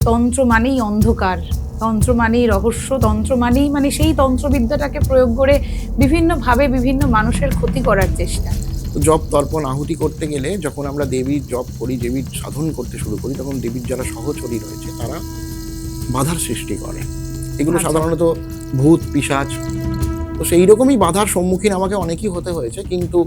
তন্ত্র মানেই অন্ধকার, তন্ত্র মানেই রহস্য, তন্ত্র মানেই মানে সেই তন্ত্রবিদ্যাটাকে প্রয়োগ করে বিভিন্নভাবে বিভিন্ন মানুষের ক্ষতি করার চেষ্টা। জপ তর্পণ আহুতি করতে গেলে যখন আমরা দেবীর জপ করি, দেবীর সাধন করতে শুরু করি, তখন দেবীর যারা সহচরী রয়েছে তারা বাধার সৃষ্টি করে। এগুলো আচ্ছা। সাধারণত ভূত পিশাচ। তো সেই রকমই বাধার সম্মুখীন আমাকে অনেকই হতে হয়েছে, কিন্তু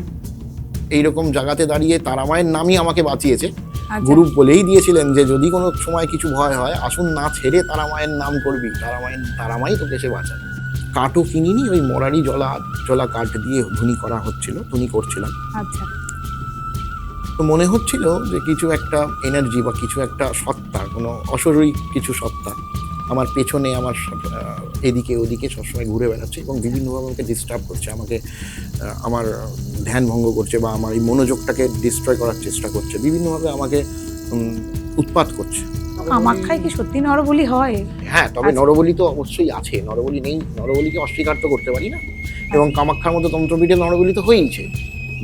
এইরকম জায়গাতে দাঁড়িয়ে তারামায়ের নামই আমাকে বাঁচিয়েছে। আচ্ছা। গুরু বলেই দিয়েছিলেন যে যদি কোনো সময় কিছু ভয় হয়, আসুন না ছেড়ে তারামায়ের নাম করবি, তারামাই তোকে এসে বাঁচাবে। কাঠও কিনিনি, ওই মরারি জলা কাঠ দিয়ে ধুনি করছিলাম। আচ্ছা। তো মনে হচ্ছিল যে কিছু একটা এনার্জি বা কিছু একটা সত্তা, কোনো অশরীরী কিছু সত্তা আমার পেছনে, আমার এদিকে ওদিকে সবসময় ঘুরে বেড়াচ্ছে এবং বিভিন্নভাবে আমাকে ডিস্টার্ব করছে, আমাকে আমার ধ্যান ভঙ্গ করছে বা আমার এই মনোযোগটাকে ডিস্ট্রয় করার চেষ্টা করছে, বিভিন্নভাবে আমাকে উৎপাত করছে। কামাখ্যায় কি সত্যি নরবলি হয়? হ্যাঁ, তবে আচ্ছা। নরবলি তো অবশ্যই আছে, নরবলি নেই, নরবলিকে অস্বীকার তো করতে পারি না। এবং কামাখ্যার মতো তন্ত্রপীঠে নরবলি তো হয়েইছে।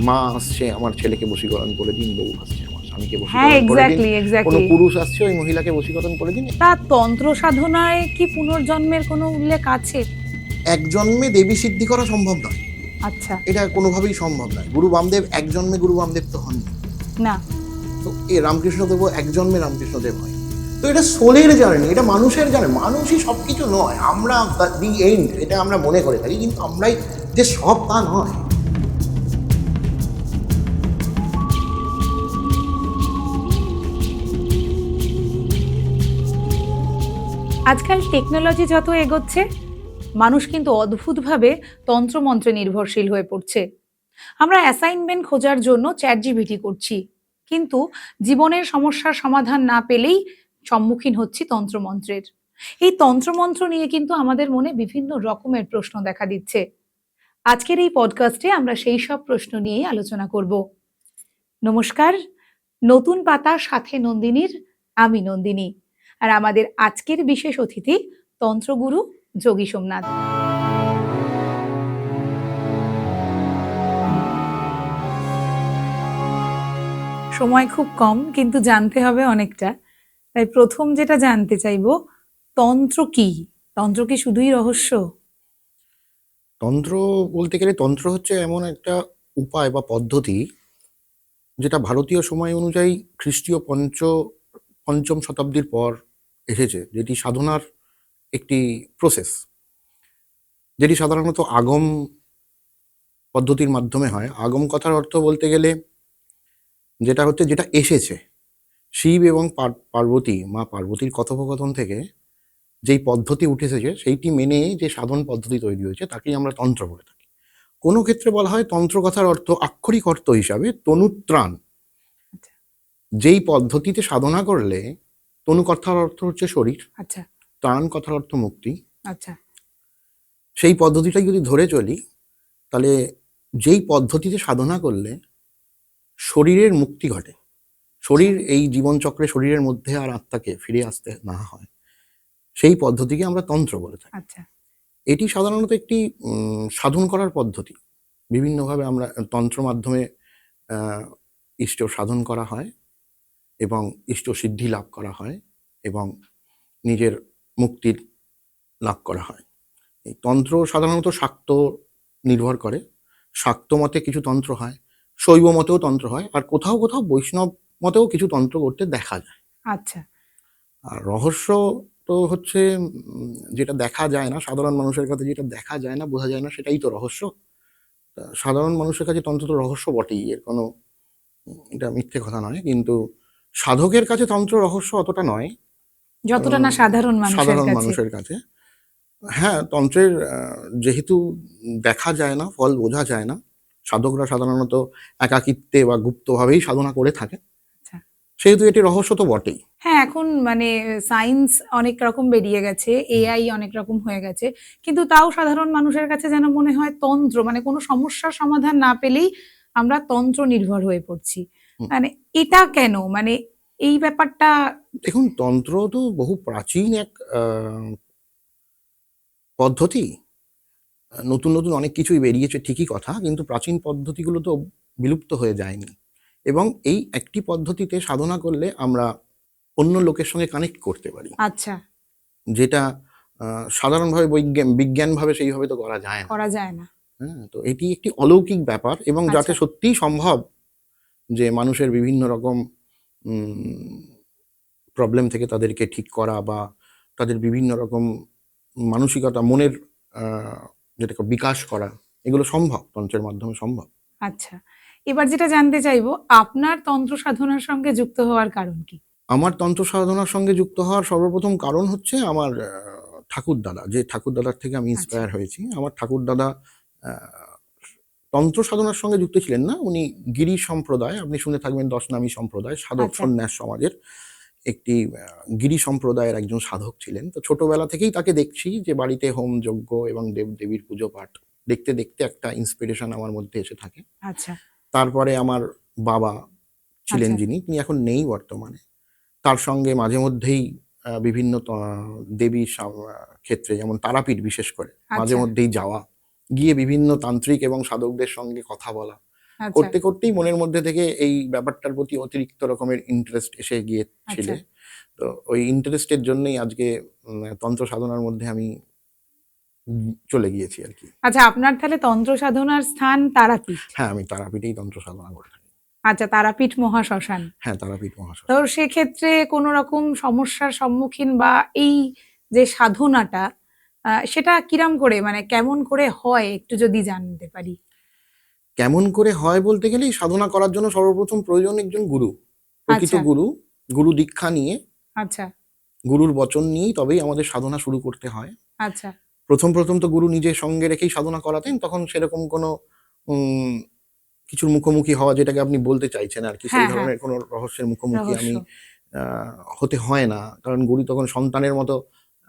মা আসছে, আমার ছেলেকে বশীকরণ করে দিন, বউ আসছে, আমার স্বামীকে হ্যাঁ, বশীকরণ করে দিন, কোনো এক্স্যাক্টলি। পুরুষ আসছে, ওই মহিলাকে বশীকরণ করে দিন। তা তন্ত্র সাধনায় কি পুনর্জন্মের কোনো উল্লেখ আছে? এক জন্মে দেবী সিদ্ধি করা সম্ভব নয়, আচ্ছা। এটা কোনোভাবেই সম্ভব নয়। গুরু বামদেব এক জন্মে গুরু বামদেব তো হননি। না। তো এ রামকৃষ্ণদেবও এক জন্মে রামকৃষ্ণদেব হয়। তো এটা সোলের জার্নি, এটা মানুষের জার্নি। মানুষই সব কিছু নয়, আমরা দি এন্ড এটা আমরা মনে করে থাকি, কিন্তু আমরাই যে সব তা নয়। আজকাল টেকনোলজি যত এগোচ্ছে, মানুষ কিন্তু অদ্ভুতভাবে তন্ত্রমন্ত্রে নির্ভরশীল হয়ে পড়ছে। আমরা অ্যাসাইনমেন্ট খোঁজার জন্য চ্যাটজিপিটি করছি, কিন্তু জীবনের সমস্যার সমাধান না পেলেই সম্মুখীন হচ্ছি তন্ত্রমন্ত্রের। এই তন্ত্রমন্ত্র নিয়ে কিন্তু আমাদের মনে বিভিন্ন রকমের প্রশ্ন দেখা দিচ্ছে। আজকের এই পডকাস্টে আমরা সেই সব প্রশ্ন নিয়েই আলোচনা করব। নমস্কার, নতুন পাতা সাথে নন্দিনীর আমি নন্দিনী, আর আমাদের আজকের বিশেষ অতিথি তন্ত্রগুরু যোগী সোমনাথ। সময় খুব কম, কিন্তু জানতে হবে অনেকটা। তাই প্রথম যেটা জানতে চাইবো, তন্ত্র কি? তন্ত্র কি শুধুই রহস্য? তন্ত্র বলতে গেলে তন্ত্র হচ্ছে এমন একটা উপায় বা পদ্ধতি, যেটা ভারতীয় সময় অনুযায়ী খ্রিস্টীয় পঞ্চম শতাব্দীর পর এসেছে, যেটি সাধনার একটি প্রসেস, যেটি সাধারণত আগম পদ্ধতির মাধ্যমে হয়। আগম কথার অর্থ বলতে গেলে যেটা এসেছে শিব এবং পার্বতী, মা পার্বতীর কথোপকথন থেকে যেই পদ্ধতি উঠে এসেছে, সেইটি মেনে যে সাধন পদ্ধতি তৈরি হয়েছে, তাকেই আমরা তন্ত্র বলে থাকি। কোনো ক্ষেত্রে বলা হয় তন্ত্র কথার অর্থ আক্ষরিক অর্থ হিসাবে তনুত্রাণ। আচ্ছা। যেই পদ্ধতিতে সাধনা করলে, তনু কথার অর্থ হচ্ছে শরীর, আচ্ছা। ত্রাণ কথার অর্থ মুক্তি, আচ্ছা। সেই পদ্ধতিটাই যদি ধরে চলি, তাহলে যেই পদ্ধতিতে সাধনা করলে শরীরের মুক্তি ঘটে, শরীর এই জীবনচক্রে শরীরের মধ্যে আর আত্মাকে ফিরে আসতে না হয়, সেই পদ্ধতিকে আমরা তন্ত্র বলে থাকি। আচ্ছা। এটি সাধারণত একটি সাধন করার পদ্ধতি। বিভিন্নভাবে আমরা তন্ত্র মাধ্যমে ইষ্ট সাধন করা হয় এবং ইষ্ট সিদ্ধি লাভ করা হয় এবং নিজের মুক্তির লাভ করা হয়। এই তন্ত্র সাধারণত শাক্ত নির্ভর করে। শাক্ত মতে কিছু তন্ত্র হয়, শৈব মতেও তন্ত্র হয়, আর কোথাও কোথাও বৈষ্ণব মতেও কিছু তন্ত্র করতে দেখা যায়। আচ্ছা। আর রহস্য তো হচ্ছে যেটা দেখা যায় না, সাধারণ মানুষের কাছে যেটা দেখা যায় না, বোঝা যায় না, সেটাই তো রহস্য। সাধারণ মানুষের কাছে তন্ত্র তো রহস্য বটেই, এর কোনো এটা মিথ্যে কথা নয়, কিন্তু সাধকের কাছে তন্ত্র রহস্য অতটা নয়। যতটা না সাধারণ মানুষের সাধারণ কাছে। মানুষের কাছে হ্যাঁ, তন্ত্রের যেহেতু দেখা যায় না, ফল বোঝা যায় না, সাধকরা সাধারণত একাকিত্বে বা গুপ্তভাবেই সাধনা করে থাকে, আচ্ছা। সেহেতু এটি রহস্য তো বটেই। হ্যাঁ, এখন মানে সায়েন্স অনেক রকম বেরিয়ে গেছে, এআই অনেক রকম হয়ে গেছে। কিন্তু তাও সাধারণ মানুষের কাছে যেন মনে হয় তন্ত্র মানে কোনো সমস্যার সমাধান না পেলেই আমরা তন্ত্র নির্ভর হয়ে পড়ছি। হুম, মানে এটা কেন? মানে এই ব্যাপারটা। দেখুন, তন্ত্র তো বহু প্রাচীন এক পদ্ধতি। নতুন নতুন অনেক কিছুই বেরিয়েছে ঠিকই কথা, কিন্তু প্রাচীন পদ্ধতিগুলো তো বিলুপ্ত হয়ে যায়নি। এবং এই একটি পদ্ধতিতে সাধনা করলে আমরা অন্য লোকের সঙ্গে কানেক্ট করতে পারি, আচ্ছা, যেটা সাধারণভাবে বিজ্ঞানভাবে সেইভাবে তো করা যায় না। করা যায় না। হ্যাঁ, তো এটি একটি অলৌকিক ব্যাপার এবং যাতে আচ্ছা, সত্যিই সম্ভব যে মানুষের বিভিন্ন রকম প্রবলেম থেকে তাদেরকে ঠিক করা বা তাদের বিভিন্ন রকম মানসিকতা মনের আহ, যেটাকে বিকাশ করা, এগুলো সম্ভব, তন্ত্রের মাধ্যমে সম্ভব। আচ্ছা। এবার যেটা জানতে চাইবো, আপনার তন্ত্র সাধনার সঙ্গে যুক্ত হওয়ার কারণ কি? আমার তন্ত্র সাধনার সঙ্গে যুক্ত হওয়ার সর্বপ্রথম কারণ হচ্ছে আমার ঠাকুরদাদা, যে ঠাকুরদাদার থেকে আমি আচ্ছা, ইন্সপায়ার হয়েছি। আমার ঠাকুরদাদা আহ, তন্ত্র সাধনার সঙ্গে যুক্ত ছিলেন না, উনি গিরি সম্প্রদায়, আপনি শুনে থাকবেন দশনামী সম্প্রদায়, সাধক আচ্ছা, সন্ন্যাস সমাজের একটি গিরি সম্প্রদায়ের একজন সাধক ছিলেন। তো ছোটবেলা থেকেই তাকে দেখছি যে বাড়িতে হোম যজ্ঞ এবং দেব দেবীর পুজো পাঠ দেখতে দেখতে একটা ইন্সপিরেশন আমার মধ্যে এসে থাকে। আচ্ছা, তারপরে আমার বাবা ছিলেন আচ্ছা, যিনি, তিনি এখন নেই বর্তমানে, তার সঙ্গে মাঝে মধ্যেই বিভিন্ন দেবী ক্ষেত্রে, যেমন তারাপীঠ বিশেষ করে মাঝে আচ্ছা, মধ্যেই যাওয়া, গিয়ে বিভিন্ন তান্ত্রিক এবং সাধকদের সঙ্গে কথা বলা, আচ্ছা, করতে করতেই মনের মধ্যে থেকে এই ব্যাপারটার প্রতি অতিরিক্ত রকমের ইন্টারেস্ট এসে গিয়েছিল। আচ্ছা, তো ওই ইন্টারেস্টের জন্যই আজকে তন্ত্র সাধনার মধ্যে আমি চলে গিয়েছি আর কি। আচ্ছা। আপনার তাহলে তন্ত্র সাধনার স্থান তারাপীঠ। হ্যাঁ, আমি তারাপীঠেই তন্ত্র সাধনা করে থাকি। আচ্ছা, তারাপীঠ মহাশ্মশান। হ্যাঁ, তারাপীঠ তো মহাশ্মশান। সেক্ষেত্রে কোনো রকম সমস্যার সম্মুখীন বা এই যে সাধনাটা, সেটা কিরাম করে, মানে কেমন করে হয়, একটু যদি জানতে পারি? কেমন করে হয় বলতে গেলে, এই সাধনা করার জন্য সর্বপ্রথম প্রয়োজন একজন গুরু, প্রকৃত আচ্ছা, গুরু। গুরু দীক্ষা নিয়ে, আচ্ছা, গুরুর বচন নিয়েই তবেই আমাদের সাধনা শুরু করতে হয়। আচ্ছা, প্রথম প্রথম তো গুরু নিজে সঙ্গে রেখেই সাধনা করাতেন, তখন সেরকম কোনো উম, কিছুর মুখোমুখি হওয়া, যেটাকে আপনি বলতে চাইছেন আর কি, সেই হ্যাঁ, হ্যাঁ, ধরনের কোনো রহস্যের মুখোমুখি রহস্য। আমি হতে হয় না, কারণ গুরু তখন সন্তানের মতো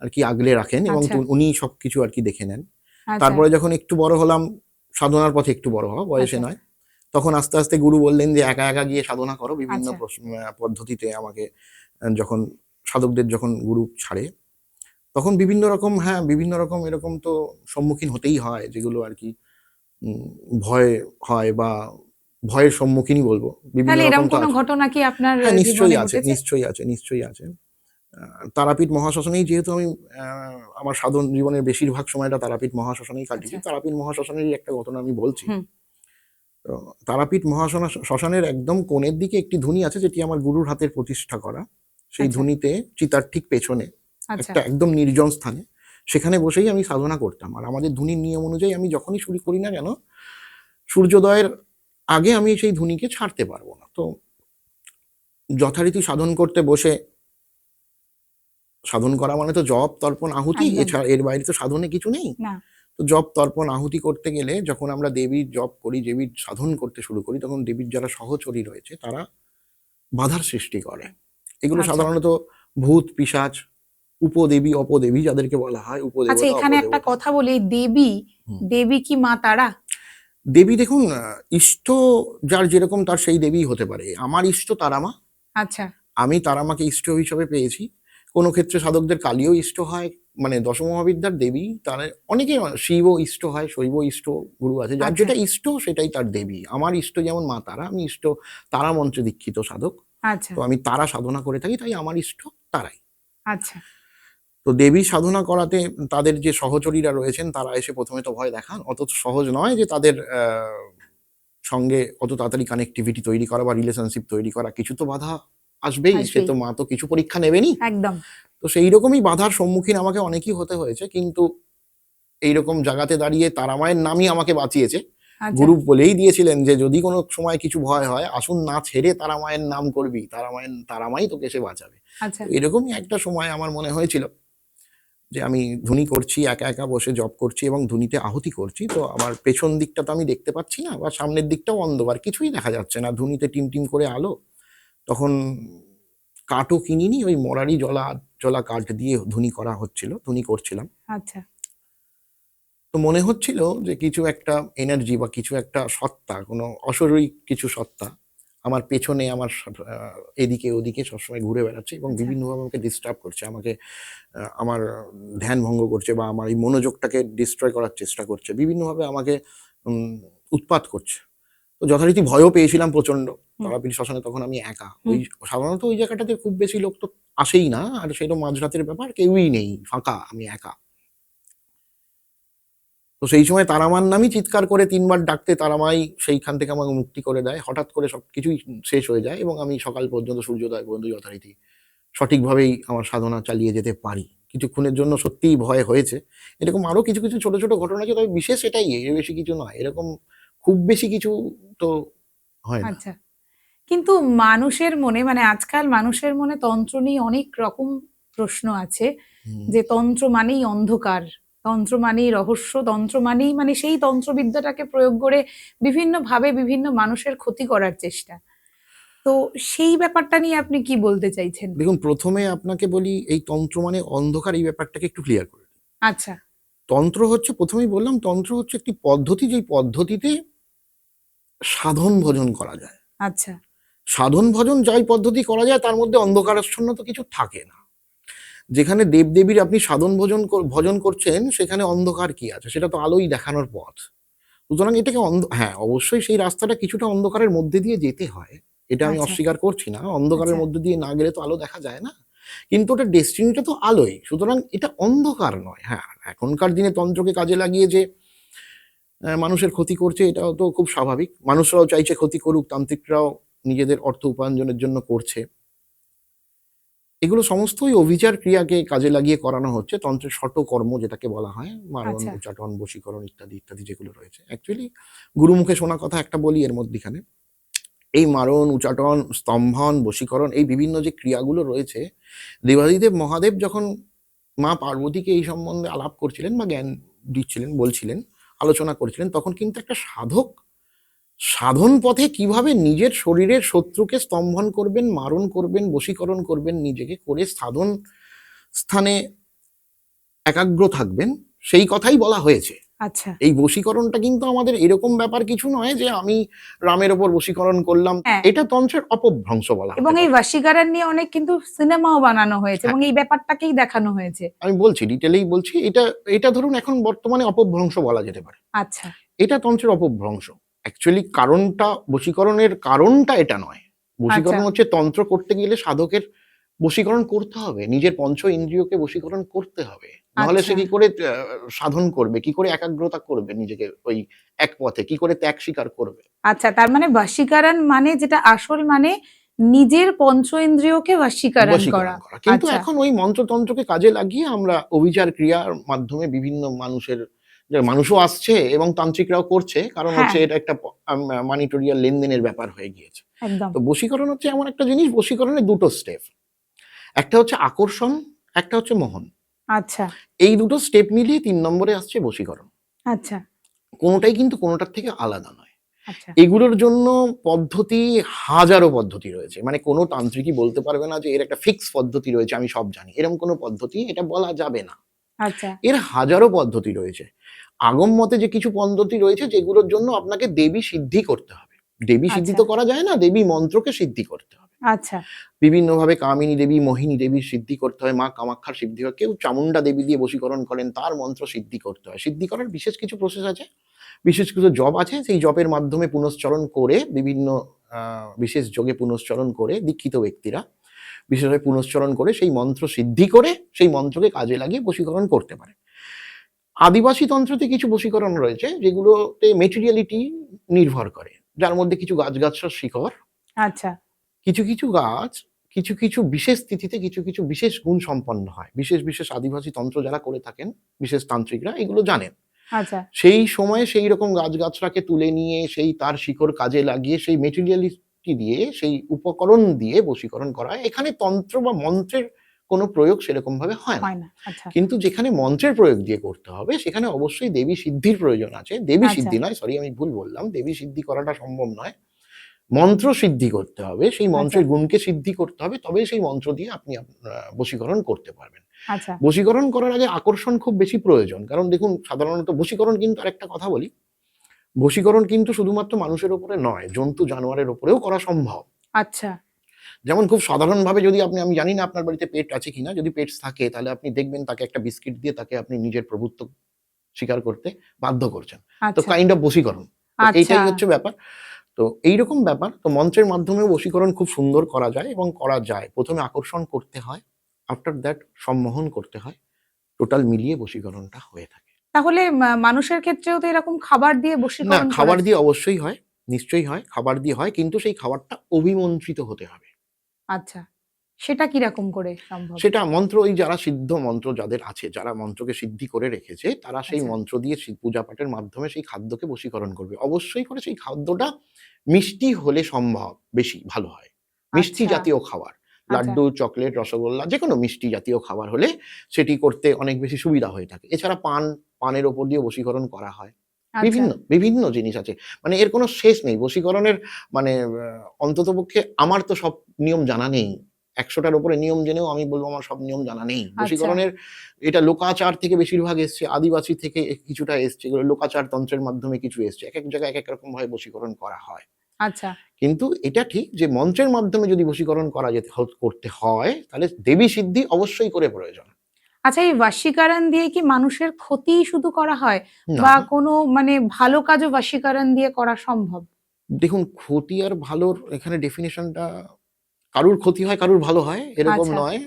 আর কি আগলে রাখেন এবং আচ্ছা, উনিই সবকিছু আর কি দেখে নেন। আচ্ছা, তারপরে যখন একটু বড় হলাম, সাধনার পথে একটু বড় হওয়া, বয়সে আচ্ছা, নয়, তখন আস্তে আস্তে গুরু বললেন যে একা একা গিয়ে সাধনা করো বিভিন্ন আচ্ছা, পদ্ধতিতে আমাকে। যখন সাধকদের যখন গুরু ছাড়ে, তখন বিভিন্ন রকম, হ্যাঁ বিভিন্ন রকম এরকম তো সম্মুখীন হতেই হয়, যেগুলো আর কি উম, ভয় হয় বা ভয়ের সম্মুখীনই বলবো, বিভিন্ন তাহলে রকম এরম তো কোনো আছে। ঘটনা কি আপনার হ্যাঁ, জীবনে নিশ্চয়ই আছে, ঘটেছে? নিশ্চয়ই আছে, নিশ্চয়ই আছে। তারাপীঠ মহাশ্মশানেই যেহেতু আমি আমার সাধন জীবনের বেশিরভাগ সময়টা তারাপীঠ মহাশ্মশানেই কাটিয়েছি, আচ্ছা, তারাপীঠ মহাশ্মশানেরই একটা ঘটনা আমি বলছি। হুম, তো তারাপীঠ শ্মশানের একদম কোণের দিকে একটি ধুনি আছে, যেটি আমার গুরুর হাতের প্রতিষ্ঠা করা। সেই আচ্ছা, ধুনিতে চিতার ঠিক পেছনে আচ্ছা, একটা একদম নির্জন স্থানে, সেখানে বসেই আমি সাধনা করতাম। আর আমাদের ধুনির নিয়ম অনুযায়ী আমি যখনই শুরু করি না কেন, সূর্যোদয়ের আগে আমি সেই ধুনিকে ছাড়তে পারবো না। তো যথারীতি সাধন করতে বসে, সাধন করা মানে তো জপ তর্পণ আহুতি, একদম। এছাড়া এর বাইরে তো সাধনে কিছু নেই। না, তো জপ তর্পণ আহুতি করতে গেলে যখন আমরা দেবীর জপ করি, দেবীর সাধন করতে শুরু করি, তখন দেবীর যারা সহচরী রয়েছে তারা বাধার সৃষ্টি করে। এগুলো আচ্ছা, সাধারণত ভূত পিশাচ, উপদেবী অপদেবী যাদেরকে বলা হয়, আচ্ছা। উপদেবতা এখানে একটা অপদেবতা। কথা বলি, এই দেবী, হুম। দেবী কি মা তারা? দেবী দেখুন, ইষ্ট যার যেরকম তার সেই দেবী হতে পারে। আমার ইষ্ট তারামা, আচ্ছা, আমি তারামাকে ইষ্ট হিসেবে পেয়েছি। কোনো ক্ষেত্রে সাধকদের কালীও ইষ্ট হয়, মানে দশমহাবিদ্যার দেবী, তার অনেকে শিবও ইষ্ট হয়, শৈব ইষ্ট গুরু আছে, যার আচ্ছা, যেটা ইষ্ট সেটাই তার দেবী। আমার ইষ্ট যেমন মা তারা, আমি ইষ্ট তারা মন্ত্রে দীক্ষিত সাধক। আচ্ছা, তো আমি তারা সাধনা করে থাকি, তাই আমার ইষ্ট তারাই। আচ্ছা, তো দেবী সাধনা করাতে তাদের যে সহচরীরা রয়েছেন তারা এসে প্রথমে তো ভয় দেখান, অত সহজ নয় যে তাদের সঙ্গে অত তাড়াতাড়ি কানেক্টিভিটি তৈরি করা বা রিলেশনশিপ তৈরি করা, কিছু তো বাধা আসবেই, সে আসবেই। তো মা তো কিছু পরীক্ষা নেবেনই। একদম। তো সেই রকমই বাধার সম্মুখীন আমাকে অনেকই হতে হয়েছে, কিন্তু এইরকম জায়গাতে দাঁড়িয়ে তারামায়ের নামই আমাকে বাঁচিয়েছে। আচ্ছা, গুরু বলেই দিয়েছিলেন যে যদি কোনো সময় কিছু ভয় হয়, আসুন না ছেড়ে তারামায়ের নাম করবি, তারামাই তোকে সে বাঁচাবে। আচ্ছা, তো এরকমই একটা সময় আমার মনে হয়েছিল যে আমি ধুনি করছি, একা একা বসে জব করছি এবং ধুনিতে আহুতি করছি। তো আমার পেছন দিকটা তো আমি দেখতে পাচ্ছি না, বা সামনের দিকটাও অন্ধকার, কিছুই দেখা যাচ্ছে না, ধুনিতে টিম টিম করে আলো। তখন কাঠও কিনিনি, ওই মরারি জলা জলা কাঠ দিয়ে ধুনি করা হচ্ছিল, ধুনি করছিলাম। আচ্ছা, তো মনে হচ্ছিল যে কিছু একটা এনার্জি বা কিছু একটা সত্তা, কোনো অশরীরিক কিছু সত্তা আমার পেছনে, আমার এদিকে ওদিকে সবসময় ঘুরে বেড়াচ্ছে এবং আচ্ছা, বিভিন্নভাবে আমাকে ডিস্টার্ব করছে, আমাকে আমার ধ্যান ভঙ্গ করছে বা আমার এই মনোযোগটাকে ডিস্ট্রয় করার চেষ্টা করছে, বিভিন্নভাবে আমাকে উৎপাত করছে। তো যথারীতি ভয়ও পেয়েছিলাম প্রচন্ড। হুম। তারাপীঠ শ্মশানে তখন আমি একা। হুম। সাধারণত ওই জায়গাটাতে খুব বেশি লোক তো আসেই না। আর সেটা মাঝরাতের ব্যাপার, কেউই নেই, ফাঁকা, আমি একা। তো সেই সময় তারামার নামই চিৎকার করে ৩ বার ডাকতে তারামাই সেইখান থেকে আমাকে মুক্তি করে দেয়। হঠাৎ করে সবকিছুই শেষ হয়ে যায় এবং আমি সকাল পর্যন্ত, সূর্যোদয় পর্যন্ত যথারীতি সঠিকভাবেই আমার সাধনা চালিয়ে যেতে পারি। কিছুক্ষণের জন্য সত্যিই ভয় হয়েছে। এরকম আরো কিছু, কিছু ছোট, ছোট ঘটনা আছে, তবে বিশেষ এটাই, এর বেশি কিছু নয়। এরকম খুব বেশি কিছু তো হয় না। আচ্ছা। কিন্তু মানুষের মনে, মানে আজকাল মানুষের মনে তন্ত্র নিয়ে অনেক রকম প্রশ্ন আছে, হুম। যে তন্ত্র মানেই অন্ধকার, তন্ত্র মানেই রহস্য, তন্ত্র মানেই মানে সেই তন্ত্রবিদ্যাটাকে প্রয়োগ করে বিভিন্নভাবে বিভিন্ন মানুষের ক্ষতি করার চেষ্টা। তো সেই ব্যাপারটা নিয়ে আপনি কি বলতে চাইছেন? দেখুন, ১ম এ আপনাকে বলি, এই তন্ত্র মানে অন্ধকার, এই ব্যাপারটাকে একটু ক্লিয়ার করে দিই। আচ্ছা, তন্ত্র হচ্ছে, ১ম এই বললাম, তন্ত্র হচ্ছে একটি পদ্ধতি, যেই পদ্ধতিতে সাধন ভজন করা যায়। আচ্ছা, সাধন ভজন যাই পদ্ধতি করা যায়, তার মধ্যে অন্ধকারাচ্ছন্ন তো কিছু থাকে না। যেখানে দেবদেবীর আপনি সাধন ভজন করছেন, সেখানে অন্ধকার কি আছে? সেটা তো আলোই দেখানোর পথ। সুতরাং এটাকে হ্যাঁ, অবশ্যই সেই রাস্তাটা কিছুটা অন্ধকারের মধ্যে দিয়ে যেতে হয়। এটা আমি আচ্ছা, অস্বীকার করছি না। অন্ধকারের আচ্ছা, মধ্যে দিয়ে না গেলে তো আলো দেখা যায় না। কিন্তু ওটার ডেস্টিনিটা তো আলোই। সুতরাং এটা অন্ধকার নয়। হ্যাঁ, এখনকার দিনে তন্ত্রকে কাজে লাগিয়ে যে মানুষের ক্ষতি করছে, এটাও তো খুব স্বাভাবিক। মানুষরাও চাইছে ক্ষতি করুক, তান্ত্রিকরাও নিজেদের অর্থ উপার্জনের জন্য করছে। এগুলো সমস্তই অভিচার ক্রিয়াকে কাজে লাগিয়ে করানো হচ্ছে। তন্ত্রের শটকর্ম যেটাকে বলা হয়, মারণ, আচ্ছা, উচাটন, বশীকরণ ইত্যাদি, ইত্যাদি যেগুলো রয়েছে। অ্যাকচুয়ালি গুরুমুখে শোনা কথা একটা বলি এর মধ্যিখানে। এই মারণ, উচাটন, স্তম্ভন, বশীকরণ, এই বিভিন্ন যে ক্রিয়াগুলো রয়েছে, দেবাদিদেব মহাদেব যখন মা পার্বতীকে এই সম্বন্ধে আলাপ করছিলেন বা জ্ঞান দিচ্ছিলেন, বলছিলেন, আলোচনা করছিলেন, তখন কিন্তু একটা সাধক সাধন পথে কিভাবে নিজের শরীরের শত্রুকে স্তম্ভন করবেন, মারণ করবেন, বশীকরণ করবেন, নিজেকে করে সাধন স্থানে একাগ্র থাকবেন, সেই কথাই বলা হয়েছে। আচ্ছা। এই বশীকরণটা কিন্তু আমাদের এরকম ব্যাপার কিছু নয় যে আমি রামের ওপর বশীকরণ করলাম। হ্যাঁ, এটা তন্ত্রের অপভ্রংশ বলা এবং হতে এই পারে। বশীকরণ নিয়ে অনেক কিন্তু সিনেমাও বানানো হয়েছে হ্যাঁ, এবং এই ব্যাপারটাকেই দেখানো হয়েছে। আমি বলছি, ডিটেলেই বলছি। এটা এটা ধরুন এখন বর্তমানে অপভ্রংশ বলা যেতে পারে। আচ্ছা, এটা তন্ত্রের অপভ্রংশ। অ্যাকচুয়ালি কারণটা, বশীকরণের কারণটা এটা নয়। আচ্ছা, বশীকরণ হচ্ছে, তন্ত্র করতে গেলে সাধকের বশীকরণ করতে হবে। নিজের পঞ্চ ইন্দ্রিয়কে বশীকরণ করতে হবে। নাহলে সে আচ্ছা, কি করে সাধন করবে? কি করে একাগ্রতা করবে নিজেকে ওই এক পথে? কি করে ত্যাগ স্বীকার করবে? আচ্ছা। তার মানে বশীকরণ মানে যেটা আসল মানে নিজের পঞ্চ ইন্দ্রিয়কে বশীকরণ করা। বশীকরণ করা। কিন্তু আচ্ছা, এখন ওই মন্ত্রতন্ত্রকে কাজে লাগিয়ে আমরা অভিচার ক্রিয়ার মাধ্যমে বিভিন্ন মানুষের, যে মানুষও আসছে এবং তান্ত্রিকরাও করছে। কারণ হ্যাঁ, হচ্ছে এটা একটা মানিটোরিয়াল লেনদেনের ব্যাপার হয়ে গিয়েছে। একদম। তো বশীকরণ হচ্ছে এমন একটা জিনিস, বশীকরণের ২ টো স্টেপ। একটা হচ্ছে আকর্ষণ, একটা হচ্ছে মোহন। আচ্ছা, এই ২ টো স্টেপ মিলিয়ে ৩ নম্বরে আসছে বশীকরণ। আচ্ছা, কোনটাই কিন্তু কোনটার থেকে আলাদা নয়। আচ্ছা, এগুলোর জন্য পদ্ধতি, হাজারো পদ্ধতি রয়েছে। মানে কোনো তান্ত্রিকই বলতে পারবে না যে এর একটা ফিক্স পদ্ধতি রয়েছে, আমি সব জানি। এরকম কোনো পদ্ধতি এটা বলা যাবে না। আচ্ছা, এর হাজারো পদ্ধতি রয়েছে। আগম মতে যে কিছু পদ্ধতি রয়েছে, যেগুলোর জন্য আপনাকে দেবী সিদ্ধি করতে হবে। দেবী সিদ্ধি আচ্ছা, তো করা যায় না, দেবী মন্ত্রকে সিদ্ধি করতে হবে। আচ্ছা, বিভিন্নভাবে কামিনী দেবী, মোহিনী দেবীর সিদ্ধি করতে হয়, মা কামাখ্যার সিদ্ধি হয়। কেউ চামুন্ডা দেবী দিয়ে বশীকরণ করেন, তার মন্ত্র সিদ্ধি করতে হয়। সিদ্ধি করার বিশেষ কিছু প্রসেস আছে, বিশেষ কিছু জপ আছে। সেই জপের মাধ্যমে পুনশ্চরণ করে, বিভিন্ন বিশেষ যোগে পুনশ্চরণ করে দীক্ষিত ব্যক্তিরা বিশেষভাবে পুনশ্চরণ করে সেই মন্ত্র সিদ্ধি করে সেই মন্ত্রকে কাজে লাগিয়ে বশীকরণ করতে পারে। আদিবাসী তন্ত্রতে কিছু বশীকরণ রয়েছে যেগুলোতে মেটেরিয়ালিটি নির্ভর করে, যার মধ্যে কিছু গাছগাছড়ার শিকড়, আচ্ছা, কিছু, কিছু গাছ কিছু, কিছু বিশেষ তিথিতে কিছু, কিছু বিশেষ গুণ সম্পন্ন হয়। বিশেষ, বিশেষ আদিবাসী তন্ত্র যারা করে থাকেন, বিশেষ তান্ত্রিকরা এগুলো জানেন। আচ্ছা, সেই সময়ে সেই রকম গাছগাছড়াকে তুলে নিয়ে সেই তার শিকড় কাজে লাগিয়ে সেই মেটেরিয়ালিটি দিয়ে, সেই উপকরণ দিয়ে বশীকরণ করা হয়। এখানে তন্ত্র বা মন্ত্রের কোনো প্রয়োগ সেরকমভাবে হয় না। হয় না। আচ্ছা, কিন্তু যেখানে মন্ত্রের প্রয়োগ দিয়ে করতে হবে, সেখানে অবশ্যই দেবী সিদ্ধির প্রয়োজন আছে। দেবী আচ্ছা, সিদ্ধি নয়, সরি আমি ভুল বললাম। দেবী সিদ্ধি করাটা সম্ভব নয়। মন্ত্র সিদ্ধি করতে হবে। সেই আচ্ছা, মন্ত্রের গুণকে সিদ্ধি করতে হবে। তবেই সেই মন্ত্র দিয়ে আপনি বশীকরণ করতে পারবেন। আচ্ছা, বশীকরণ করার আগে আকর্ষণ খুব বেশি প্রয়োজন। কারণ দেখুন, সাধারণত বশীকরণ কিন্তু, আরেকটা কথা বলি, বশীকরণ কিন্তু শুধুমাত্র মানুষের উপরে নয়, জন্তু জানোয়ারের উপরেও করা সম্ভব। আচ্ছা, যেমন খুব সাধারণভাবে যদি আমি জানি না আপনার বাড়িতে পেট আছে কিনা, যদি পেটস থাকে তাহলে আপনি দেখবেন তাকে একটা বিস্কিট দিয়ে তাকে আপনি নিজের প্রভুত্ব স্বীকার করতে বাধ্য করছেন। তো আচ্ছা, কাইন্ড অফ বশীকরণ। তো আচ্ছা, এইটাই হচ্ছে ব্যাপার। তো এইরকম ব্যাপার। তো মন্ত্রের মাধ্যমেও বশীকরণ খুব সুন্দর করা যায় এবং করা যায়। প্রথমে আকর্ষণ করতে হয়, আফটার দ্যাট সম্মোহন করতে হয়। টোটাল মিলিয়ে বশীকরণটা হয়ে থাকে। তাহলে মানুষের ক্ষেত্রেও তো এরকম খাবার দিয়ে না, বশীকরণ করা খাবার দিয়ে অবশ্যই হয়, নিশ্চয়ই হয়, খাবার দিয়ে হয়, কিন্তু সেই খাবারটা অভিমন্ত্রিত হতে হবে। আচ্ছা, সেটা কিরকম করে সম্ভব? সেটা মন্ত্র, ওই যারা সিদ্ধ মন্ত্র যাদের আছে, যারা মন্ত্রকে সিদ্ধি করে রেখেছে, তারা সেই আচ্ছা, মন্ত্র দিয়ে পূজা পাঠের মাধ্যমে সেই খাদ্যকে বশীকরণ করবে। অবশ্যই করে সেই খাদ্যটা মিষ্টি হলে সম্ভব বেশি ভালো হয়। মিষ্টি আচ্ছা, জাতীয় খাবার। আচ্ছা, লাড্ডু, চকলেট, রসগোল্লা যেকোনো মিষ্টি জাতীয় খাবার হলে সেটি করতে অনেক বেশি সুবিধা হয়ে থাকে। এছাড়া পানের ওপর দিয়ে বশীকরণ করা হয়। আচ্ছা, বিভিন্ন জিনিস আছে। মানে এর কোনো শেষ নেই। বশীকরণের মানে অন্ততপক্ষে আমার তো সব নিয়ম জানা নেই। ১০০ টার উপরে নিয়ম জেনেও আমি বলব আমার সব নিয়ম জানা নেই। আচ্ছা, বশীকরণের এটা লোকাচার থেকে বেশিরভাগ এসছে, আদিবাসী থেকে কিছুটা এসছে। এগুলো লোকাচার তন্ত্রের মাধ্যমে কিছু এসছে। একেক জায়গায় একেক রকম ভাবে বশীকরণ করা হয়। আচ্ছা, কিন্তু এটা ঠিক যে মন্ত্রের মাধ্যমে যদি বশীকরণ করা করতে হয়, তাহলে দেবী সিদ্ধি অবশ্যই করে প্রয়োজন। আচ্ছা, এই বশীকরণ দিয়ে কি মানুষের ক্ষতিই শুধু করা হয়? না, বা কোনো মানে ভালো কাজও বশীকরণ দিয়ে করা সম্ভব? দেখুন ক্ষতি আর ভালোর এখানে ডেফিনিশনটা কারুর ক্ষতি হয়, কারুর ভালো হয় এরকম আচ্ছা, নয়।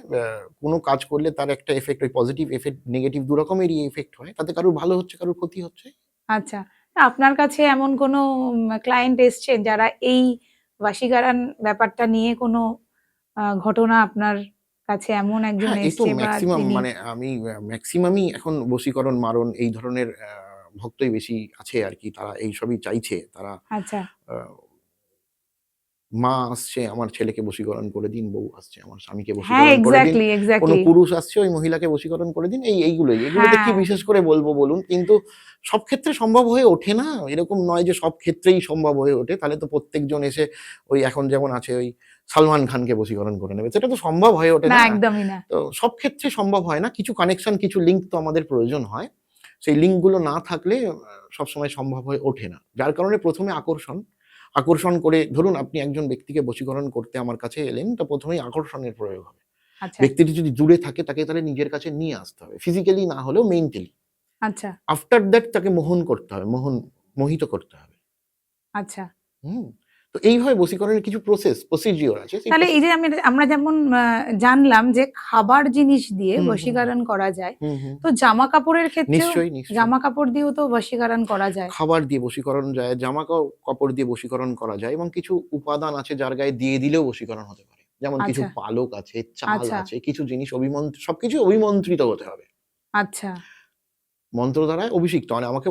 কোনো কাজ করলে তার একটা এফেক্ট, ওই পজিটিভ এফেক্ট, নেগেটিভ দুরকমেরই এফেক্ট হয়। তাতে কারুর ভালো হচ্ছে, কারুর ক্ষতি হচ্ছে। আচ্ছা। আপনার কাছে এমন কোনো ক্লায়েন্ট এসছেন যারা এই বশীকরণ ব্যাপারটা নিয়ে কোনো ঘটনা আপনার কাছে এমন একজন হ্যাঁ, এই তো এসছে বা মেক্সিমাম, তিনি মানে আমি মেক্সিমামই এখন বশীকরণ, মারণ এই ধরনের ভক্তই বেশি আছে আরকি। তারা এইসবই চাইছে। তারা আচ্ছা। আ মা আসছে আমার ছেলেকে বশীকরণ করে দিন, বউ আসছে আমার স্বামীকে হ্যাঁ, বশীকরণ করে দিন। এক্সাক্টলি, কোনো এক্সাক্টলি। পুরুষ আসছে ওই মহিলাকে বশীকরণ করে দিন। এইগুলোই। এগুলোতে কি হ্যাঁ, বিশেষ করে বলব বলুন? কিন্তু সব ক্ষেত্রে সম্ভব হয়ে ওঠে না। এরকম নয় যে সব ক্ষেত্রেই সম্ভব হয়ে ওঠে। তাহলে তো প্রত্যেকজন এসে ওই এখন যেমন আছে ওই সালমান খানকে বশীকরণ করে নেবে। সেটা তো সম্ভব হয়ে ওঠে না না। একদমই না। তো সব ক্ষেত্রে সম্ভব হয় না। কিছু কানেকশন, কিছু লিঙ্ক তো আমাদের প্রয়োজন হয়। সেই লিঙ্কগুলো না থাকলে সবসময় সম্ভব হয়ে ওঠে না। যার কারণে ১ম এ আকর্ষণ করে ধরুন আপনি একজন ব্যক্তিকে বশীকরণ করতে আমার কাছে এলেন, তো ১ম এই আকর্ষণের প্রয়োগ হবে। আচ্ছা, ব্যক্তিটি যদি দূরে থাকে তাকে তাহলে নিজের কাছে নিয়ে আসতে হবে। ফিজিক্যালি না হলেও মেন্টালি। আচ্ছা, আফটার দ্যাট তাকে মোহন করতে হবে। মোহিত করতে হবে। আচ্ছা। হুম? তো এইভাবে বশীকরণের কিছু প্রসিডিওর আছে। সেই তাহলে এই যে আমরা যেমন জানলাম যে খাবার জিনিস দিয়ে হুম, হুম, বশীকরণ করা যায়। হুম, হুম। তো জামাকাপড়ের ক্ষেত্রেও নিশ্চয়ই, নিশ্চয়ই। জামাকাপড় দিয়েও তো বশীকরণ করা যায়। খাবার দিয়ে বশীকরণ যায়, কাপড় দিয়ে বশীকরণ করা যায় এবং কিছু উপাদান আছে যার গায়ে দিয়ে দিলেও বশীকরণ হতে পারে। যেমন কিছু আচ্ছা, পালক আছে, চাল আচ্ছা, আছে, কিছু জিনিস সবকিছু অভিমন্ত্রিত হতে হবে। আচ্ছা, মন্ত্র দ্বারায় অভিষিক্ত, মানে আমাকে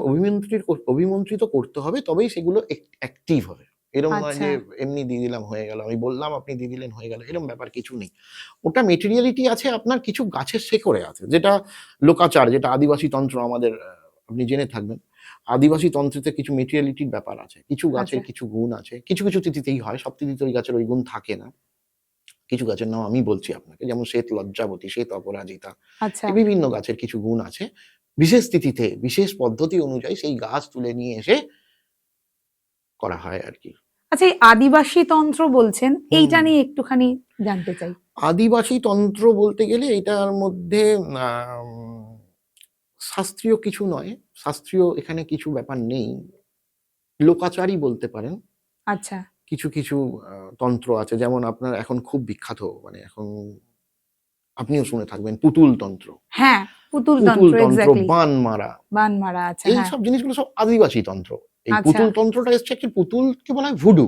অভিমন্ত্রিত করতে হবে, তবেই সেগুলো অ্যাক্টিভ হবে। এরম নয় আচ্ছা, যে এমনি দিয়ে দিলাম হয়ে গেল। আমি বললাম আপনি দিয়ে দিলেন হয়ে গেল। এরম ব্যাপার কিছু নেই। ওটা মেটেরিয়ালিটি আছে, আপনার কিছু গাছের শেকড়ে আছে। যেটা লোকাচার, যেটা আদিবাসী তন্ত্র আমাদের, আপনি জেনে থাকবেন। আদিবাসী তন্ত্রেতে কিছু মেটেরিয়ালিটির ব্যাপার আছে। কিছু গাছের আচ্ছা, কিছু গুণ আছে। কিছু তিথিতেই হয়। সব তিথিতে ওই গাছের ওই গুণ থাকে না। কিছু গাছের নাম আমি বলছি আপনাকে। যেমন শ্বেত লজ্জাবতী, শ্বেত অপরাজিতা। আচ্ছা, এই বিভিন্ন গাছের কিছু গুণ আছে। বিশেষ তিথিতে, বিশেষ পদ্ধতি অনুযায়ী সেই গাছ তুলে নিয়ে এসে করা হয় আরকি। আচ্ছা, এই আদিবাসী তন্ত্র বলছেন, হুম। এইটা নিয়ে একটুখানি জানতে চাই। আদিবাসী তন্ত্র বলতে গেলে এটার মধ্যে আম শাস্ত্রীয় কিছু নয়। শাস্ত্রীয় এখানে কিছু ব্যাপার নেই। লোকাচারই বলতে পারেন। আচ্ছা, কিছু তন্ত্র আছে, যেমন আপনার এখন খুব বিখ্যাত, মানে এখন আপনিও শুনে থাকবেন পুতুল তন্ত্র। হ্যাঁ, পুতুল পুতুল তন্ত্র তন্ত্র, এক্সাক্টলি। বান মারা। বান মারা আছে, হ্যাঁ। এইসব জিনিসগুলো সব আদিবাসী তন্ত্র। এই আচ্ছা, পুতুল তন্ত্রটা এসছে, পুতুলকে বলা হয় ভুডু।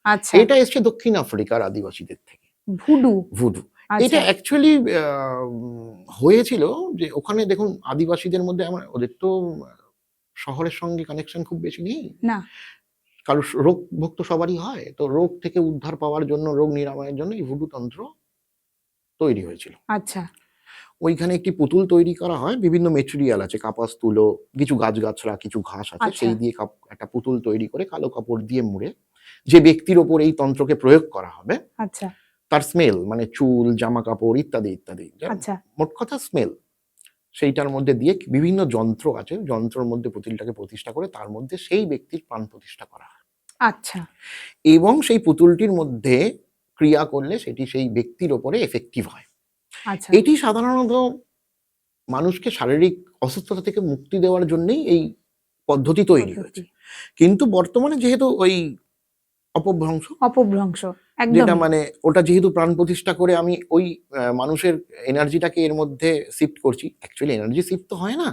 আচ্ছা, এটা এসছে দক্ষিণ আফ্রিকার আদিবাসীদের থেকে। ভুডু। ভুডু। এটা আচ্ছা, অ্যাকচুয়ালি হয়েছিল যে ওখানে দেখুন আদিবাসীদের মধ্যে ওদের তো শহরের সঙ্গে কানেকশন খুব বেশি নেই। না, কারো রোগ ভোগ তো সবারই হয়। তো রোগ থেকে উদ্ধার পাওয়ার জন্য, রোগ নিরাময়ের জন্য এই ভুডু তন্ত্র তৈরি হয়েছিল। আচ্ছা, ওইখানে একটি পুতুল তৈরি করা হয়। বিভিন্ন মেটেরিয়াল আছে। কাপাস তুলো, কিছু গাছগাছড়া, কিছু ঘাস আছে। আচ্ছা, সেই দিয়ে একটা পুতুল তৈরি করে কালো কাপড় দিয়ে মুড়ে যে ব্যক্তির ওপর এই তন্ত্রকে প্রয়োগ করা হবে, আচ্ছা, তার স্মেল, মানে চুল, জামাকাপড় ইত্যাদি। আচ্ছা, মোট কথা স্মেল। সেইটার মধ্যে দিয়ে বিভিন্ন যন্ত্র আছে। যন্ত্রের মধ্যে পুতুলটাকে প্রতিষ্ঠা করে তার মধ্যে সেই ব্যক্তির প্রাণ প্রতিষ্ঠা করা হয়। আচ্ছা, এবং সেই পুতুলটির মধ্যে ক্রিয়া করলে সেটি সেই ব্যক্তির ওপরে এফেক্টিভ হয়। আচ্ছা, এটি সাধারণত মানুষকে শারীরিক অসুস্থতা থেকে মুক্তি দেওয়ার জন্যই এই পদ্ধতি তৈরি পদ্ধতি। হয়েছে। কিন্তু বর্তমানে যেহেতু ওই অপভ্রংশ, অপভ্রংশ, একদম। যেটা মানে ওটা যেহেতু প্রাণ প্রতিষ্ঠা করে আমি ওই মানুষের এনার্জিটাকে এর মধ্যে শিফট করছি, অ্যাকচুয়ালি এনার্জি শিফট তো হয় না,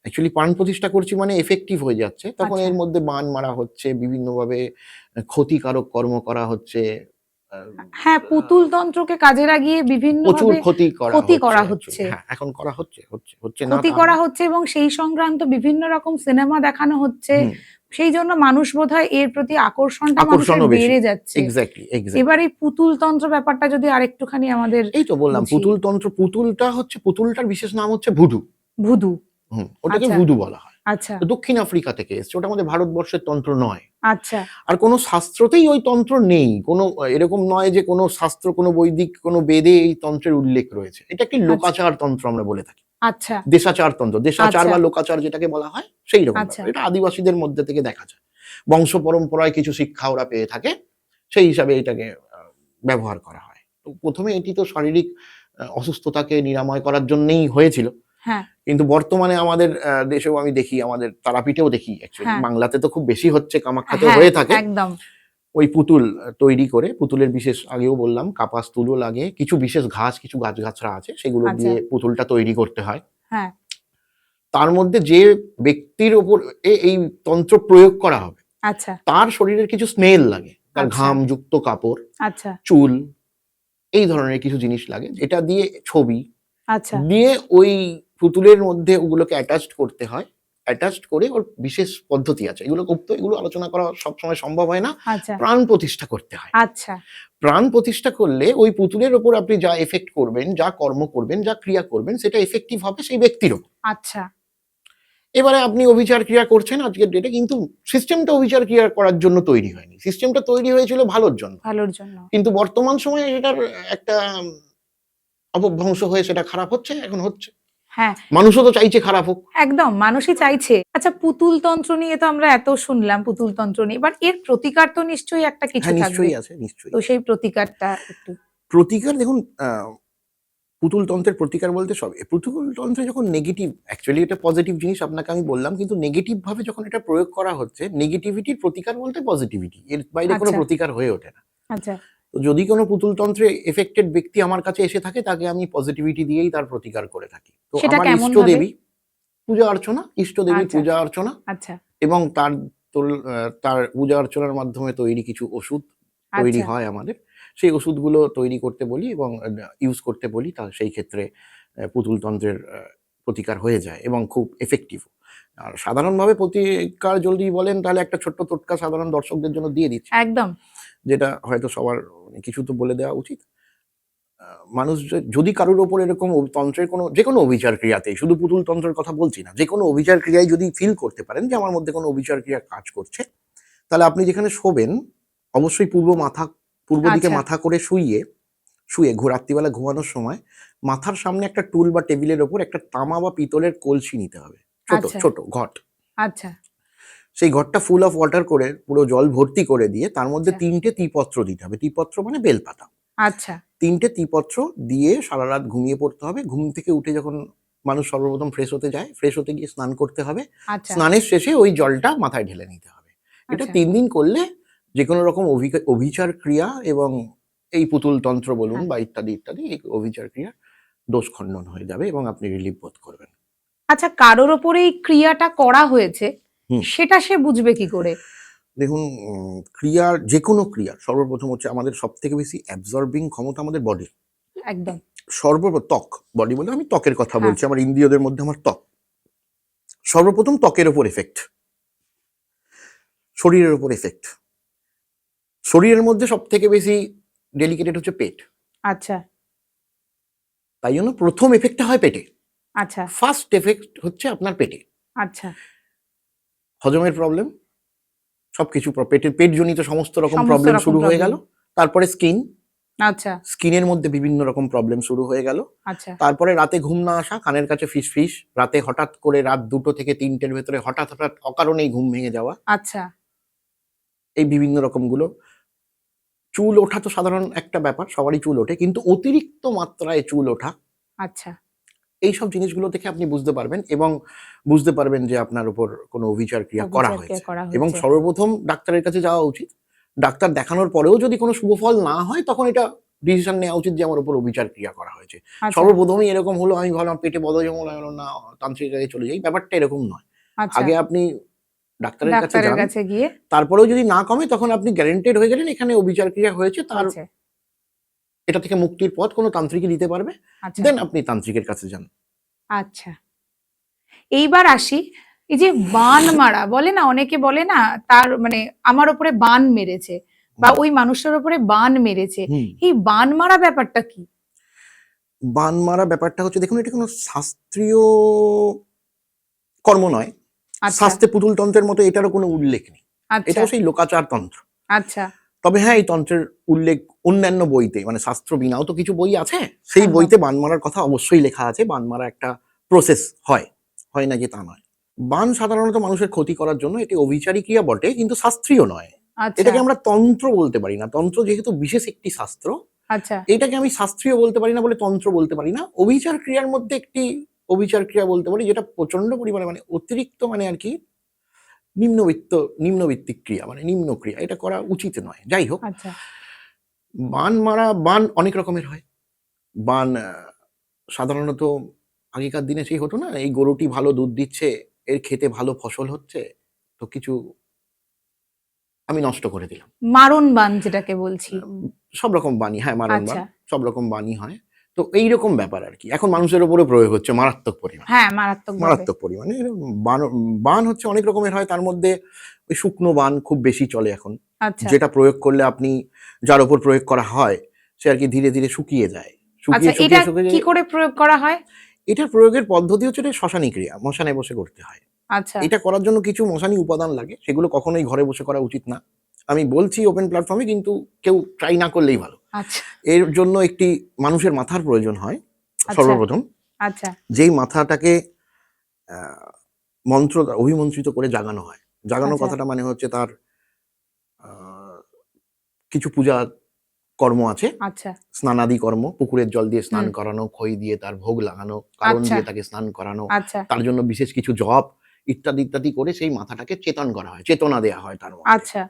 অ্যাকচুয়ালি প্রাণ প্রতিষ্ঠা করছি মানে এফেক্টিভ হয়ে যাচ্ছে, তখন আচ্ছা। এর মধ্যে বান মারা হচ্ছে, বিভিন্নভাবে ক্ষতিকারক কর্ম করা হচ্ছে, আহ, হ্যাঁ, পুতুল তন্ত্রকে কাজে লাগিয়ে প্রচুর বিভিন্নভাবে ক্ষতি ক্ষতি করা হচ্ছে হচ্ছে। actually। হ্যাঁ, এখন করা হচ্ছে, হচ্ছে না ক্ষতি তা করা নয়। হচ্ছে এবং সেই সংক্রান্ত বিভিন্ন রকম সিনেমা দেখানো হচ্ছে। হুম, সেই জন্য মানুষ বোধহয় এর প্রতি আকর্ষণটা মানুষের আকর্ষণও বেশি। বেড়ে যাচ্ছে। এক্স্যাক্টলি, এবার এক্স্যাক্টলি। এই পুতুল তন্ত্র ব্যাপারটা যদি আরেকটুখানি আমাদের এই তো বললাম বুঝিয়ে। পুতুল তন্ত্র, পুতুলটা হচ্ছে, পুতুলটার বিশেষ নাম হচ্ছে ভুডু। ভুদু। ওটাকে আচ্ছা, ভুডু বলা হয়। আচ্ছা, তো দক্ষিণ আফ্রিকা থেকে এসছে, ওটা আমাদের ভারতবর্ষের তন্ত্র নয়। আচ্ছা, আর কোনো শাস্ত্রতেই ওই তন্ত্র নেই, কোনো এরকম নয় যে কোনো শাস্ত্র, কোনো বৈদিক, কোনো বেদে এই তন্ত্রের উল্লেখ রয়েছে। এটা একটি আচ্ছা, লোকাচার তন্ত্র আমরা বলে থাকি, আচ্ছা, দেশাচার তন্ত্র, দেশাচার আচ্ছা, বা লোকাচার যেটাকে বলা হয় সেই রকম আচ্ছা, ব্যাপার। এটা আদিবাসীদের মধ্যে থেকে দেখা যায়, বংশ পরম্পরায় কিছু শিক্ষা ওরা পেয়ে থাকে, সেই হিসাবে এটাকে ব্যবহার করা হয়। তো প্রথমে এটি তো শারীরিক অসুস্থতাকে নিরাময় করার জন্যই হয়েছিল, হ্যাঁ, কিন্তু বর্তমানে আমাদের দেশেও আমি দেখি, আমাদের তারাপীঠেও দেখি, অ্যাকচুয়ালি হ্যাঁ, বাংলাতে তো খুব বেশি হচ্ছে, কামাখ্যাতেও হ্যাঁ, হয়ে থাকে, একদম, ওই পুতুল তৈরি করে, পুতুলের বিশেষ, আগেও বললাম কাপাস তুলো লাগে, কিছু বিশেষ ঘাস, কিছু গাছগাছরা আছে, সেগুলো আচ্ছা, দিয়ে পুতুলটা তৈরি করতে হয়। হ্যাঁ, তার মধ্যে যে ব্যক্তির ওপর এই তন্ত্র প্রয়োগ করা হবে, আচ্ছা, তার শরীরের কিছু স্মেল লাগে, তার আচ্ছা, ঘামযুক্ত কাপড়, আচ্ছা, চুল, এই ধরনের কিছু জিনিস লাগে, যেটা দিয়ে ছবি আচ্ছা, দিয়ে ওই পুতুলের মধ্যে ওগুলোকে অ্যাটাচড করতে হয়। অ্যাটাচড করে ওর বিশেষ পদ্ধতি আছে, এগুলো করতে, এগুলো আলোচনা করা সবসময় সম্ভব হয় না। আচ্ছা, প্রাণ প্রতিষ্ঠা করতে হয়। আচ্ছা, প্রাণ প্রতিষ্ঠা করলে ওই পুতুলের ওপর আপনি যা এফেক্ট করবেন, যা কর্ম করবেন, যা ক্রিয়া করবেন, সেটা এফেক্টিভ হবে সেই ব্যক্তির ওপর। আচ্ছা, এবারে আপনি অভিচার ক্রিয়া করছেন আজকের ডেটে, কিন্তু সিস্টেমটা অভিচার ক্রিয়া করার জন্য তৈরি হয়নি, সিস্টেমটা তৈরি হয়েছিল ভালোর জন্য, ভালোর জন্য। কিন্তু বর্তমান সময়ে এটার একটা অপভ্রংশ হয়ে সেটা খারাপ হচ্ছে, এখন হচ্ছে, হ্যাঁ, মানুষও তো চাইছে খারাপ হোক। একদম মানুষই চাইছে। আচ্ছা, পুতুল তন্ত্র নিয়ে তো আমরা এত শুনলাম, পুতুল তন্ত্র নিয়ে। এবার এর প্রতিকার তো নিশ্চয়ই একটা কিছু হ্যাঁ, থাকবে। নিশ্চয়ই আছে, নিশ্চয়ই তো আছে। সেই প্রতিকারটা একটু। প্রতিকার দেখুন, পুতুল তন্ত্রের প্রতিকার বলতে সব, পুতুল তন্ত্রে যখন নেগেটিভ, অ্যাকচুয়ালি এটা পজিটিভ জিনিস আপনাকে আমি বললাম, কিন্তু নেগেটিভ ভাবে যখন এটা প্রয়োগ করা হচ্ছে, নেগেটিভিটির প্রতিকার বলতে পজিটিভিটি, এর বাইরে কোনো আচ্ছা, প্রতিকার হয়ে ওঠে না। আচ্ছা, তো যদি কোনো পুতুল তন্ত্রে এফেক্টেড ব্যক্তি আমার কাছে এসে থাকে, তাকে আমি পজিটিভিটি দিয়েই তার প্রতিকার করে থাকি। তো সেটা আমার কেমন ইষ্ট ভাবে? দেবী পূজা অর্চনা, ইষ্ট দেবীর আচ্ছা, পূজা অর্চনা, আচ্ছা, এবং তার পূজা অর্চনার মাধ্যমে তৈরি কিছু ওষুধ তৈরি আচ্ছা, হয় আমাদের, সেই ওষুধগুলো তৈরি করতে বলি এবং ইউজ করতে বলি, তা সেই ক্ষেত্রে পুতুল তন্ত্রের প্রতিকার হয়ে যায় এবং খুব এফেক্টিভ। আর সাধারণভাবে প্রতিকার যদি বলেন, তাহলে একটা ছোট্ট টোটকা সাধারণ দর্শকদের জন্য দিয়ে দিচ্ছি, একদম। যেটা হয়তো সবার কিছু তো বলে দেওয়া উচিত। মানুষ যদি কারোর ওপর এরকম তন্ত্রের কোনো, যে কোনো অভিচার ক্রিয়াতেই, শুধু পুতুল তন্ত্রের কথা বলছি না, যে কোনো অভিচার ক্রিয়ায় যদি ফিল করতে পারেন যে আমার মধ্যে কোনো অভিচার ক্রিয়া কাজ করছে, তাহলে আপনি যেখানে শোবেন, অবশ্যই পূর্ব দিকে আচ্ছা, মাথা করে শুয়ে রাত্রিবেলা ঘুমানোর সময় মাথার সামনে একটা টুল বা টেবিলের ওপর একটা তামা বা পিতলের কলসি নিতে হবে, ছোট আচ্ছা, ছোট ঘট। আচ্ছা, সেই ঘরটা ফুল অফ ওয়াটার করে, পুরো জল ভর্তি করে দিয়ে, তার মধ্যে আচ্ছা, 3টে তিপত্র দিতে হবে, তিপত্র মানে বেলপাতা, আচ্ছা, 3টে তিপত্র দিয়ে সারা রাত ঘুমিয়ে পড়তে হবে। ঘুম থেকে উঠে যখন মানুষ সর্বপ্রথম ফ্রেশ হতে যায়, ফ্রেশ হতে গিয়ে স্নান করতে হবে, আচ্ছা, স্নানের শেষে ওই জলটা মাথায় ঢেলে নিতে হবে। এটা আচ্ছা, 3 দিন করলে যে কোনো রকম অভিচার ক্রিয়া এবং এই পুতুল তন্ত্র বলুন হ্যাঁ। বা ইত্যাদি ইত্যাদি, এই অভিচার ক্রিয়া দোষ খণ্ডন হয়ে যাবে এবং আপনি রিলিফ বোধ করবেন। আচ্ছা, কারোর ওপরে এই ক্রিয়াটা করা হয়েছে, হুম। সেটা সে বুঝবে কি করে? দেখুন, ক্রিয়ার, যে কোনো ক্রিয়ার সর্বপ্রথম হচ্ছে আমাদের সব থেকে বেশি অ্যাবজর্বিং ক্ষমতা আমাদের বডির। একদম। ত্বক, বডি বলে আমি ত্বকের কথা হ্যাঁ, বলছি, আমার ইন্দ্রিয়দের মধ্যে আমার ত্বক, সর্বপ্রথম ত্বকের ওপর এফেক্ট, শরীরের ওপর এফেক্ট। শরীরের মধ্যে সব থেকে বেশি ডেলিকেটেড হচ্ছে পেট, আচ্ছা, তাই জন্য প্রথম এফেক্টটা হয় পেটে, আচ্ছা, ফার্স্ট এফেক্ট হচ্ছে আপনার পেটে। আচ্ছা। হজমের প্রবলেম, সবকিছু পেটজনিত সমস্ত রকম সমস্ত প্রবলেম রকম শুরু হয়ে গেল। প্রবলেম। তারপরে আচ্ছা, স্কিনের মধ্যে বিভিন্ন রকম প্রবলেম শুরু হয়ে গেল। আচ্ছা, তারপরে রাতে ঘুম না আসা, কানের কাছে ফিসফিস, রাতে হঠাৎ করে রাত 2টো থেকে 3টের ভেতরে হঠাৎ হঠাৎ অকারণেই ঘুম ভেঙে যাওয়া, আচ্ছা, এই বিভিন্ন রকমগুলো। চুল ওঠা তো সাধারণ একটা ব্যাপার, সবারই চুল ওঠে, কিন্তু অতিরিক্ত মাত্রায় চুল ওঠা, আচ্ছা। এইসব জিনিসগুলো থেকে আপনি বুঝতে পারবেন, এবং বুঝতে পারবেন যে আপনার উপর কোনো অভিচার ক্রিয়া করা অবিচার কে হয়েছে। করা এবং হয়েছে? সর্বপ্রথম ডাক্তারের কাছে যাওয়া উচিত। ডাক্তার দেখানোর পরেও যদি কোনো শুভফল না হয়, তখন এটা ডিসিশন নেওয়া উচিত যে আমার উপর অবিচার ক্রিয়া করা হয়েছে। আচ্ছা সর্বপ্রথমই এরকম হলো, আমি ভাবলাম পেটে বদহজম হলো, না তান্ত্রিকের কাছে চলে যাই, ব্যাপারটা এরকম নয়। আচ্ছা, আগে আপনি ডাক্তারের কাছে ডাক্তারের যান, কাছে গিয়ে তারপরেও যদি না কমে তখন আপনি গ্যারেন্টেড হয়ে গেলেন এখানে অবিচার ক্রিয়া হয়েছে, তার হয়েছে। এটা থেকে মুক্তির পথ কোনো তান্ত্রিকই দিতে পারবে, আচ্ছা দেন আপনি তান্ত্রিকের কাছে যান। আচ্ছা, এইবার আসি, এই যে বান মারা বলে না, অনেকে বলে না তার মানে আমার উপরে বান মেরেছে বা ওই মানুষটার উপরে বান মেরেছে, হুম। এই বান মারা ব্যাপারটা কি? বান মারা ব্যাপারটা হচ্ছে, দেখুন এটা কোনো শাস্ত্রীয় কর্ম নয়। আচ্ছা শাস্ত্রে পুতুল তন্ত্রের মতো এটারও কোনো উল্লেখ নেই। আচ্ছা এটাও সেই লোকাচার তন্ত্র। আচ্ছা তবে হ্যাঁ, এই তন্ত্রের উল্লেখ অন্যান্য বইতে, মানে শাস্ত্র বিনাও তো কিছু বই আছে, সেই একদম। বইতে বান মারার কথা অবশ্যই লেখা আছে। বান মারা একটা প্রসেস হয়, হয় না যে তা নয়। বান সাধারণত মানুষের ক্ষতি করার জন্য, এটি অভিচারী ক্রিয়া বটে, কিন্তু শাস্ত্রীয় নয়। আচ্ছা এটাকে আমরা তন্ত্র বলতে পারি না। তন্ত্র যেহেতু বিশেষ একটি শাস্ত্র, আচ্ছা এটাকে আমি শাস্ত্রীয় বলতে পারি না বলে তন্ত্র বলতে পারি না। অভিচার ক্রিয়ার মধ্যে একটি অভিচার ক্রিয়া বলতে পারি, যেটা প্রচন্ড পরিমাণে মানে অতিরিক্ত, মানে আর কি নিম্নভিত্তিক ক্রিয়া, মানে নিম্ন ক্রিয়া, এটা করা উচিত নয়। যাই হোক, আচ্ছা বান মারা, বান অনেক রকমের হয়। বান সাধারণত আগেকার দিনে সেই হতো না, এই গরুটি ভালো দুধ দিচ্ছে, এর খেতে ভালো ফসল হচ্ছে, তো কিছু আমি নষ্ট করে দিলাম। মারণ বান যেটাকে বলছি। সব রকম বাণী, হ্যাঁ, মারণ বান, আচ্ছা সব রকম বাণী হয়। তো এইরকম ব্যাপার আর কি এখন মানুষের উপরে প্রয়োগ হচ্ছে মারাত্মক পরিমাণে। হ্যাঁ, মারাত্মক ভাবে। মারাত্মক পরিমাণে বান, বান হচ্ছে অনেক রকমের হয়। তার মধ্যে ওই শুকনো বান খুব বেশি চলে এখন, আচ্ছা যেটা প্রয়োগ করলে আপনি, যার উপর প্রয়োগ করা হয় সে আর কি ধীরে ধীরে শুকিয়ে যায়, আচ্ছা, শুকিয়ে এটা শুকিয়ে শুকিয়ে কি যায়। করে প্রয়োগ করা হয়? এটার প্রয়োগের পদ্ধতি হচ্ছে এটা শ্মশানী ক্রিয়া, মশানে বসে করতে হয়। আচ্ছা এটা করার জন্য কিছু মশানি উপাদান লাগে, সেগুলো কখনোই ঘরে বসে করা উচিত না। আমি বলছি ওপেন প্ল্যাটফর্মে, কিন্তু কেউ ট্রাই না করলেই ভালো। আচ্ছা এর জন্য একটি মানুষের মাথার প্রয়োজন হয় আচ্ছা সর্বপ্রথম, আচ্ছা যেই মাথাটাকে আহ, মন্ত্র দ্বারা অভিমন্ত্রিত করে জাগানো হয়। জাগানো আচ্ছা কথাটা মানে হচ্ছে তার আহ, কিছু পূজা কর্ম আছে, আচ্ছা স্নানাদি কর্ম, পুকুরের জল দিয়ে স্নান হুম করানো, খই দিয়ে তার ভোগ লাগানো, কারণ আচ্ছা দিয়ে তাকে স্নান করানো, আচ্ছা তার জন্য বিশেষ কিছু জপ ইত্যাদি ইত্যাদি করে সেই মাথাটাকে চেতন করা হয়, চেতনা দেয়া হয় তার মধ্যে। আচ্ছা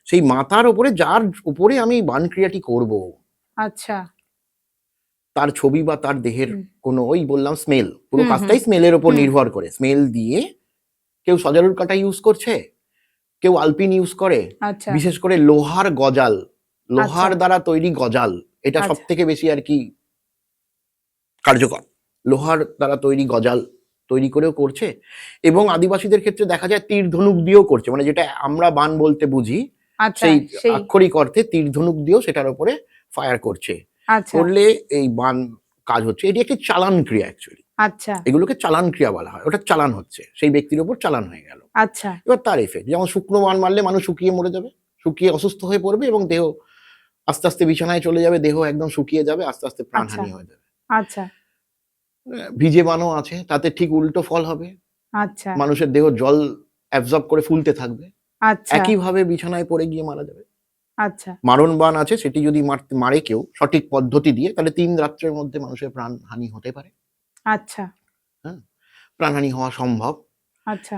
সেই মাথার উপরে, যার উপরে আমি বান ক্রিয়াটি করব, আচ্ছা তার ছবি বা তার দেহের হুম কোনো, ওই বললাম স্মেল, পুরো হুম হুম কাজটাই স্মেলের উপর হুম নির্ভর করে। স্মেল দিয়ে কেউ সজারুর কাঁটা ইউজ করছে, কেউ আলপিন ইউজ করে, আচ্ছা বিশেষ করে লোহার গজাল, লোহার আচ্ছা দ্বারা তৈরি গজাল, এটা সব আচ্ছা থেকে বেশি আর কি কার্যকর। লোহার দ্বারা তৈরি গজাল তৈরি করেও করছে, এবং আদিবাসীদের ক্ষেত্রে দেখা যায় তীর ধনুক দিয়েও করছে, মানে যেটা আমরা বান বলতে বুঝি, আচ্ছা সেই সেই আক্ষরিক অর্থে তীর ধনুক দিয়েও সেটার উপরে ফায়ার করছে। আচ্ছা করলে এই বান কাজ হচ্ছে। এটি একটি চালান ক্রিয়া অ্যাকচুয়ালি, আচ্ছা এগুলোকে চালান ক্রিয়া বলা হয়। ওটা চালান হচ্ছে, সেই ব্যক্তির উপর চালান হয়ে গেল। আচ্ছা এবার তার এফেক্ট, যেমন শুকনো বান মারলে মানুষ শুকিয়ে মরে যাবে, শুকিয়ে অসুস্থ হয়ে পড়বে, এবং দেহ আস্তে আস্তে বিছানায় চলে যাবে, দেহ একদম শুকিয়ে যাবে, আস্তে আস্তে আচ্ছা প্রাণহানি হয়ে যাবে। আচ্ছা ভিজে বানও আছে, তাতে ঠিক উল্টো ফল হবে, আচ্ছা মানুষের দেহ জল অ্যাবজর্ব করে ফুলতে থাকবে, আচ্ছা একইভাবে বিছানায় পড়ে গিয়ে মারা যাবে। আচ্ছা মারণ বান আছে, সেটি যদি মারে কেউ সঠিক পদ্ধতি দিয়ে, তাহলে ৩ রাত্রের মধ্যে মানুষের প্রাণহানি হতে পারে। আচ্ছা হ্যাঁ, প্রাণহানি হওয়া সম্ভব। আচ্ছা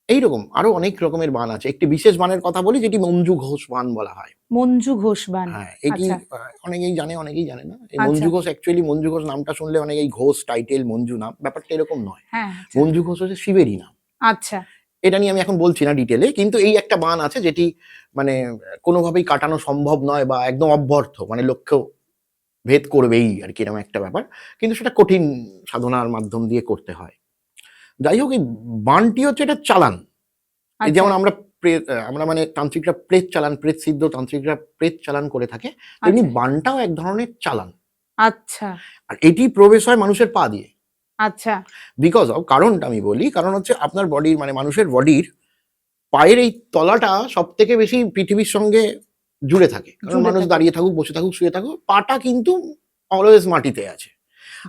এইরকম আরো অনেক রকমের বান আছে। একটি বিশেষ বানের কথা বলি, যেটি মঞ্জু ঘোষ বান বলা হয়। মঞ্জু ঘোষ বান। হ্যাঁ, এটি আচ্ছা অনেকেই জানে, অনেকেই জানে না। এই আচ্ছা মঞ্জু ঘোষ অ্যাকচুয়ালি, মঞ্জু ঘোষ নামটা শুনলে অনেকেই ঘোষ টাইটেল, মঞ্জু নাম, ব্যাপারটা এরকম নয়। হ্যাঁ আচ্ছা মঞ্জু ঘোষ হচ্ছে শিবেরই নাম। আচ্ছা এটা নিয়ে আমি এখন বলছি না ডিটেলে, কিন্তু এই একটা বান আছে যেটি মানে কোনোভাবেই কাটানো সম্ভব নয়, বা একদম অব্যর্থ, মানে লক্ষ্য ভেদ করবেই আর কি, এরকম একটা ব্যাপার। কিন্তু সেটা কঠিন সাধনার মাধ্যম দিয়ে করতে হয়। যাই হোক, এই বানটি হচ্ছে এটা চালান। এই আচ্ছা যেমন আমরা মানে তান্ত্রিকরা প্রেত চালান, প্রেত সিদ্ধ তান্ত্রিকরা প্রেত চালান করে থাকে, তেমনি আচ্ছা বানটাও এক ধরনের চালান। আচ্ছা আর এটি প্রবেশ হয় মানুষের পা দিয়ে। আচ্ছা বিকজ অফ, কারণটা আমি বলি, কারণ হচ্ছে আপনার বডির, মানে মানুষের বডির পায়ের এই তলাটা সব থেকে বেশি পৃথিবীর সঙ্গে জুড়ে থাকে। কারণ জুড়ে মানুষ থাকে। দাঁড়িয়ে থাকুক, বসে থাকুক, শুয়ে থাকুক, পাটা কিন্তু অলওয়েজ মাটিতে আছে।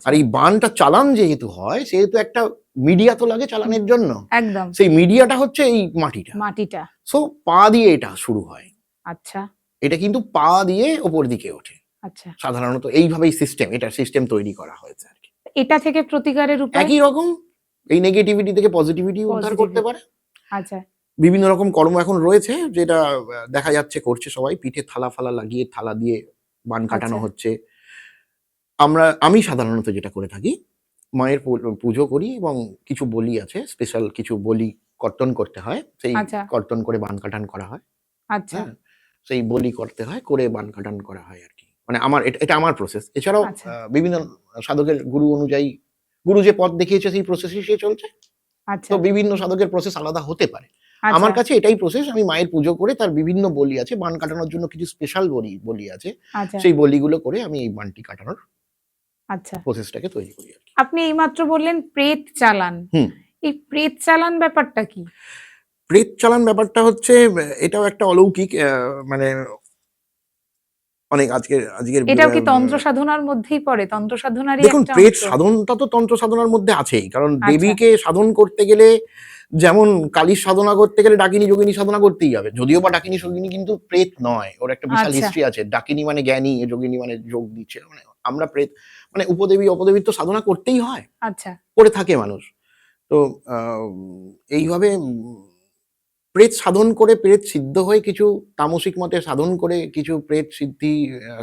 আর এই বানটা চালান যেহেতু হয়, সেহেতু একটা মিডিয়া তো লাগে চালানের জন্য, একদম সেই মিডিয়াটা হচ্ছে এই মাটিটা। মাটিটা। সো পা দিয়ে এটা শুরু হয়, আচ্ছা এটা কিন্তু পা দিয়ে ওপর দিকে ওঠে। আচ্ছা, সাধারণত এইভাবেই সিস্টেম, এটা সিস্টেম তৈরি করা হয়েছে আর কি। এটা থেকে প্রতিকারের উপায়? একই রকম, এই নেগেটিভিটি থেকে পজিটিভিটি উদ্ধার করতে পজিটিভ। পারে। আচ্ছা বিভিন্ন রকম কর্ম এখন রয়েছে, যেটা দেখা যাচ্ছে করছে সবাই। পিঠে থালা ফালা লাগিয়ে থালা দিয়ে বান কাটানো আচ্ছা, হচ্ছে। আমি সাধারণত যেটা করে থাকি, মায়ের পুজো করি এবং কিছু বলি আছে, স্পেশাল কিছু বলি কর্তন করতে হয়। সেই আচ্ছা, কর্তন করে বান কাটান করা হয়। আচ্ছা, হ্যাঁ? সেই বলি করতে হয়, করে বান কাটান করা হয় আরকি। মানে এটা আমার প্রসেস। এছাড়াও আচ্ছা, বিভিন্ন সাধকের গুরু অনুযায়ী, গুরু যে পথ দেখিয়েছে সেই প্রসেসেই সে চলছে। তো আচ্ছা, বিভিন্ন সাধকের প্রসেস আলাদা হতে পারে। আচ্ছা, আমার কাছে এটাই প্রসেস। আমি মায়ের পুজো করে তার বিভিন্ন বলি আছে। বান কাটানোর জন্য কিছু স্পেশাল বলি আছে। আচ্ছা, সেই বলিগুলো করে আমি এই বানটি কাটানোর আচ্ছা। প্রসেসটাকে তৈরি করি আরকি। আপনি এইমাত্র বললেন প্রেত চালান। হুম। এই প্রেত চালান ব্যাপারটা কি? প্রেত চালান ব্যাপারটা হচ্ছে এটাও একটা অলৌকিক মানে অনেক আজকের এটাও কি তন্ত্র সাধনার মধ্যেই পড়ে? তন্ত্র সাধনারই দেখুন, একটা প্রেত অংশ? সাধনটা তো তন্ত্র সাধনার মধ্যে আছেই। কারণ আচ্ছা, দেবীকে সাধন করতে গেলে যেমন কালীর সাধনা করতে গেলে ডাকিনী যোগিনী সাধনা করতেই হবে। যদিও বা ডাকিনী যোগিনী কিন্তু প্রেত নয়। ওর একটা বিশাল আচ্ছা, হিস্ট্রি আছে। ডাকিনী মানে জ্ঞানী, যোগিনী মানে যোগ দিচ্ছে। মানে আমরা প্রেত মানে উপদেবী অপদেবীর তো সাধনা করতেই হয়। আচ্ছা, করে থাকে মানুষ। তো আ এইভাবে প্রেত সাধন করে প্রেত সিদ্ধ হয়ে কিছু তামসিক মতে সাধন করে কিছু প্রেত সিদ্ধি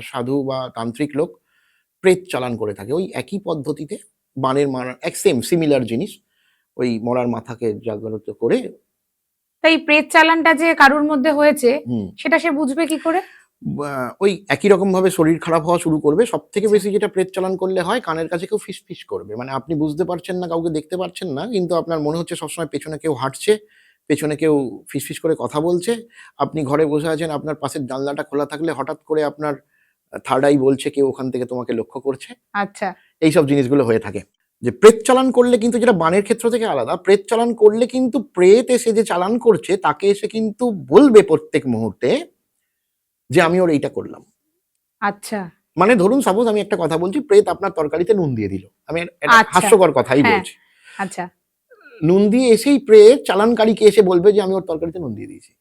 সাধু বা তান্ত্রিক লোক প্রেত চালান করে থাকে। ওই একই পদ্ধতিতে বানের মারা সিমিলার জিনিস। ওই মরার মাথাকে জাগ্রত করে তাই প্রেত চালানটা যে কারুর মধ্যে হয়েছে হুম, সেটা সে বুঝবে কি করে? ওই একই রকমভাবে শরীর খারাপ হওয়া শুরু করবে। সবথেকে আচ্ছা, বেশি যেটা প্রেত চালান করলে হয়, কানের কাছে কেউ ফিসফিস করবে। মানে আপনি বুঝতে পারছেন না, কাউকে দেখতে পারছেন না। কিন্তু আপনার মনে হচ্ছে সবসময় পেছনে কেউ হাঁটছে, পেছনে কেউ ফিসফিস করে কথা বলছে। আপনি ঘরে বসে আছেন, আপনার পাশের জানলাটা খোলা থাকলে হঠাৎ করে আপনার থার্ড আই বলছে কেউ ওখান থেকে তোমাকে লক্ষ্য করছে। আচ্ছা, এইসব জিনিসগুলো হয়ে থাকে। যে প্রেত চালান করলে কিন্তু, যেটা বানের ক্ষেত্র থেকে আলাদা, প্রেত চালান করলে কিন্তু প্রেত এসে যে চালান করছে তাকে এসে কিন্তু বলবে প্রত্যেক মুহূর্তে যে আমি ওর এইটা করলাম। আচ্ছা, মানে ধরুন সাপোজ আমি একটা কথা বলছি, প্রেত আপনার তরকারিতে নুন দিয়ে দিল। আমি এটা আচ্ছা, হাস্যকর কথাই হ্যাঁ, বলছি। আচ্ছা, নুন দিয়ে এসেই প্রেত চালানকারীকে এসে বলবে যে আমি ওর তরকারিতে নুন দিয়ে দিয়েছি।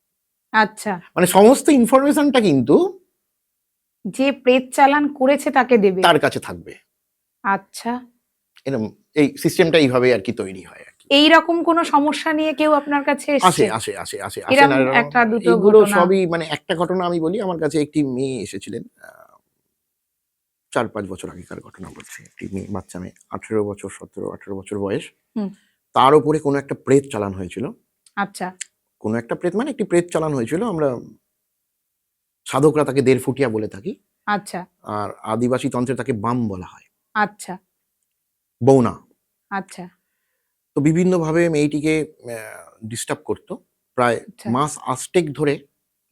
আচ্ছা। মানে সমস্ত ইনফরমেশনটা কিন্তু যে প্রেত চালান করেছে তাকে দেবে। তার কাছে থাকবে। আচ্ছা। এরকম এই সিস্টেমটা এইভাবেই আরকি তৈরি হয় আরকি। এইরকম কোনো সমস্যা নিয়ে কেউ আপনার কাছে আসে, এসছে? আসে, আসে, আসে, আসেন এরম আর ১ টা ২ টো এইগুলো ঘটনা? সবই মানে একটা ঘটনা আমি বলি। আমার কাছে একটি মেয়ে এসেছিলেন। ৪-৫ বছর আগেকার ঘটনা বলছি। একটি মেয়ে, বাচ্চা মেয়ে, ১৮ বছর, ১৭-১৮ বছর বয়স। হুম, তার উপরে কোনো একটা প্রেত চালান হয়েছিল। আচ্ছা, কোনো একটা প্রেত মানে একটি প্রেত চালান হয়েছিল। আমরা সাধকরা তাকে দেড়ফুটিয়া বলে থাকি। আচ্ছা, আর আদিবাসী তন্ত্রে তাকে বাম বলা হয়। আচ্ছা, বৌনা। আচ্ছা, তো বিভিন্নভাবে মেয়েটিকে অ্যা ডিস্টার্ব করত। প্রায় আচ্ছা, মাস আষ্টেক ধরে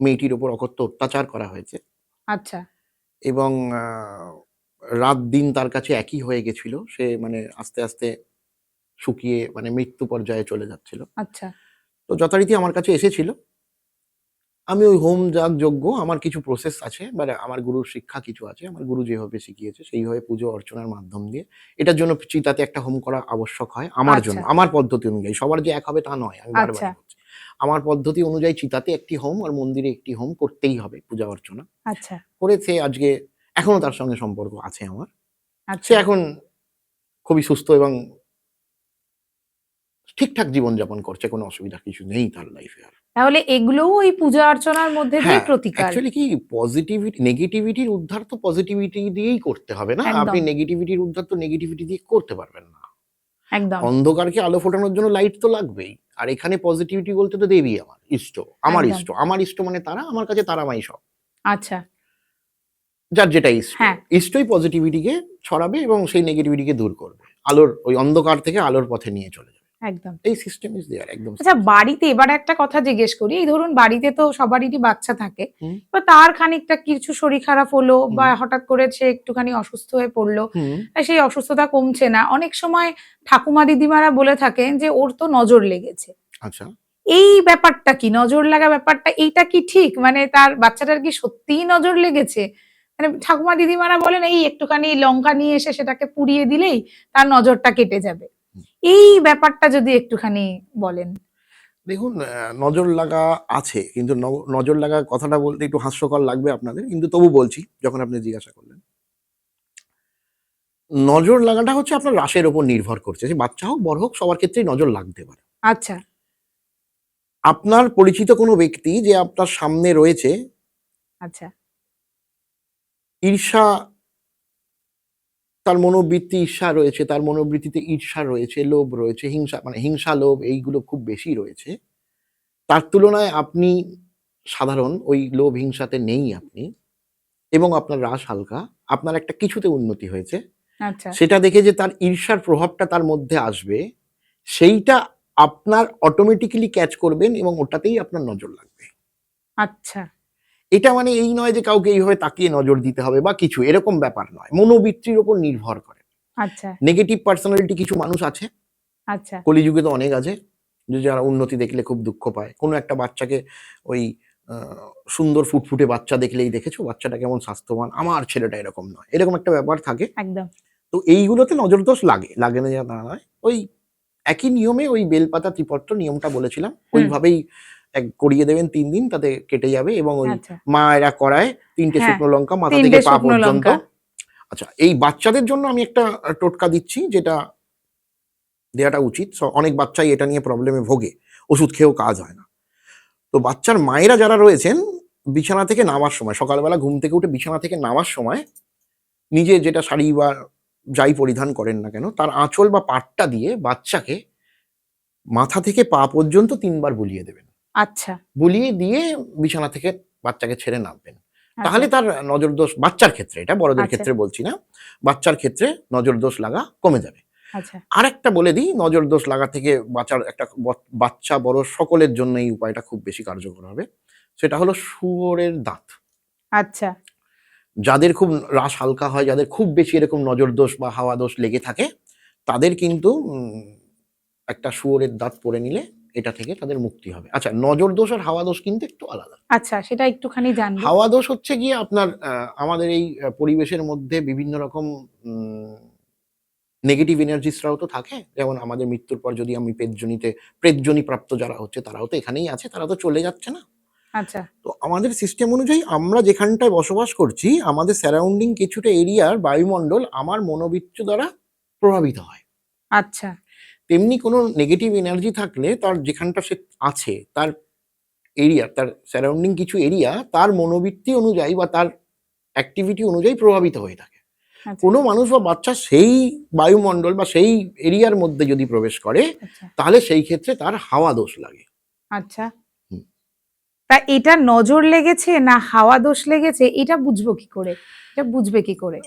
মেয়েটির উপর অকথ্য অত্যাচার করা হয়েছে। আচ্ছা, এবং রাত-দিন তার কাছে একই হয়ে গেছিল। সে মানে আস্তে, আস্তে শুকিয়ে মানে মৃত্যু পর্যায়ে চলে যাচ্ছিল। আচ্ছা, তো যথারীতি আমার কাছে এসেছিল। আমি ওই হোম যজ্ঞ আমার কিছু প্রসেস আছে, মানে আমার গুরুর শিক্ষা কিছু আছে। আমার গুরু যেভাবে শিখিয়েছে সেইভাবে পুজো অর্চনার মাধ্যম দিয়ে এটার জন্য চিতাতে একটা হোম করা আবশ্যক হয় আমার জন্য। আচ্ছা, আমার পদ্ধতি অনুযায়ী। সবার যে এক হবে তা নয়। আমি আচ্ছা, বারবারই বলছি। আমার পদ্ধতি অনুযায়ী চিতাতে একটি হোম আর মন্দিরে একটি হোম করতেই হবে পূজা অর্চনা। আচ্ছা, করে সে আজকে এখনো তার সঙ্গে সম্পর্ক আছে আমার। সে আচ্ছা। এখন খুবই সুস্থ এবং ঠিকঠাক জীবনযাপন করছে। কোনো অসুবিধা কিছু নেই তার লাইফে আর। তাহলে এগুলোও ওই পূজা অর্চনার মধ্যে দিয়ে হ্যাঁ, প্রতিকার। অ্যাকচুয়ালি কি নেগেটিভিটির উদ্ধার তো পজিটিভিটি দিয়েই করতে হবে না? আপনি একদম, নেগেটিভিটির উদ্ধার তো নেগেটিভিটি দিয়ে করতে পারবেন না। একদম, অন্ধকারকে আলো ফোটানোর জন্য লাইট তো লাগবেই। আর এখানে পজিটিভিটি বলতে তো দেবী আমার, ইষ্ট। আমার একদম। ইষ্ট। আমার ইষ্ট মানে তারা, আমার কাছে তারামাই সব। আচ্ছা, যার যেটা ইষ্ট। হ্যাঁ, ইষ্টই পজিটিভিটিকে ছড়াবে এবং সেই নেগেটিভিটিকে দূর করবে। আলোর ওই অন্ধকার থেকে আলোর পথে নিয়ে চলে যাবে। একদম। এই সিস্টেম ইস দেয়ার একদম আচ্ছা সিম্পল। বাড়িতে এবার একটা কথা জিজ্ঞেস করি। এই ধরুন বাড়িতে তো সবারই বাচ্চা থাকে। হুম, এবার তার খানিকটা কিছু শরীর খারাপ হলো হুম, বা হঠাৎ করে সে একটুখানি অসুস্থ হয়ে পড়লো। হুম, সেই অসুস্থতা কমছে না। অনেক সময় ঠাকুমা দিদিমারা বলে থাকেন যে ওর তো নজর লেগেছে। আচ্ছা। এই ব্যাপারটা কি? নজর লাগা ব্যাপারটা এইটা কি ঠিক? মানে তার বাচ্চাটার কি সত্যিই নজর লেগেছে? মানে ঠাকুমা দিদিমারা বলেন এই একটুখানি লঙ্কা নিয়ে এসে সেটাকে পুড়িয়ে দিলেই তার নজরটা কেটে যাবে। এই ব্যাপারটা যদি একটুখানি বলেন। দেখুন, নজর লাগা আছে। কিন্তু নজর লাগা কথাটা বলতে একটু হাস্যকর লাগবে আপনাদের। কিন্তু তবু বলছি, যখন আপনি জিজ্ঞাসা করলেন। নজর লাগাটা হচ্ছে আপনার রাশের উপর নির্ভর করছে। সে বাচ্চা হোক, বড় হোক, সবার ক্ষেত্রেই নজর লাগতে পারে। আচ্ছা, আপনার পরিচিত কোনো ব্যক্তি যে আপনার সামনে রয়েছে, আচ্ছা, ঈর্ষা, তার মনোবৃত্তি ঈর্ষা রয়েছে, তার মনোবৃত্তিতে ঈর্ষা রয়েছে, লোভ রয়েছে, হিংসা, মানে হিংসা, লোভ এইগুলো খুব বেশি রয়েছে। তার তুলনায় আপনি সাধারণ, ওই লোভ হিংসাতে নেই আপনি, এবং আপনার রাশ হালকা, আপনার একটা কিছুতে উন্নতি হয়েছে। আচ্ছা, সেটা দেখে যে তার ঈর্ষার প্রভাবটা তার মধ্যে আসবে, সেইটা আপনার অটোমেটিক্যালি ক্যাচ করবেন এবং ওটাতেই আপনার নজর লাগবে। আচ্ছা, এটা মানে এই নয় যে কাউকে এইভাবে তাকিয়ে নজর দিতে হবে বা কিছু, এরকম ব্যাপার নয়। মনোবৃত্তির উপর নির্ভর করে। আচ্ছা, নেগেটিভ পার্সোনালিটি কিছু মানুষ আছে, আচ্ছা, কলিযুগে তো অনেক আছে, যে যারা উন্নতি দেখলে খুব দুঃখ পায়। কোনো একটা বাচ্চাকে, ওই সুন্দর ফুটফুটে বাচ্চা দেখলেই, দেখেছো বাচ্চাটা কেমন স্বাস্থ্যবান, আমার ছেলেটা এরকম নয়, এরকম একটা ব্যাপার থাকে। একদম। তো এইগুলোতে নজর দোষ লাগে, লাগে না যে তা নয়। ওই একই নিয়মে, ওই বেলপাতা ত্রিপত্র নিয়মটা বলেছিলাম, হুম, ওইভাবেই করিয়ে দেবেন ৩ দিন, তাতে কেটে যাবে। এবং ওই আচ্ছা, মায়েরা করায় ৩টে হ্যাঁ, শুকনো লঙ্কা মাথা ৩ থেকে টে পা শুকনো পর্যন্ত। লঙ্কা। আচ্ছা, এই বাচ্চাদের জন্য আমি একটা টোটকা দিচ্ছি, যেটা দেওয়াটা উচিত। অনেক বাচ্চাই এটা নিয়ে প্রবলেমে ভোগে, ওষুধ খেয়েও কাজ হয় না। তো বাচ্চার মায়েরা যারা রয়েছেন, বিছানা থেকে নামার সময়, সকালবেলা ঘুম থেকে উঠে বিছানা থেকে নামার সময়, নিজে যেটা শাড়ি বা যাই পরিধান করেন না কেন, তার আঁচল বা পাটটা দিয়ে বাচ্চাকে মাথা থেকে পা পর্যন্ত ৩ বার বুলিয়ে দেবেন। আচ্ছা, বুলিয়ে দিয়ে বিছানা থেকে বাচ্চাকে ছেড়ে নামবেন। আচ্ছা, তাহলে তার নজর দোষ, বাচ্চার ক্ষেত্রে, এটা বড়দের আচ্ছা, ক্ষেত্রে বলছি না, বাচ্চার ক্ষেত্রে নজর দোষ লাগা কমে যাবে। আচ্ছা, আরেকটা বলে দিই, নজর দোষ লাগা থেকে বাঁচার একটা, বাচ্চা বড় সকলের জন্য এই উপায়টা খুব বেশি কার্যকর হবে। সেটা হলো শুয়োরের দাঁত। আচ্ছা, যাদের খুব রাশ হালকা হয়, যাদের খুব বেশি এরকম নজর দোষ বা হাওয়া দোষ লেগে থাকে, তাদের কিন্তু একটা শুয়োরের দাঁত পরে নিলে এটা থেকে তাদের মুক্তি হবে। আচ্ছা, নজর দোষ আর হাওয়া দোষ কিন্তু একটু আলাদা। আচ্ছা, সেটা একটুখানি জানবো। হাওয়া দোষ হচ্ছে গিয়ে আপনার আমাদের এই পরিবেশের মধ্যে বিভিন্ন রকম উম নেগেটিভ এনার্জিসরাও তো থাকে। যেমন আমাদের মৃত্যুর পর যদি আমি প্রেতজনি প্রাপ্ত যারা হচ্ছে, তারাও তো এখানেই আছে, তারা তো চলে যাচ্ছে না। আচ্ছা, তো আমাদের সিস্টেম অনুযায়ী আমরা যেখানটায় বসবাস করছি, আমাদের সারাউন্ডিং কিছুটা এরিয়ার বায়ুমণ্ডল আমার মনোবৃত্তি দ্বারা প্রভাবিত হয়। আচ্ছা, তেমনি কোনো নেগেটিভ এনার্জি থাকলে তার যেখানটা সে আছে, তার এরিয়া, তার সারাউন্ডিং কিছু এরিয়া তার মনোবৃত্তি অনুযায়ী বা তার অ্যাক্টিভিটি অনুযায়ী প্রভাবিত হয়ে থাকে। আচ্ছা, কোনো মানুষ বা বাচ্চা সেই বায়ুমণ্ডল বা সেই এরিয়ার মধ্যে যদি প্রবেশ করে, আচ্ছা, তাহলে সেই ক্ষেত্রে তার হাওয়া দোষ লাগে। আচ্ছা। হুম। তা এটা নজর লেগেছে না হাওয়া দোষ লেগেছে এটা বুঝবো কি করে? এটা বুঝবে কি করে?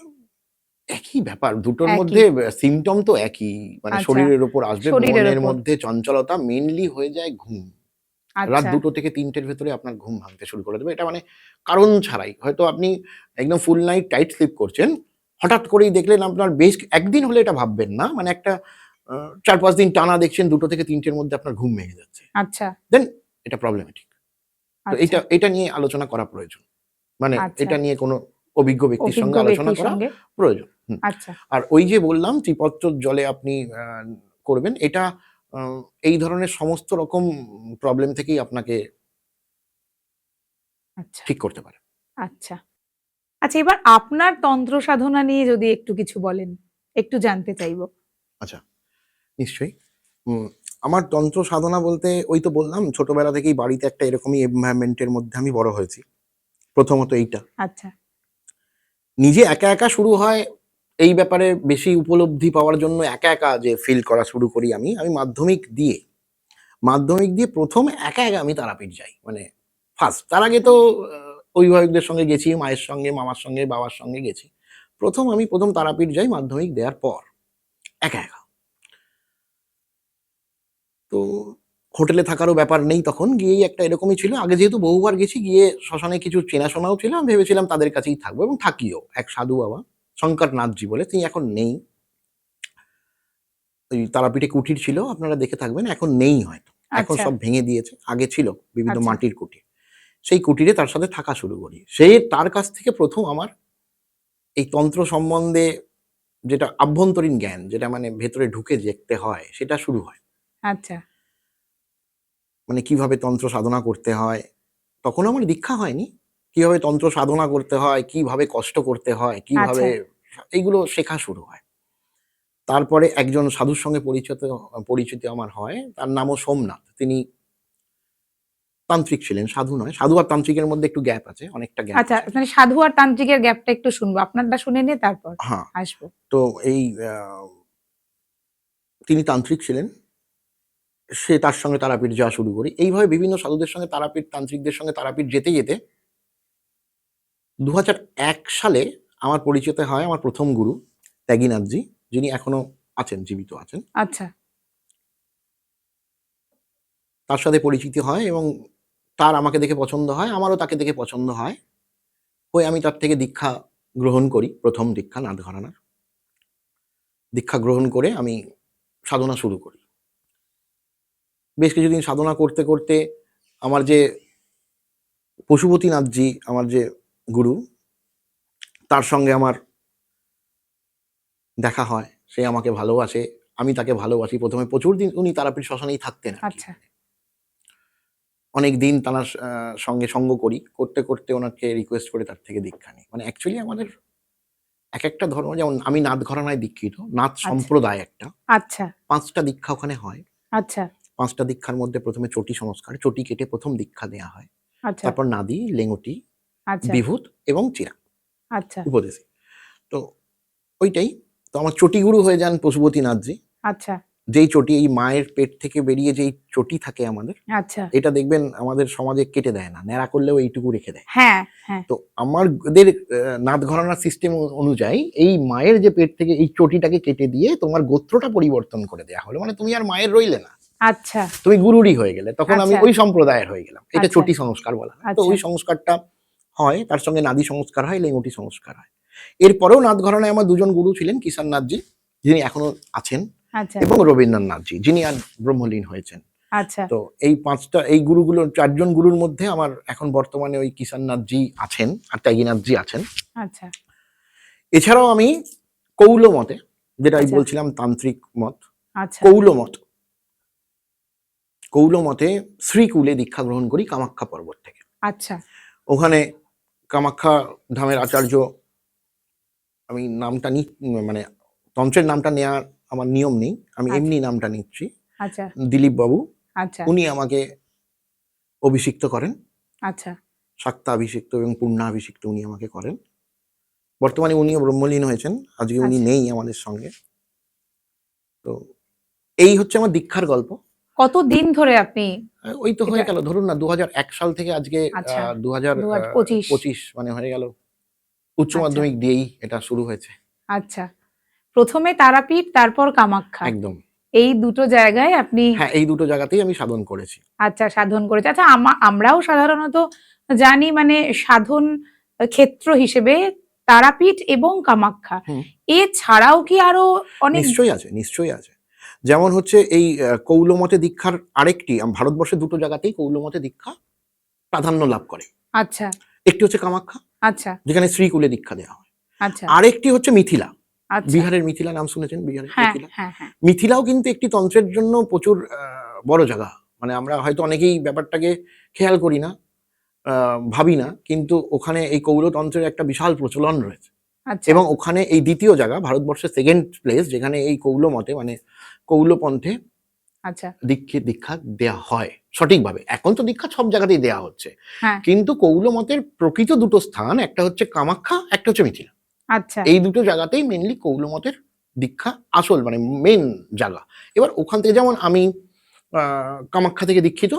একই ব্যাপার, দুটোর একই। মধ্যে সিম্পটম তো একই। মানে আচ্ছা, শরীরের উপর আসবে, শরীরের মনের ওপর। মধ্যে চঞ্চলতা, মেইনলি হয়ে যায় ঘুম। রাত আচ্ছা, ২টো থেকে ৩টের ভেতরে আপনার ঘুম ভাঙতে শুরু করে দেবে। এটা মানে কারণ ছাড়াই। হয়তো আপনি একদম ফুল নাইট টাইট স্লিপ করছেন। হঠাৎ করেই দেখলেন আপনার বেশ একদিন হলে এটা ভাববেন না। মানে একটা ৪-৫ দিন টানা দেখছেন ২টো থেকে ৩টের মধ্যে আপনার ঘুম ভেঙে যাচ্ছে। আচ্ছা, দেন এটা প্রবলেমেটিক। তো আচ্ছা, এটা নিয়ে আলোচনা করা প্রয়োজন। মানে আচ্ছা। এটা নিয়ে কোনো অভিজ্ঞ ব্যক্তির অভিজ্ঞ সঙ্গে আলোচনা ব্যক্তির করা সঙ্গে। প্রয়োজন। হুম। আচ্ছা, আর ওই যে বললাম ত্রিপত্রর জলে আপনি করবেন। এটা আ এই ধরনের সমস্ত রকম প্রবলেম থেকেই আপনাকে আচ্ছা, ঠিক করতে পারে। আচ্ছা। আচ্ছা, এবার আপনার তন্ত্র সাধনা নিয়ে যদি একটু কিছু বলেন? একটু জানতে চাইবো। আচ্ছা, নিশ্চয়ই। উম আমার তন্ত্র সাধনা বলতে, ওই তো বললাম ছোটবেলা থেকেই বাড়িতে একটা এরকমই এনভায়রনমেন্ট এর মধ্যে আমি বড় হয়েছি। প্রথমত এইটা। আচ্ছা, নিজে একা, একা শুরু হয়, এই ব্যাপারে বেশি উপলব্ধি পাওয়ার জন্য একা, একা যে ফিল করা শুরু করি আমি, মাধ্যমিক দিয়ে ১ম একা, একা আমি তারাপীঠ যাই। মানে ফার্স্ট। তার আগে তো আ অভিভাবকদের সঙ্গে গেছি, মায়ের সঙ্গে, মামার সঙ্গে, বাবার সঙ্গে গেছি। ১ম তারাপীঠ যাই মাধ্যমিক দেওয়ার পর, একা, একা। তো হোটেলে থাকারও ব্যাপার নেই তখন। গিয়েই একটা এরকমই ছিল। আগে যেহেতু বহুবার গেছি, গিয়ে শ্মশানে কিছু চেনাশোনাও ছিল। আমি ভেবেছিলাম তাদের কাছেই থাকবো এবং থাকিও। এক সাধু বাবা, শঙ্কর নাথজি বলে, তিনি এখন নেই। ওই তারাপীঠে কুটির ছিল, আপনারা দেখে থাকবেন। এখন নেই হয়তো। এখন আচ্ছা, সব ভেঙে দিয়েছে। আগে ছিল বিভিন্ন আচ্ছা, মাটির কুটির। সেই কুটিরে তার সাথে থাকা শুরু করি। তার কাছ থেকে ১ম আমার এই তন্ত্র সম্বন্ধে যেটা আভ্যন্তরীণ জ্ঞান, যেটা মানে ভেতরে ঢুকে দেখতে হয়, সেটা শুরু হয়। আচ্ছা, মানে কিভাবে তন্ত্র সাধনা করতে হয়। তখনও আমার দীক্ষা হয়নি। কিভাবে তন্ত্র সাধনা করতে হয়, কিভাবে কষ্ট করতে হয়, আচ্ছা, কিভাবে এইগুলো শেখা শুরু হয়। তারপরে একজন সাধুর সঙ্গে পরিচিতি আমার হয়। তার নামও সোমনাথ। তিনি তান্ত্রিক ছিলেন, সাধু নয়। সাধু আর তান্ত্রিকের মধ্যে একটু গ্যাপ আছে, অনেকটা গ্যাপ আচ্ছা, আছে। মানে সাধু আর তান্ত্রিকের গ্যাপটা একটু শুনবো, আপনারটা শুনে নিয়ে তারপর হ্যাঁ, আসবো। তো এই তিনি তান্ত্রিক ছিলেন। সে তার সঙ্গে তারাপীঠ যাওয়া শুরু করি। এইভাবে বিভিন্ন সাধুদের সঙ্গে তারাপীঠ, তান্ত্রিকদের সঙ্গে তারাপীঠ যেতে, যেতে ২০০১ সালে আমার পরিচিত হয় আমার ১ম গুরু ত্যাগীনাথজি, যিনি এখনো আছেন, জীবিত আছেন। আচ্ছা, তার সাথে পরিচিতি হয় এবং তার আমাকে দেখে পছন্দ হয়, আমারও তাকে দেখে পছন্দ হয়। হয়ে আমি তার থেকে দীক্ষা গ্রহণ করি, ১ম দীক্ষা নাথ ঘরানার। দীক্ষা গ্রহণ করে আমি সাধনা শুরু করি। বেশ কিছুদিন সাধনা করতে, করতে আমার যে পশুপতিনাথজি, আমার যে গুরু, তার সঙ্গে আমার দেখা হয়। সে আমাকে ভালোবাসে, আমি তাকে ভালোবাসি। ১ম এ প্রচুর দিন উনি তারাপীঠ শ্মশানেই থাকতেন আরকি। আচ্ছা, অনেকদিন তাঁর সঙ্গে সঙ্গ করি। করতে, করতে ওনাকে রিকোয়েস্ট করে তার থেকে দীক্ষা নিই। মানে অ্যাকচুয়ালি আমাদের একেকটা ধর্ম, যেমন আমি নাথ ঘরানায় দীক্ষিত। নাথ আচ্ছা, সম্প্রদায় একটা। আচ্ছা, ৫ টা দীক্ষা ওখানে হয়। আচ্ছা, ৫ টা দীক্ষার মধ্যে ১ম এ চটি সংস্কার, চটি কেটে ১ম দীক্ষা দেয়া হয়। আচ্ছা, তারপর নাদী, লেংটি, আচ্ছা, বিভূত এবং চিরা, আচ্ছা, উপদেশী। তো ওইটাই। তো আমার চটিগুরু হয়ে যান পশুপতিনাথজি। আচ্ছা, যেই চটি, এই মায়ের পেট থেকে বেরিয়ে যেই চটি থাকে আমাদের, আচ্ছা। এটা দেখবেন আমাদের সমাজে কেটে দেয় না। ন্যাড়া করলেও এইটুকু রেখে দেয়। হ্যাঁ, হ্যাঁ। তো আমাদের নাথ ঘরানার সিস্টেম অনুযায়ী এই মায়ের যে পেট থেকে এই চটিটাকে কেটে দিয়ে তোমার গোত্রটা পরিবর্তন করে দেয়া হলো। মানে তুমি আর মায়ের রইলে না। আচ্ছা, তুমি গুরুরই হয়ে গেলে। তখন আমি আচ্ছা, ওই সম্প্রদায়ের হয়ে গেলাম। এটা আচ্ছা, চটি সংস্কার বলা হয়। তো আচ্ছা, ওই সংস্কারটা হয়, তার সঙ্গে নাদী সংস্কার হয়, লেংটি সংস্কার হয়। এরপরেও নাথ ঘরানায় আমার ২ জন গুরু ছিলেন, কিষান নাথজি, যিনি এখনো আছেন, আচ্ছা, এবং রবীন্দ্রনাথ নাথজি, যিনি আর ব্রহ্মলীন হয়েছেন। আচ্ছা, তো এই ৫ টা, এই গুরুগুলোর ৪ জন গুরুর মধ্যে আমার এখন বর্তমানে ওই কিষান নাথজি আছেন আর ত্যাগীনাথজি আছেন। আচ্ছা, এছাড়াও আমি কৌল মতে, যেটা আমি আচ্ছা, বলছিলাম তান্ত্রিক মত, আচ্ছা, কৌল মত, কৌল মতে শ্রীকুলে দীক্ষা গ্রহণ করি কামাখ্যা পর্বত থেকে। আচ্ছা, ওখানে কামাখ্যা ধামের আচার্য, আমি নামটা মানে তন্ত্রের নামটা নেওয়ার আমার নিয়ম নেই, আমি আচ্ছা, এমনি নামটা নিচ্ছি। আচ্ছা, দিলীপ বাবু, আচ্ছা, উনি আমাকে অভিষিক্ত করেন। আচ্ছা, শাক্তাভিষিক্ত এবং পূর্ণাভিষিক্ত উনি আমাকে করেন। বর্তমানে উনিও ব্রহ্মলীন হয়েছেন। আজকে উনি আচ্ছা। নেই আমাদের সঙ্গে। তো এই হচ্ছে আমার দীক্ষার গল্প। কতদিন ধরে আপনি ওই তো এটা হয়ে গেল, ধরুন না ২০০১ সাল থেকে আজকে আচ্ছা, ২০২৫ ২০২৫ মানে হয়ে গেল। উচ্চ আচ্ছা, মাধ্যমিক দিয়েই এটা শুরু হয়েছে। আচ্ছা। ১ম এ তারাপীঠ, তারপর কামাখ্যা। একদম। এই দুটো জায়গায় আপনি হ্যাঁ, এই দুটো জায়গাতেই আমি সাধন করেছি। আচ্ছা সাধন করেছে। আচ্ছা আমরাও সাধারণত জানি মানে সাধন ক্ষেত্র হিসেবে তারাপীঠ এবং কামাখ্যা। হুম। এছাড়াও কি আরো অনেক নিশ্চয়ই আছে, নিশ্চয়ই আছে। যেমন হচ্ছে এই কৌলমতে দীক্ষার আরেকটি, ভারতবর্ষের দুটো জায়গাতেই কৌলমতে দীক্ষা প্রাধান্য লাভ করে। আচ্ছা, একটি হচ্ছে কামাখ্যা, আচ্ছা, যেখানে শ্রীকুলে দীক্ষা দেওয়া হয়। আচ্ছা, আরেকটি হচ্ছে মিথিলা। আচ্ছা। বিহারের মিথিলা নাম শুনেছেন? বিহারের হ্যাঁ, মিথিলা? হ্যাঁ, হ্যাঁ। মিথিলাও কিন্তু একটি তন্ত্রের জন্য প্রচুর বড় জায়গা। মানে আমরা হয়তো অনেকেই ব্যাপারটাকে খেয়াল করি না, আ ভাবি না। কিন্তু ওখানে এই কৌলতন্ত্রের একটা বিশাল প্রচলন রয়েছে। আচ্ছা, এবং ওখানে এই ২য় জায়গা, ভারতবর্ষের 2nd প্লেস, যেখানে এই কৌল মতে মানে কৌলপন্থে আচ্ছা। দীক্ষা দেয়া হয় সঠিকভাবে। এখন তো দীক্ষা সব জায়গাতেই দেয়া হচ্ছে। হ্যাঁ, কিন্তু কৌল মতের প্রকৃত দুটো স্থান, একটা হচ্ছে কামাখ্যা, একটা হচ্ছে মিথিলা। আচ্ছা, এই দুটো জায়গাতেই মেইনলি কৌল মতের দীক্ষা আসল মানে মেইন জায়গা। এবার ওখান থেকে যেমন আমি আ কামাখ্যা থেকে দীক্ষিত,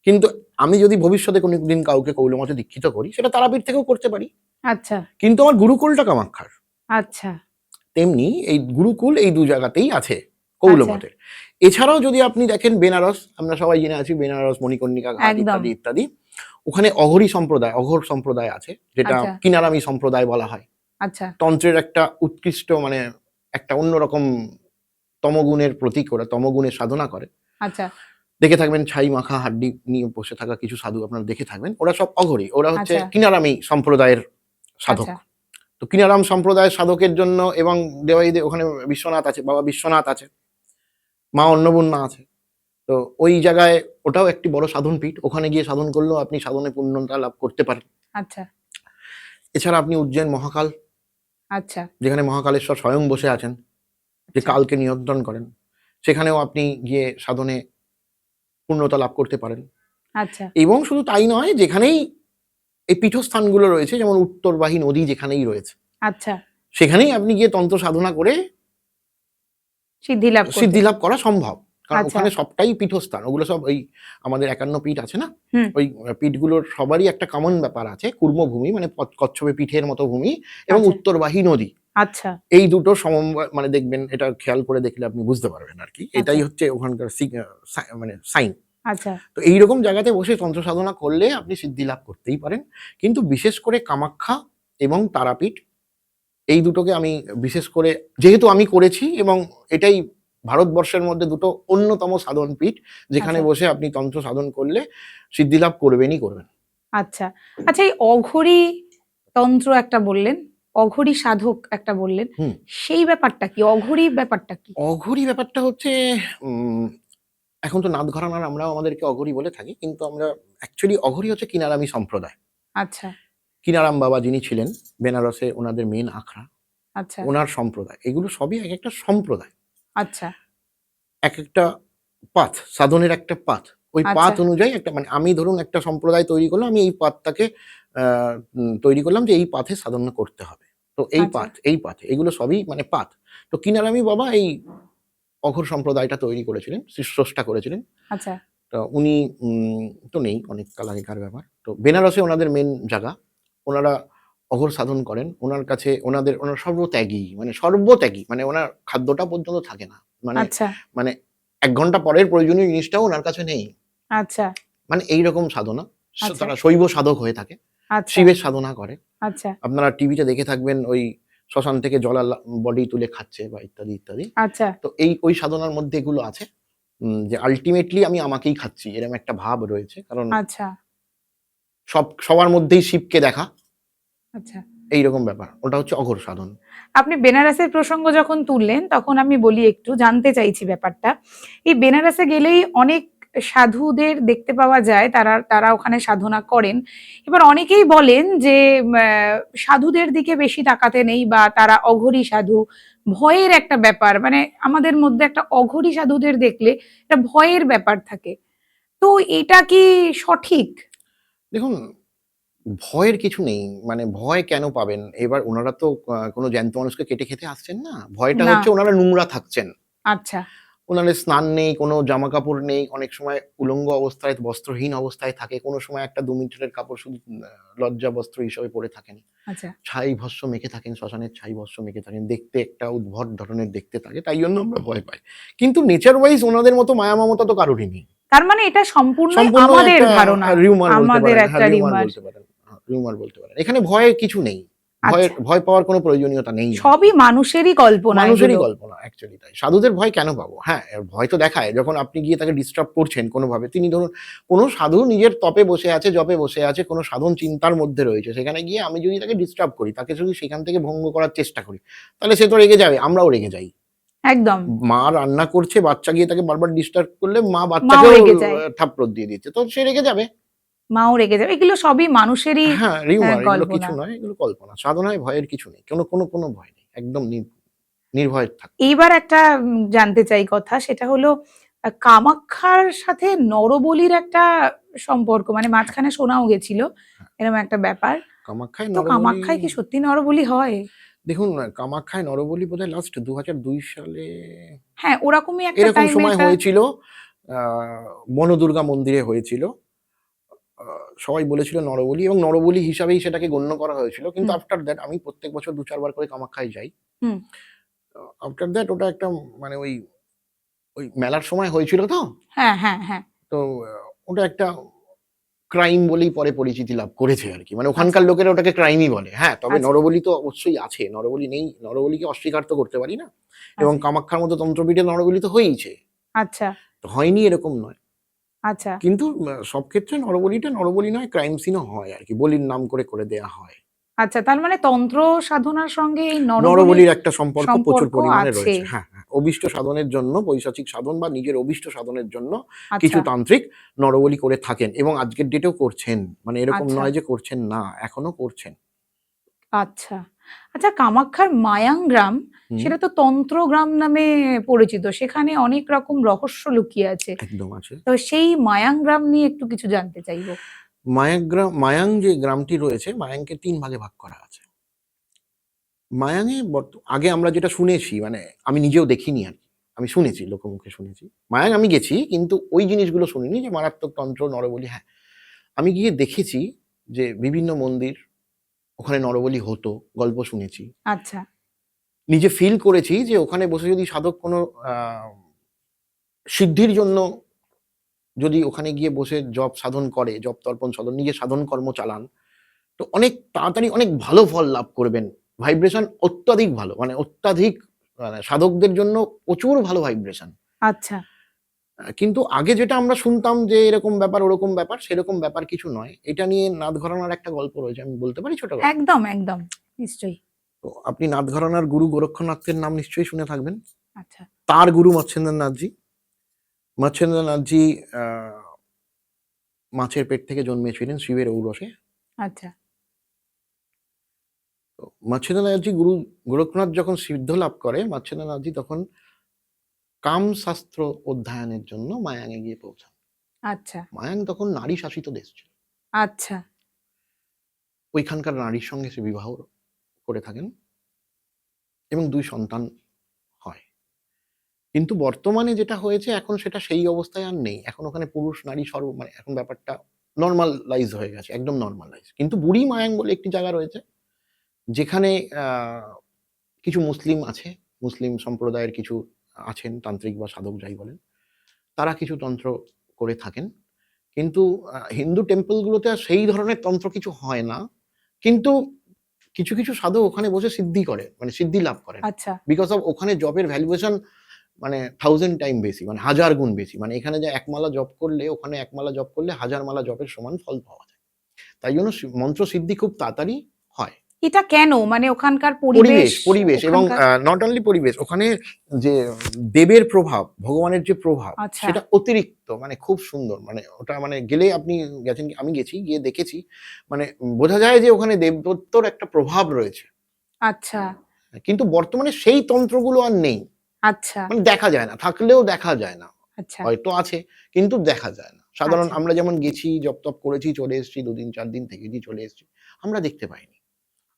কিন্তু আমি যদি ভবিষ্যতে কোনদিন কাউকে কৌল মতে দীক্ষিত করি, সেটা তারাপীঠ থেকেও করতে পারি। আচ্ছা, কিন্তু আমার গুরুকুলটা কামাখ্যার। আচ্ছা, তেমনি এই গুরুকুল এই ২ জায়গাতেই আছে কৌল আচ্ছা। মতের। এছাড়াও যদি আপনি দেখেন বেনারস, আমরা সবাই জেনে আছি বেনারস, মণিকর্ণিকা ঘাট একদম। ইত্যাদি, ইত্যাদি। ওখানে অঘোরী সম্প্রদায়, অঘোর সম্প্রদায় আছে, যেটা আচ্ছা, কিনারামি সম্প্রদায় বলা হয়। আচ্ছা, তন্ত্রের একটা উৎকৃষ্ট মানে একটা অন্যরকম তমগুণের প্রতীক, ওরা তমগুণের সাধনা করে। আচ্ছা, দেখে থাকবেন ছাই মাখা হাড্ডি নিয়ে বসে থাকা কিছু সাধু আপনারা দেখে থাকবেন। ওরা সব অঘোরী। ওরা হচ্ছে আচ্ছা, কিনারামি সম্প্রদায়ের সাধক। আচ্ছা, তো কিনারাম সম্প্রদায়ের সাধকের জন্য এবং দেওয়াইদে ওখানে বিশ্বনাথ আছে, বাবা বিশ্বনাথ আছে, মা অন্নপূর্ণা আছে। তো ওই জায়গায় ওটাও একটি বড় সাধনপীঠ। ওখানে গিয়ে সাধন করলেও আপনি সাধনে পূর্ণতা লাভ করতে পারেন। আচ্ছা, এছাড়া আপনি উজ্জৈন মহাকাল, আচ্ছা, যেখানে মহাকালেশ্বর স্বয়ং বসে আছেন, যে আচ্ছা, কালকে নিয়ন্ত্রণ করেন, সেখানেও আপনি গিয়ে সাধনে পূর্ণতা লাভ করতে পারেন। আচ্ছা, এবং শুধু তাই নয়, যেখানেই এই পীঠস্থানগুলো রয়েছে, যেমন উত্তরবাহী নদী যেখানেই রয়েছে, আচ্ছা। সেখানেই আপনি গিয়ে তন্ত্র সাধনা করে সিদ্ধি লাভ করতে সিদ্ধি লাভ করা সম্ভব। কারণ আচ্ছা। ওখানে সবটাই পীঠস্থান, ওগুলো সব ওই আমাদের 51 পীঠ আছে না, হুম, ওই পীঠগুলোর সবারই একটা কমন ব্যাপার আছে, কুর্মভূমি মানে কচ্ছপে পীঠের মতো ভূমি এবং আচ্ছা, উত্তরবাহী নদী, আচ্ছা, এই দুটো সমন্বয় মানে দেখবেন, এটা খেয়াল করে দেখলে আপনি বুঝতে পারবেন আর কি, আচ্ছা, এটাই হচ্ছে ওখানকার মানে সাইন। আচ্ছা, তো এইরকম জায়গাতে বসে তন্ত্র সাধনা করলে আপনি সিদ্ধি লাভ করতেই পারেন, কিন্তু বিশেষ করে কামাখ্যা এবং তারাপীঠ, এই দুটোকে আমি বিশেষ করে, যেহেতু আমি করেছি এবং এটাই ভারতবর্ষের মধ্যে দুটো অন্যতম সাধন পীঠ, যেখানে আচ্ছা, বসে আপনি তন্ত্র সাধন করলে সিদ্ধি লাভ করবেনই করবেন। আচ্ছা। আচ্ছা, এই অঘোরী তন্ত্র একটা বললেন, অঘোরী সাধক একটা বললেন। হুম। সেই ব্যাপারটা কি? অঘোরী ব্যাপারটা কি? অঘোরী ব্যাপারটা হচ্ছে, উম, এখন তো নাথ ঘরানার আমরাও আমাদেরকে অঘোরী বলে থাকি, কিন্তু আমরা অ্যাকচুয়ালি অঘোরী হচ্ছে কিনারামি সম্প্রদায়। আচ্ছা, কিনারাম বাবা যিনি ছিলেন বেনারসে, ওনাদের মেন আখড়া, আচ্ছা, ওনার সম্প্রদায়, এগুলো সবই এক একটা সম্প্রদায়, আচ্ছা, এক একটা পাথ, সাধনের একটা পাথ। ওই আচ্ছা, পাথ অনুযায়ী একটা, মানে আমি ধরুন একটা সম্প্রদায় তৈরি করলাম, আমি এই পাথটাকে তৈরি করলাম যে এই পাথে সাধনা করতে হবে। তো আচ্ছা, এই পাথ এগুলো সবই মানে পাথ। তো কিনারামি বাবা এই অঘোর সম্প্রদায়টা তৈরি করেছিলেন, স্রষ্টা করেছিলেন। আচ্ছা, তো উনি তো নেই, অনেক কাল আগেকার ব্যাপার। তো বেনারসে ওনাদের মেন জায়গা, ওনারা অঘোর সাধন করেন। ওনার কাছে ওনার সর্বত্যাগী, মানে সর্বত্যাগী, মানে ওনার খাদ্যটা পর্যন্ত থাকে না। মানে আচ্ছা, মানে ১ ঘন্টা পরের প্রয়োজনীয় জিনিসটাও ওনার কাছে নেই। আচ্ছা, মানে এইরকম সাধনা। আচ্ছা, তারা শৈব সাধক হয়ে থাকে। আচ্ছা, শিবের সাধনা করে। আচ্ছা, আপনারা টিভিতে দেখে থাকবেন, ওই শ্মশান থেকে জলা বডি তুলে খাচ্ছে বা ইত্যাদি, ইত্যাদি। আচ্ছা, তো ওই সাধনার মধ্যে এগুলো আছে। যে আল্টিমেটলি আমি আমাকেই খাচ্ছি, এরকম একটা ভাব রয়েছে। কারণ আচ্ছা, সবার মধ্যেই শিবকে দেখা, আচ্ছা। এইরকম ব্যাপার। ওটা হচ্ছে অঘোর সাধন। আপনি বেনারসের প্রসঙ্গ যখন তুললেন তখন আমি বলি, একটু জানতে চাইছি ব্যাপারটা। এই বেনারসে গেলেই অনেক সাধুদের দেখতে পাওয়া যায়, তারা তারা ওখানে সাধনা করেন। এবার অনেকেই বলেন যে সাধুদের দিকে বেশি তাকাতে নেই, বা তারা অঘরী সাধু, ভয়ের একটা ব্যাপার, মানে আমাদের মধ্যে একটা অঘরী সাধুদের দেখলে একটা ভয়ের ব্যাপার থাকে। তো এটা কি সঠিক? দেখুন, ভয়ের কিছু নেই। মানে ভয় কেন পাবেন? এবার উনারা তো কোনো জ্যান্ত মানুষকে কেটে খেতে আসছেন না। ভয়টা না। হচ্ছে উনারা নোংরা থাকছেন। আচ্ছা, উনাদের স্নান নেই, কোনো জামাকাপড় নেই। অনেক সময় উলঙ্গ অবস্থায়, বস্ত্রহীন অবস্থায় থাকে। কোনো সময় একটা ২ মিটারের কাপড় শুধু লজ্জা বস্ত্র হিসেবে পরে থাকেন। আচ্ছা, ছাই ভস্ম মেখে থাকেন, শ্মশানের ছাই ভস্ম মেখে থাকেন। দেখতে একটা উদ্ভট ধরনের দেখতে থাকে। তাই জন্য আমরা ভয় পাই। কিন্তু নেচার ওয়াইজ ওনাদের মতো মায়া মমতা তো কারোরই নেই। তার মানে এটা সম্পূর্ণই সম্পূর্ণ আমাদের একটা ধারণা, রিউমার বলতে আমাদের পারেন। হ্যাঁ, একটা রিউমার রিমার। বলতে পারেন। রিউমার বলতে পারেন। এখানে ভয়ের কিছু নেই। আচ্ছা, ভয় পাওয়ার কোনো প্রয়োজনীয়তা নেই আরকি। সবই মানুষেরই কল্পনা মানুষেরই এগুলো। কল্পনা, অ্যাকচুয়ালি তাই। সাধুদের ভয় কেন পাবো? হ্যাঁ, ভয় তো দেখায় যখন আপনি গিয়ে তাকে ডিস্টার্ব করছেন কোনোভাবে। তিনি ধরুন কোনো সাধু নিজের তপে বসে আছে, জপে বসে আছে, কোনো সাধন চিন্তার মধ্যে রয়েছে। সেখানে গিয়ে আমি যদি তাকে ডিস্টার্ব করি, তাকে যদি সেখান থেকে ভঙ্গ করার চেষ্টা করি, তাহলে সে তো রেগে যাবে, আমরাও রেগে যাই। একদম। মা রান্না করছে, বাচ্চা গিয়ে তাকে বারবার ডিস্টার্ব করলে মা মাও বাচ্চাকেও রেগে যায়, থাপ্পড় দিয়ে দিচ্ছে। তো সে রেগে যাবে। মাও রেগে যাবে। এগুলো সবই মানুষেরই হ্যাঁ, রিউমার, এগুলো কল্পনা। কিছু নয়, এগুলো কল্পনা। সাধনায় ভয়ের কিছু নেই। কোনো ভয় নেই। একদম নির্ভয়ে থাকতে হবে। এইবার একটা জানতে চাই কথা, সেটা হলো কামাখ্যার সাথে নরবলির একটা সম্পর্ক, মানে হ্যাঁ, মাঝখানে শোনাও গেছিল হ্যাঁ। এরকম একটা ব্যাপার। কামাখ্যায় তো নরবলি, কামাখ্যায় কি সত্যি নরবলি হয়? দেখুন, কামাখ্যায় নরবলি বোধহয় লাস্ট ২০০২ সালে হ্যাঁ, ওরকমই একটা এরকম টাইমে সময় এটা। হয়েছিল। আ বনদুর্গা মন্দিরে হয়েছিল। আ সবাই বলেছিল নরবলি, এবং নরবলি হিসাবেই সেটাকে গণ্য করা হয়েছিল। কিন্তু হুম, আফটার দ্যাট আমি প্রত্যেক বছর ২-৪ বার করে কামাখ্যায় যাই। হুম। আফটার দ্যাট ওটা একটা, মানে ওই মেলার সময় হয়েছিল তো। হ্যাঁ, হ্যাঁ, হ্যাঁ। তো ওটা একটা ক্রাইম বলেই পরে পরিচিতি লাভ করেছে আরকি। মানে আচ্ছা, ওখানকার লোকেরা ওটাকে ক্রাইমই বলে। হ্যাঁ, তবে আচ্ছা, নরবলি তো অবশ্যই আছে। নরবলি নেই, নরবলিকে অস্বীকার তো করতে পারি না। এবং আচ্ছা, কামাখ্যার মতো তন্ত্রপীঠে নরবলি তো হয়েইছে। আচ্ছা, তো হয়নি এরকম নয়। আচ্ছা, কিন্তু সব ক্ষেত্রে নরবলিটা নরবলি নয়, ক্রাইম সিনও হয় আরকি। বলির নাম করে দেয়া হয়। আচ্ছা। তার মানে তন্ত্র সাধনার সঙ্গে এই নরবলির নরবলির একটা সম্পর্ক প্রচুর সম্পর্ক পরিমাণে আছে। রয়েছে। হ্যাঁ, হ্যাঁ। অভীষ্ট সাধনের জন্য, পৈশাচিক সাধন বা নিজের অভীষ্ট সাধনের জন্য কিছু আচ্ছা, তান্ত্রিক নরবলি করে থাকেন এবং আজকের ডেটেও করছেন। মানে এরকম আচ্ছা, নয় যে করছেন না, এখনো করছেন। আচ্ছা। আচ্ছা, কামাখ্যার মায়াং গ্রাম হুম, সেটা তো তন্ত্রগ্রাম নামে পরিচিত। সেখানে অনেক রকম রহস্য লুকিয়ে আছে। একদম আছে। তো সেই মায়াং গ্রাম নিয়ে একটু কিছু জানতে চাইবো। মায়াং যে গ্রামটি রয়েছে, মায়াংকে ৩ ভাগে ভাগ করা আছে। মায়াঙে আগে আমরা যেটা শুনেছি, মানে আমি নিজেও দেখিনি আরকি। আমি শুনেছি, লোকমুখে শুনেছি। মায়াং আমি গেছি, কিন্তু ওই জিনিসগুলো শুনিনি যে মারাত্মক তন্ত্র, নরবলি। হ্যাঁ, আমি গিয়ে দেখেছি যে বিভিন্ন মন্দির, ওখানে নরবলি হতো, গল্প শুনেছি। আচ্ছা, নিজে ফিল করেছি যে ওখানে বসে যদি সাধক কোনো আ সিদ্ধির জন্য যদি ওখানে গিয়ে বসে জপ সাধন করে, জপ তর্পণ সাধন, নিজের সাধন কর্ম চালান, তো অনেক তাড়াতাড়ি অনেক ভালো ফল লাভ করবেন। ভাইব্রেশন অত্যাধিক ভালো। মানে অত্যাধিক, মানে সাধকদের জন্য প্রচুর ভালো ভাইব্রেশন। আচ্ছা। কিন্তু আগে যেটা আমরা শুনতাম যে এরকম ব্যাপার, ওরকম ব্যাপার, সেরকম ব্যাপার কিছু নয়। এটা নিয়ে নাথ ঘরানার একটা গল্প রয়েছে। আমি বলতে পারি ছোট গল্প? একদম, একদম। নিশ্চয়ই। তো আপনি নাথ ঘরানার গুরু গোরক্ষনাথের নাম নিশ্চয়ই শুনে থাকবেন। আচ্ছা, তার গুরু মচ্ছেন্দ্রনাথজি। মচ্ছেন্দ্রনাথজি আ মাছের পেট থেকে জন্মেছিলেন শিবের ঔরসে। আচ্ছা, তো মচ্ছেন্দ্রনাথজি গুরু গোরক্ষনাথ যখন সিদ্ধ লাভ করে, মচ্ছেন্দ্রনাথজি তখন কামশাস্ত্র অধ্যয়নের জন্য মায়াঙে গিয়ে পৌঁছান। আচ্ছা, মায়াং তখন নারী শাসিত দেশ ছিল। আচ্ছা, ওইখানকার নারীর সঙ্গে সে বিবাহ করে থাকেন এবং ২ সন্তান হয়। কিন্তু বর্তমানে যেটা হয়েছে এখন সেটা সেই অবস্থায় আর নেই। এখন ওখানে পুরুষ নারী মানে এখন ব্যাপারটা নরমালাইজ হয়ে গেছে। একদম নরমালাইজ। কিন্তু বুড়ি মায়াং বলে একটি জায়গা রয়েছে, যেখানে আ কিছু মুসলিম আছে। মুসলিম সম্প্রদায়ের কিছু আছেন, তান্ত্রিক বা সাধক যাই বলেন। তারা কিছু তন্ত্র করে থাকেন। কিন্তু হিন্দু টেম্পল গুলোতে আর সেই ধরনের তন্ত্র কিছু হয় না। কিন্তু কিছু সাধক ওখানে বসে সিদ্ধি করে, মানে সিদ্ধি লাভ করেন। আচ্ছা, বিকজ অফ ওখানে জপের ভ্যালুয়েশন মানে 1000 টাইম বেশি, মানে 1000 গুণ বেশি। মানে এখানে যে ১ মালা জপ করলে, ওখানে ১ মালা জপ করলে ১০০০ মালা জপের সমান ফল পাওয়া যায়। তাই জন্য মন্ত্র সিদ্ধি খুব তাড়াতাড়ি হয়। এটা কেন? মানে ওখানকার পরিবেশ, পরিবেশ এবং ওখানকার নট অনলি পরিবেশ, ওখানে যে দেবের প্রভাব, ভগবানের যে প্রভাব, আচ্ছা, সেটা অতিরিক্ত, মানে খুব সুন্দর। মানে ওটা মানে গেলে আপনি গেছেন, আমি গেছি, গিয়ে দেখেছি। মানে বোঝা যায় যে ওখানে দেবদত্তর একটা প্রভাব রয়েছে। আচ্ছা, কিন্তু বর্তমানে সেই তন্ত্রগুলো আর নেই। আচ্ছা, মানে দেখা যায় না। থাকলেও দেখা যায় না। আচ্ছা, হয়তো আছে, কিন্তু দেখা যায় না। সাধারণ আচ্ছা। আমরা যেমন গেছি, জপ-টপ করেছি, চলে এসেছি, ২ দিন ৪ দিন থেকেছি, চলে এসেছি। আমরা দেখতে পাইনি।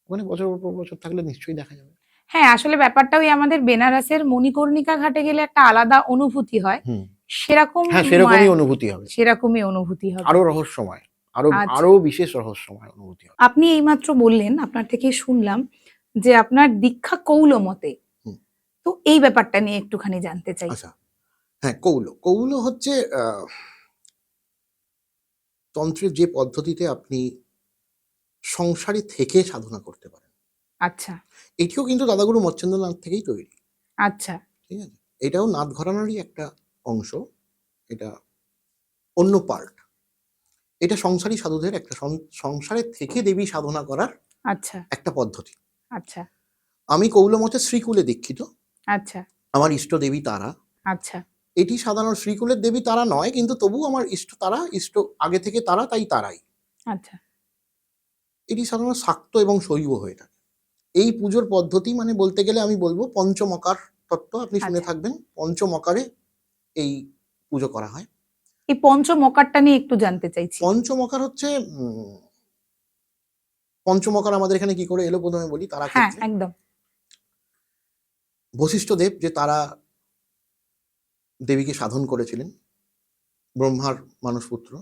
ওখানে বছরের পর বছর থাকলে নিশ্চয়ই দেখা যাবে। হ্যাঁ, আসলে ব্যাপারটা ওই আমাদের বেনারসের মণিকর্ণিকা ঘাটে গেলে একটা আলাদা অনুভূতি হয়। হুম। সেরকম হ্যাঁ, সেরকমই মায়া অনুভূতি হবে। সেরকমই অনুভূতি হবে। আরো রহস্যময়। আরো আচ্ছা। আরো বিশেষ রহস্যময় অনুভূতি হবে। আপনি এইমাত্র বললেন, আপনার থেকে শুনলাম যে আপনার দীক্ষা কৌল মতে। হুম। তো এই ব্যাপারটা নিয়ে একটুখানি জানতে চাই। আচ্ছা। হ্যাঁ, কৌল। কৌল হচ্ছে তন্ত্রের যে পদ্ধতিতে আপনি সংসারে থেকে সাধনা করতে পারেন। আচ্ছা, এটিও কিন্তু দাদাগুরু মচ্ছেন্দ্রনাথ থেকেই তৈরি। আচ্ছা, ঠিক আছে? এটাও নাথ ঘরানারই একটা অংশ। এটা অন্য পার্ট। এটা সংসারী সাধুদের একটা সংসারে থেকে দেবী সাধনা করার আচ্ছা, একটা পদ্ধতি। আচ্ছা, আমি কৌলমতে শ্রীকুলে দীক্ষিত। আচ্ছা, আমার ইষ্ট দেবী তারা। আচ্ছা, এটি সাধারণ শ্রীকুলের দেবী তারা নয়, কিন্তু তবুও আমার ইষ্ট তারা, ইষ্ট আগে থেকে তারা, তাই তারাই। আচ্ছা, এটি সাধারণত শাক্ত এবং শৈব হয়ে থাকে। এই পুজোর পদ্ধতি মানে বলতে গেলে আমি বলব পঞ্চমকার তত্ত্ব আপনি শুনে আচ্ছা। থাকবেন। পঞ্চমকারে এই পুজো করা হয়। এই পঞ্চমকারটা নিয়ে একটু জানতে চাইছি। পঞ্চমকার হচ্ছে পঞ্চমকার আমাদের এখানে কি করে এলো ১ম এ বলি তারা হ্যাঁ, ক্ষেত্রে। একদম। বশিষ্ঠ দেব যে তারা দেবীকে সাধন করেছিলেন, ব্রহ্মার মানসপুত্র।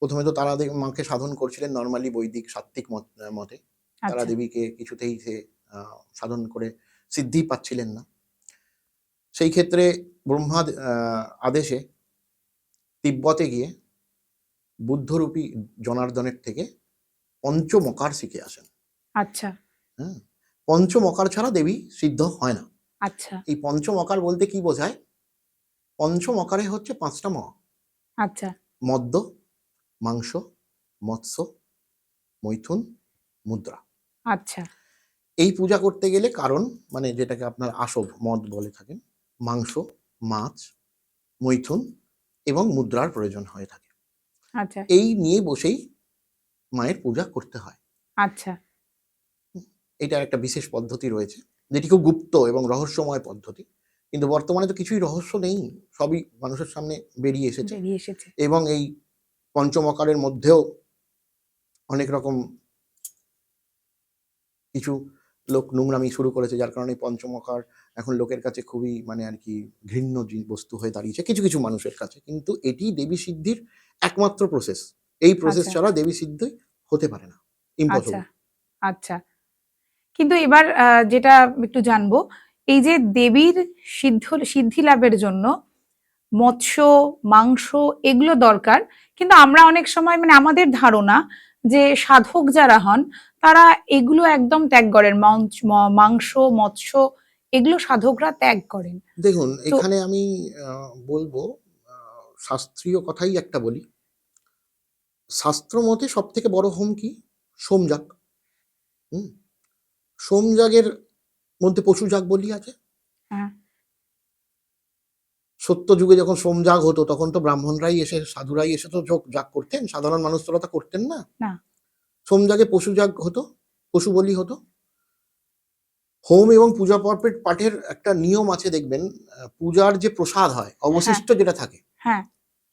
১ম এ তো তারা মাকে সাধন করছিলেন নরমালি বৈদিক সাত্ত্বিক মতে। তারা আচ্ছা, দেবীকে কিছুতেই সে আ সাধন করে সিদ্ধি পাচ্ছিলেন না। সেই ক্ষেত্রে ব্রহ্মা আদেশে তিব্বতে গিয়ে বুদ্ধরূপী জনার্দনের থেকে পঞ্চমকার শিখে আসেন। আচ্ছা, হ্যাঁ? পঞ্চমকার ছাড়া দেবী সিদ্ধ হয় না। আচ্ছা, এই পঞ্চমকার বলতে কি বোঝায়? পঞ্চমকারে হচ্ছে ৫ টা আচ্ছা, মদ্য, মাংস, মৎস্য, মৈথুন, মুদ্রা। আচ্ছা, এই পূজা করতে গেলে কারণ মানে যেটাকে আপনার আসব মদ বলে থাকেন, মাংস, মাছ, মৈথুন এবং মুদ্রার প্রয়োজন হয়ে থাকে। আচ্ছা, এই নিয়ে বসেই মায়ের পূজা করতে হয়। আচ্ছা, এটার একটা বিশেষ পদ্ধতি রয়েছে, যেটি খুব গুপ্ত এবং রহস্যময় পদ্ধতি। কিন্তু বর্তমানে তো কিছুই রহস্য নেই, সবই মানুষের সামনে বেরিয়ে এসেছে। বেরিয়ে এসেছে। এবং এই পঞ্চমকারের মধ্যেও অনেক রকম কিছু লোক নোংরামি শুরু করেছে, যার কারণে এই পঞ্চমকার এখন লোকের কাছে খুবই মানে আর কি ঘৃণ্য বস্তু হয়ে দাঁড়িয়েছে কিছু কিছু মানুষের কাছে। কিন্তু এটি দেবী সিদ্ধির একমাত্র প্রসেস। এই প্রসেস আচ্ছা, ছাড়া দেবী সিদ্ধি হতে পারে না, আচ্ছা, ইম্পসিবল। আচ্ছা। কিন্তু এবার যেটা একটু জানবো, এই যে দেবীর সিদ্ধি লাভের জন্য মৎস্য, মাংস এগুলো দরকার। কিন্তু আমরা অনেক সময় মানে আমাদের ধারণা যে সাধক যারা হন তারা এগুলো একদম ত্যাগ করেন, মাংস, মৎস্য এগুলো সাধকরা ত্যাগ করেন। দেখুন, তো এখানে আমি বলবো, শাস্ত্রীয় কথাই একটা বলি। শাস্ত্র মতে সব থেকে বড় হোম কি? সোমযাগ। হুম, সোমযাগের মধ্যে পশুযাগ বলি আছে। হ্যাঁ, সত্য যুগে যখন সোমযাগ হতো তখন তো ব্রাহ্মণরাই এসে, সাধুরাই এসে তো যাগ করতেন, সাধারণ মানুষ তো তা করতেন না। না, সোমযাগে পশুযাগ হতো, পশু বলি হতো। হোম এবং পূজা পাঠের একটা নিয়ম আছে দেখবেন, পূজার যে প্রসাদ হয় হ্যাঁ, অবশিষ্ট যেটা থাকে হ্যাঁ,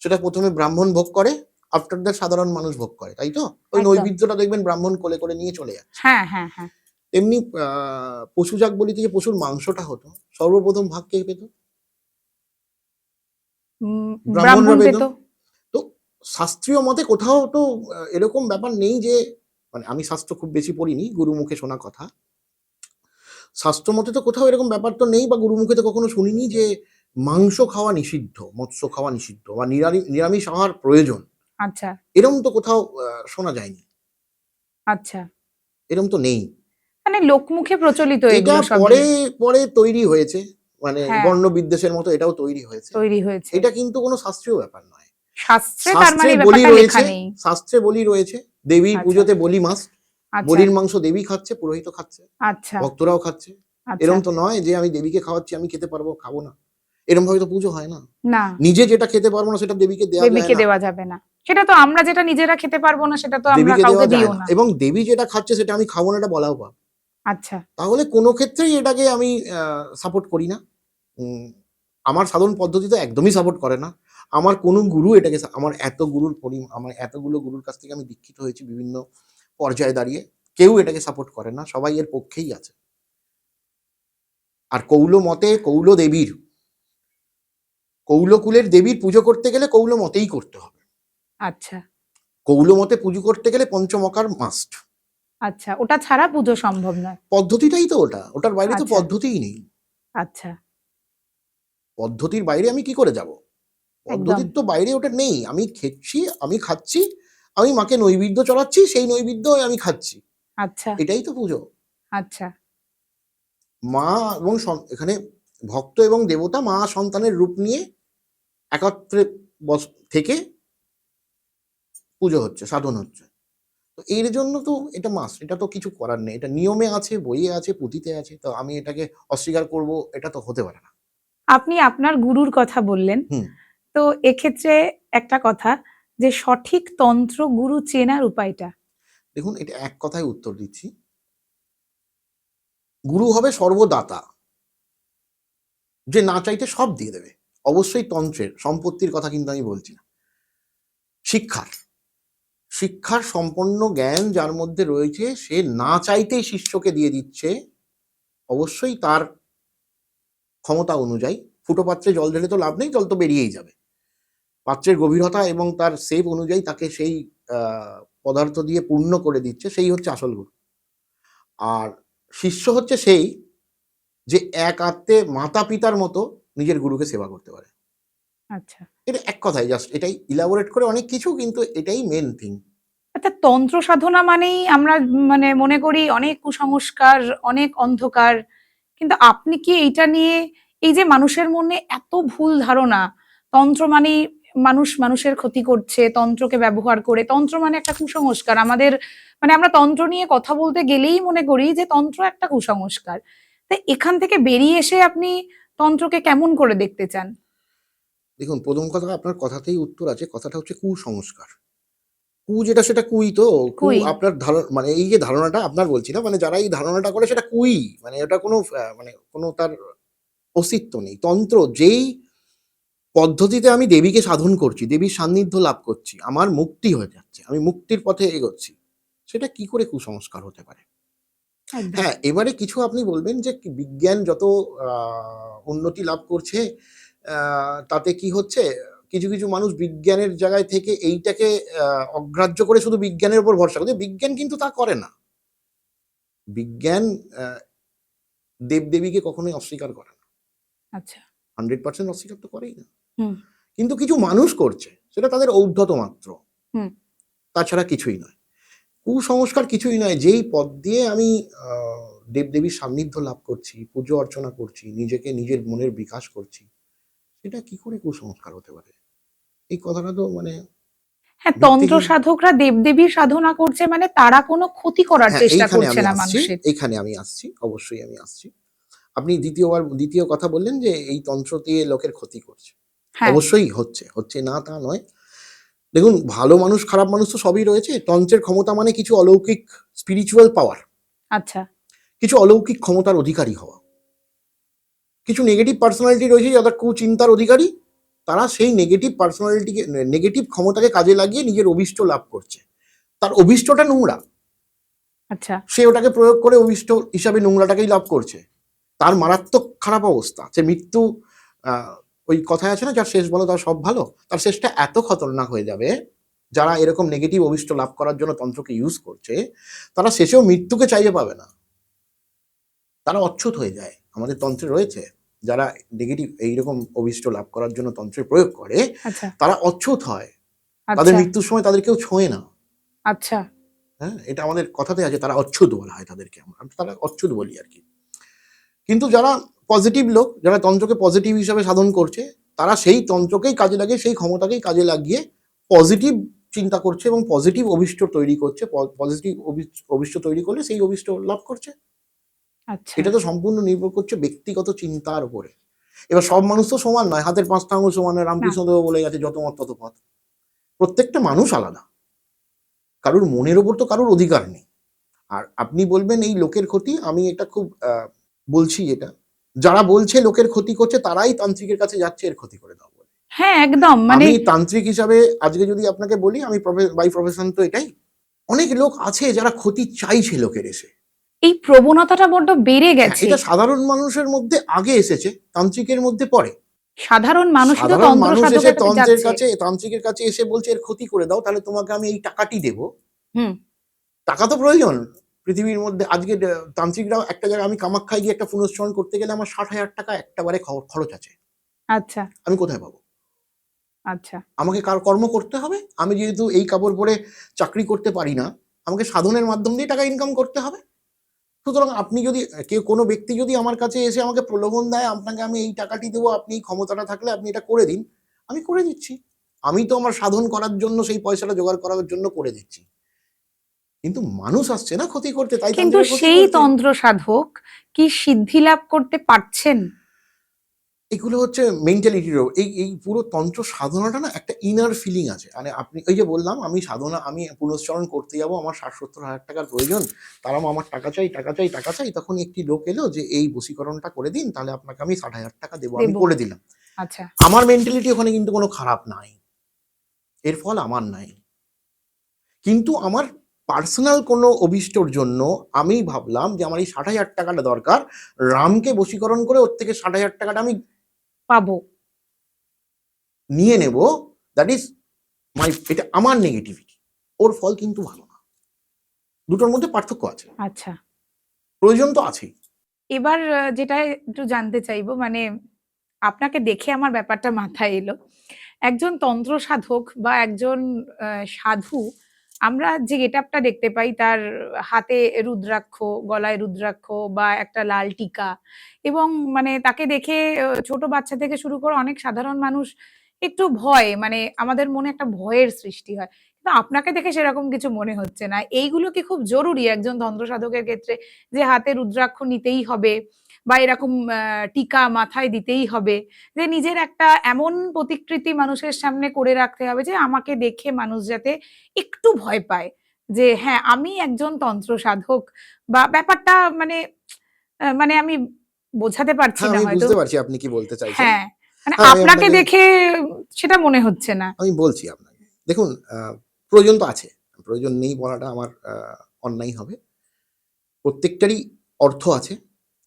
সেটা প্রথমে ব্রাহ্মণ ভোগ করে, আফটার দ্যাট সাধারণ মানুষ ভোগ করে, তাই তো? ওই একদম। নৈবেদ্যটা দেখবেন ব্রাহ্মণ কোলে করে নিয়ে চলে যাচ্ছে। হ্যাঁ, হ্যাঁ, হ্যাঁ। তেমনি পশুযাগ বলিতে যে পশুর মাংসটা হতো, সর্বপ্রথম ভাগ কে পেত? ব্রাহ্মণরা ব্রাহ্মণ পেত। পেত। তো শাস্ত্রীয় মতে কোথাও তো এরকম ব্যাপার নেই যে, মানে আমি শাস্ত্র খুব বেশি পড়িনি, গুরুমুখে শোনা কথা। শাস্ত্র মতে তো কোথাও এরকম ব্যাপার তো নেই, বা গুরুমুখে তো কখনো শুনিনি যে মাংস খাওয়া নিষিদ্ধ, মৎস্য খাওয়া নিষিদ্ধ, বা নিরামিষ আহার প্রয়োজন। আচ্ছা, এরম তো কোথাও শোনা যায়নি, আচ্ছা। এরম তো নেই। মানে লোকমুখে প্রচলিত এটা এগুলো সবই। পরে পরে তৈরি হয়েছে, মানে হ্যাঁ, বর্ণ বিদ্বেষের মতো এটাও তৈরি হয়েছে। তৈরি হয়েছে। এটা কিন্তু কোনো শাস্ত্রীয় ব্যাপার নয়। শাস্ত্রে তার শাস্ত্রে মানে এই বলি ব্যাপারটা লেখা রয়েছে, নেই। শাস্ত্রে বলি রয়েছে, দেবীর আচ্ছা, পুজোতে বলি মাস্ট। আচ্ছা, বলির মাংস দেবী খাচ্ছে, পুরোহিত খাচ্ছে, আচ্ছা, ভক্তরাও খাচ্ছে। আচ্ছা। এরম তো নয় যে আমি দেবীকে খাওয়াচ্ছি, আমি খেতে পারবো, খাবো না। এরম ভাবে তো পুজো হয় না। না, নিজে যেটা খেতে পারবো না সেটা দেবীকে দেওয়া যায় দেবীকে না। দেওয়া যাবে না। সেটা তো আমরা যেটা নিজেরা খেতে পারবো না সেটা তো আমরা দেবীকে কাউকে দেওয়া যায় দিও না, না। এবং দেবী যেটা খাচ্ছে সেটা আমি খাবো না, এটা বলাও পাপ। আচ্ছা, তাহলে কোনো ক্ষেত্রেই এটাকে আমি সাপোর্ট করি না। উম, আমার সাধন পদ্ধতি তো একদমই সাপোর্ট করে না। আমার কোনো গুরু এটাকে আমার এত গুরুর আমার এতগুলো গুরুর কাছ থেকে আমি দীক্ষিত হয়েছি বিভিন্ন পর্যায়ে দাঁড়িয়ে, কেউ এটাকে সাপোর্ট করে না, সবাই এর পক্ষেই আছে। আর কৌল মতে কৌল দেবীর, কৌলকুলের দেবীর পুজো করতে গেলে কৌল মতেই করতে হবে। আচ্ছা, কৌল মতে পুজো করতে গেলে পঞ্চমকার মাস্ট। আচ্ছা। ওটা ছাড়া পুজো সম্ভব নয়। পদ্ধতিটাই তো ওটা, ওটার বাইরে তো আচ্ছা, পদ্ধতিই নেই। আচ্ছা, পদ্ধতির বাইরে আমি কি করে যাব? একদম। পদ্ধতির তো বাইরে ওটা নেই। আমি খাচ্ছি, আমি মাকে নৈবেদ্য চড়াচ্ছি, সেই নৈবেদ্য আমি খাচ্ছি। আচ্ছা, এটাই তো পুজো। আচ্ছা, মা এবং এখানে ভক্ত এবং দেবতা মা সন্তানের রূপ নিয়ে একত্রে থেকে পুজো হচ্ছে, সাধন হচ্ছে। তো এর জন্য তো এটা মাস্ট, এটা তো কিছু করার নেই। এটা নিয়মে আছে, বইয়ে আছে, পুঁথিতে আছে। তো আমি এটাকে অস্বীকার করব, এটা তো হতে পারে না। আপনি আপনার গুরুর কথা বললেন। হুম, তো এক্ষেত্রে একটা কথা, যে সঠিক তন্ত্র গুরু চেনার উপায়টা? দেখুন, এটা এক কথায় উত্তর দিচ্ছি। গুরু হবে সর্বদাতা, যে না চাইতে সব দিয়ে দেবে। অবশ্যই তন্ত্রের, সম্পত্তির কথা কিন্তু আমি বলছি না। শিক্ষার, শিক্ষার সম্পন্ন জ্ঞান যার মধ্যে রয়েছে, সে না চাইতেই শিষ্যকে দিয়ে দিচ্ছে। অবশ্যই তার ক্ষমতা অনুযায়ী। ফুটো পাত্রে জল ঢেলে তো লাভ নেই, জল তো বেরিয়েই যাবে। পাত্রের গভীরতা এবং তার সেপ অনুযায়ী তাকে সেই পদার্থ দিয়ে পূর্ণ করে দিচ্ছে, সেই হচ্ছে আসল গুরু। আর শিষ্য হচ্ছে সেই, যে এক আত্মে মাতা পিতার মতো নিজের গুরুকে সেবা করতে পারে। আচ্ছা। এটা এক কথায় জাস্ট, এটাই ইলাবোরেট করে অনেক কিছু, কিন্তু এটাই মেন থিং। আচ্ছা, তন্ত্র সাধনা মানেই আমরা মানে মনে করি অনেক কুসংস্কার, অনেক অন্ধকার। কিন্তু আপনি কি এইটা নিয়ে, এই যে মানুষের মনে এত ভুল ধারণা, তন্ত্র মানেই মানুষের ক্ষতি করছে, তন্ত্রকে ব্যবহার করে, তন্ত্র মানে একটা কুসংস্কার। আমাদের মানে আমরা তন্ত্র নিয়ে কথা বলতে গেলেই মনে করি যে তন্ত্র একটা কুসংস্কার। তাই এখান থেকে বেরিয়ে এসে আপনি তন্ত্রকে কেমন করে দেখতে চান? দেখুন, প্রথম কথা আপনার কথাতেই উত্তর আছে, কথাটা হচ্ছে কুসংস্কার। কু যেটা সেটা কুই তো। কু কুই। আপনার মানে এই যে ধারণাটা আপনার বলছি না, মানে যারা এই ধারণাটা করে সেটা কুই। মানে এটা কোনো মানে কোনো তার অস্তিত্ব নেই। তন্ত্র যেই পদ্ধতিতে আমি দেবীকে সাধন করছি, দেবীর সান্নিধ্য লাভ করছি, আমার মুক্তি হয়ে যাচ্ছে, আমি মুক্তির পথে এগোচ্ছি, সেটা কি করে কুসংস্কার হতে পারে? একদম। হ্যাঁ, এবারে কিছু আপনি বলবেন যে বিজ্ঞান যত উন্নতি লাভ করছে, তাতে কি হচ্ছে? কিছু, কিছু মানুষ বিজ্ঞানের জায়গায় থেকে এইটাকে অগ্রাহ্য করে শুধু বিজ্ঞানের উপর ভরসা করে। বিজ্ঞান কিন্তু তা করে না। বিজ্ঞান আ দেবদেবীকে কখনোই অস্বীকার করে না। আচ্ছা। 100% অস্বীকার তো করেই না। হুম, কিন্তু কিছু মানুষ করছে। সেটা তাদের ঔদ্ধত মাত্র। হুম। তাছাড়া কিছুই নয়। কুসংস্কার কিছুই নয়। যেই পথ দিয়ে আমি আ দেবদেবীর সান্নিধ্য লাভ করছি, পুজো অর্চনা করছি, নিজেকে নিজের মনের বিকাশ করছি, সেটা কি করে কুসংস্কার হতে পারে? এই কথাটা তো মানে হ্যাঁ, তন্ত্র ভিত্তিহীন। সাধকরা দেবদেবীর সাধনা করছে মানে তারা কোনো ক্ষতি করার হ্যাঁ, চেষ্টা এইখানে করছে আমি না আসছি, মানুষের। এইখানে আমি আসছি। অবশ্যই আমি আসছি। আপনি দ্বিতীয় কথা বললেন যে এই তন্ত্র দিয়ে লোকের ক্ষতি করছে। হ্যাঁ, অবশ্যই হচ্ছে। হচ্ছে না তা নয়। দেখুন, ভালো মানুষ খারাপ মানুষ তো সবই রয়েছে। তন্ত্রের ক্ষমতা মানে কিছু অলৌকিক স্পিরিচুয়াল পাওয়ার, আচ্ছা, কিছু অলৌকিক ক্ষমতার অধিকারী হওয়া। কিছু নেগেটিভ পার্সোনালিটি রয়েছে যারা কুচিন্তার অধিকারী। তারা সেই নেগেটিভ ক্ষমতাকে কাজে লাগিয়ে নিজের অভীষ্ট লাভ করছে। তার অভীষ্টটা নোংরা। আচ্ছা, সে ওটাকে প্রয়োগ করে অভীষ্ট হিসাবে নোংরাটাকেই লাভ করছে। তার মারাত্মক খারাপ অবস্থা। সে মৃত্যু, আ ওই কথায় আছে না, যার শেষ ভালো তার সব ভালো। তার শেষটা এত খতরনাক হয়ে যাবে, যারা এরকম নেগেটিভ অভীষ্ট লাভ করার জন্য তন্ত্রকে ইউজ করছে, তারা শেষেও মৃত্যুকে চাইতে পাবে না। তারা অচ্ছুত হয়ে যায়। আমাদের তন্ত্রে রয়েছে, যারা নেগেটিভ এইরকম অভীষ্ট লাভ করার জন্য তন্ত্রের প্রয়োগ করে, আচ্ছা, তারা অচ্ছুত হয়। তাদের আচ্ছা, মৃত্যুর সময় তাদের কেউ ছোঁয় না। আচ্ছা, হ্যাঁ? এটা আমাদের কথাতে আছে, তারা অচ্ছুত বলা হয় তাদেরকে। তারা অচ্ছুত বলি আরকি। কিন্তু যারা পজিটিভ লোক, যারা তন্ত্রকে পজিটিভ হিসাবে সাধন করছে, তারা সেই তন্ত্রকেই কাজে লাগিয়ে, সেই ক্ষমতাকেই কাজে লাগিয়ে পজিটিভ চিন্তা করছে এবং পজিটিভ অভীষ্ট তৈরি করছে। পজিটিভ অভীষ্ট তৈরি করলে সেই অভীষ্ট লাভ করছে। আচ্ছা। এটা তো সম্পূর্ণ নির্ভর করছে ব্যক্তিগত চিন্তার উপরে। এবার সব মানুষ তো সমান নয়। হাতের ৫ টা আঙুল সমান নয়। না, রামকৃষ্ণদেব বলে গেছে, "যত মত তত পথ।" প্রত্যেকটা মানুষ আলাদা। কারুর মনের উপর তো কারুর অধিকার নেই। আর আপনি বলবেন এই লোকের ক্ষতি, আমি এটা খুব বলছি এটা। যারা বলছে লোকের ক্ষতি করছে তারাই তান্ত্রিকের কাছে যাচ্ছে এর ক্ষতি করে দাও বলে। হ্যাঁ, একদম মানে আমি তান্ত্রিক হিসাবে আজকে যদি আপনাকে বলি, আমি বাই প্রফেশন তো এটাই। অনেক লোক আছে যারা ক্ষতি চাইছে লোকের এসে। এই প্রবণতাটা বড্ড বেড়ে হ্যাঁ, গেছে। এটা সাধারণ মানুষের মধ্যে আগে এসেছে, তান্ত্রিকের মধ্যে পরে। সাধারণ মানুষই তো সাধারণ তন্ত্র মানুষ এসে সাধকের কাছে যাচ্ছে। তান্ত্রিকের কাছে এসে বলছে এর ক্ষতি করে দাও, তাহলে তোমাকে আমি এই টাকাটি দেব। হুম, টাকা তো প্রয়োজন। পৃথিবীর মধ্যে আজকে তান্ত্রিকরাও একটা জায়গায়, আমি কামাখ্যায় গিয়ে একটা পুনঃস্মরণ করতে গেলে আমার ৬০,০০০ টাকা একবারে খরচ আছে। আচ্ছা, আমি কোথায় পাবো? আচ্ছা, আমাকে কর্ম করতে হবে। আমি যেহেতু এই কাপড় পরে চাকরি করতে পারি না, আমাকে সাধনের মাধ্যম দিয়ে টাকা ইনকাম করতে হবে। সুতরাং আপনি যদি কোনো ব্যক্তি যদি আমার কাছে এসে আমাকে প্রলোভন দেয়, আপনাকে আমি এই টাকাটি দেবো, আপনি এই ক্ষমতাটা থাকলে আপনি এটা করে দিন। আমি করে দিচ্ছি। আমি তো আমার সাধন করার জন্য সেই পয়সাটা জোগাড় করার জন্য করে দিচ্ছি। কিন্তু মানুষ আসছে না ক্ষতি করতে, তাই কিন্তু তান্ত্রিকের ক্ষতি সেই করছে। তন্ত্র সাধক কি সিদ্ধি লাভ করতে পারছেন? এগুলো হচ্ছে মেন্টালিটিরও, এই পুরো তন্ত্র সাধনাটা না একটা ইনার ফিলিং আছে। মানে আপনি ওই যে বললাম, আমি পুনশ্চরণ করতে যাবো, আমার ৬০,০০০-৭০,০০০ টাকার প্রয়োজন। তারা আমার টাকা চাই, টাকা চাই, টাকা চাই। তখন একটি লোক এলো যে এই বশীকরণটা করে দিন, তাহলে আপনাকে আমি ৬০,০০০ টাকা দেবো। আমি দেব। করে দিলাম। আচ্ছা, আমার মেন্টালিটি ওখানে কিন্তু কোনো খারাপ নাই। এর ফল আমার নাই। কিন্তু আমার পার্সোনাল কোনো অভীষ্টর জন্য আমি ভাবলাম যে আমার এই ৬০,০০০ টাকাটা দরকার। রামকে বশীকরণ করে ওর থেকে ৬০,০০০ টাকাটা আমি পাবো। নিয়ে নেব। দ্যাট ইজ এটা আমার নেগেটিভিটি। ওর ফল কিন্তু ভালো না। দুটোর মধ্যে পার্থক্য আছে। আচ্ছা। প্রয়োজন তো আছেই। এবার যেটা একটু জানতে চাইবো মানে আপনাকে দেখে আমার ব্যাপারটা মাথায় এলো। একজন তন্ত্র সাধক বা একজন সাধু আমরা যে গেটআপটা দেখতে পাই তার হাতে রুদ্রাক্ষ, গলায় রুদ্রাক্ষ বা একটা লাল টিকা এবং মানে তাকে দেখে ছোট বাচ্চা থেকে শুরু করে অনেক সাধারণ মানুষ একটু ভয় মানে আমাদের মনে একটা ভয়ের সৃষ্টি হয়। কিন্তু আপনাকে দেখে সেরকম কিছু মনে হচ্ছে না। এইগুলো কি খুব জরুরি একজন তন্ত্র সাধকের ক্ষেত্রে যে হাতে রুদ্রাক্ষ নিতেই হবে বা এরকম টিকা মাথায় দিতেই হবে, যে নিজের একটা এমন প্রতিকৃতি মানুষের সামনে করে রাখতে হবে যে আমাকে দেখে মানুষ যাতে একটু ভয় পায়, যে হ্যাঁ আমি একজন তন্ত্র সাধক, বা ব্যাপারটা মানে মানে আমি বোঝাতে পারছি হ্যাঁ, না আমি হয়তো। বুঝতে পারছি আপনি কি বলতে চাইছেন। হ্যাঁ, মানে হ্যাঁ, আমি আপনাকে আপনাকে দেখে সেটা মনে হচ্ছে না। আমি বলছি আপনাকে। দেখুন, প্রয়োজন তো আছে। প্রয়োজন নেই বলাটা আমার অন্যায় হবে। প্রত্যেকটারই অর্থ আছে।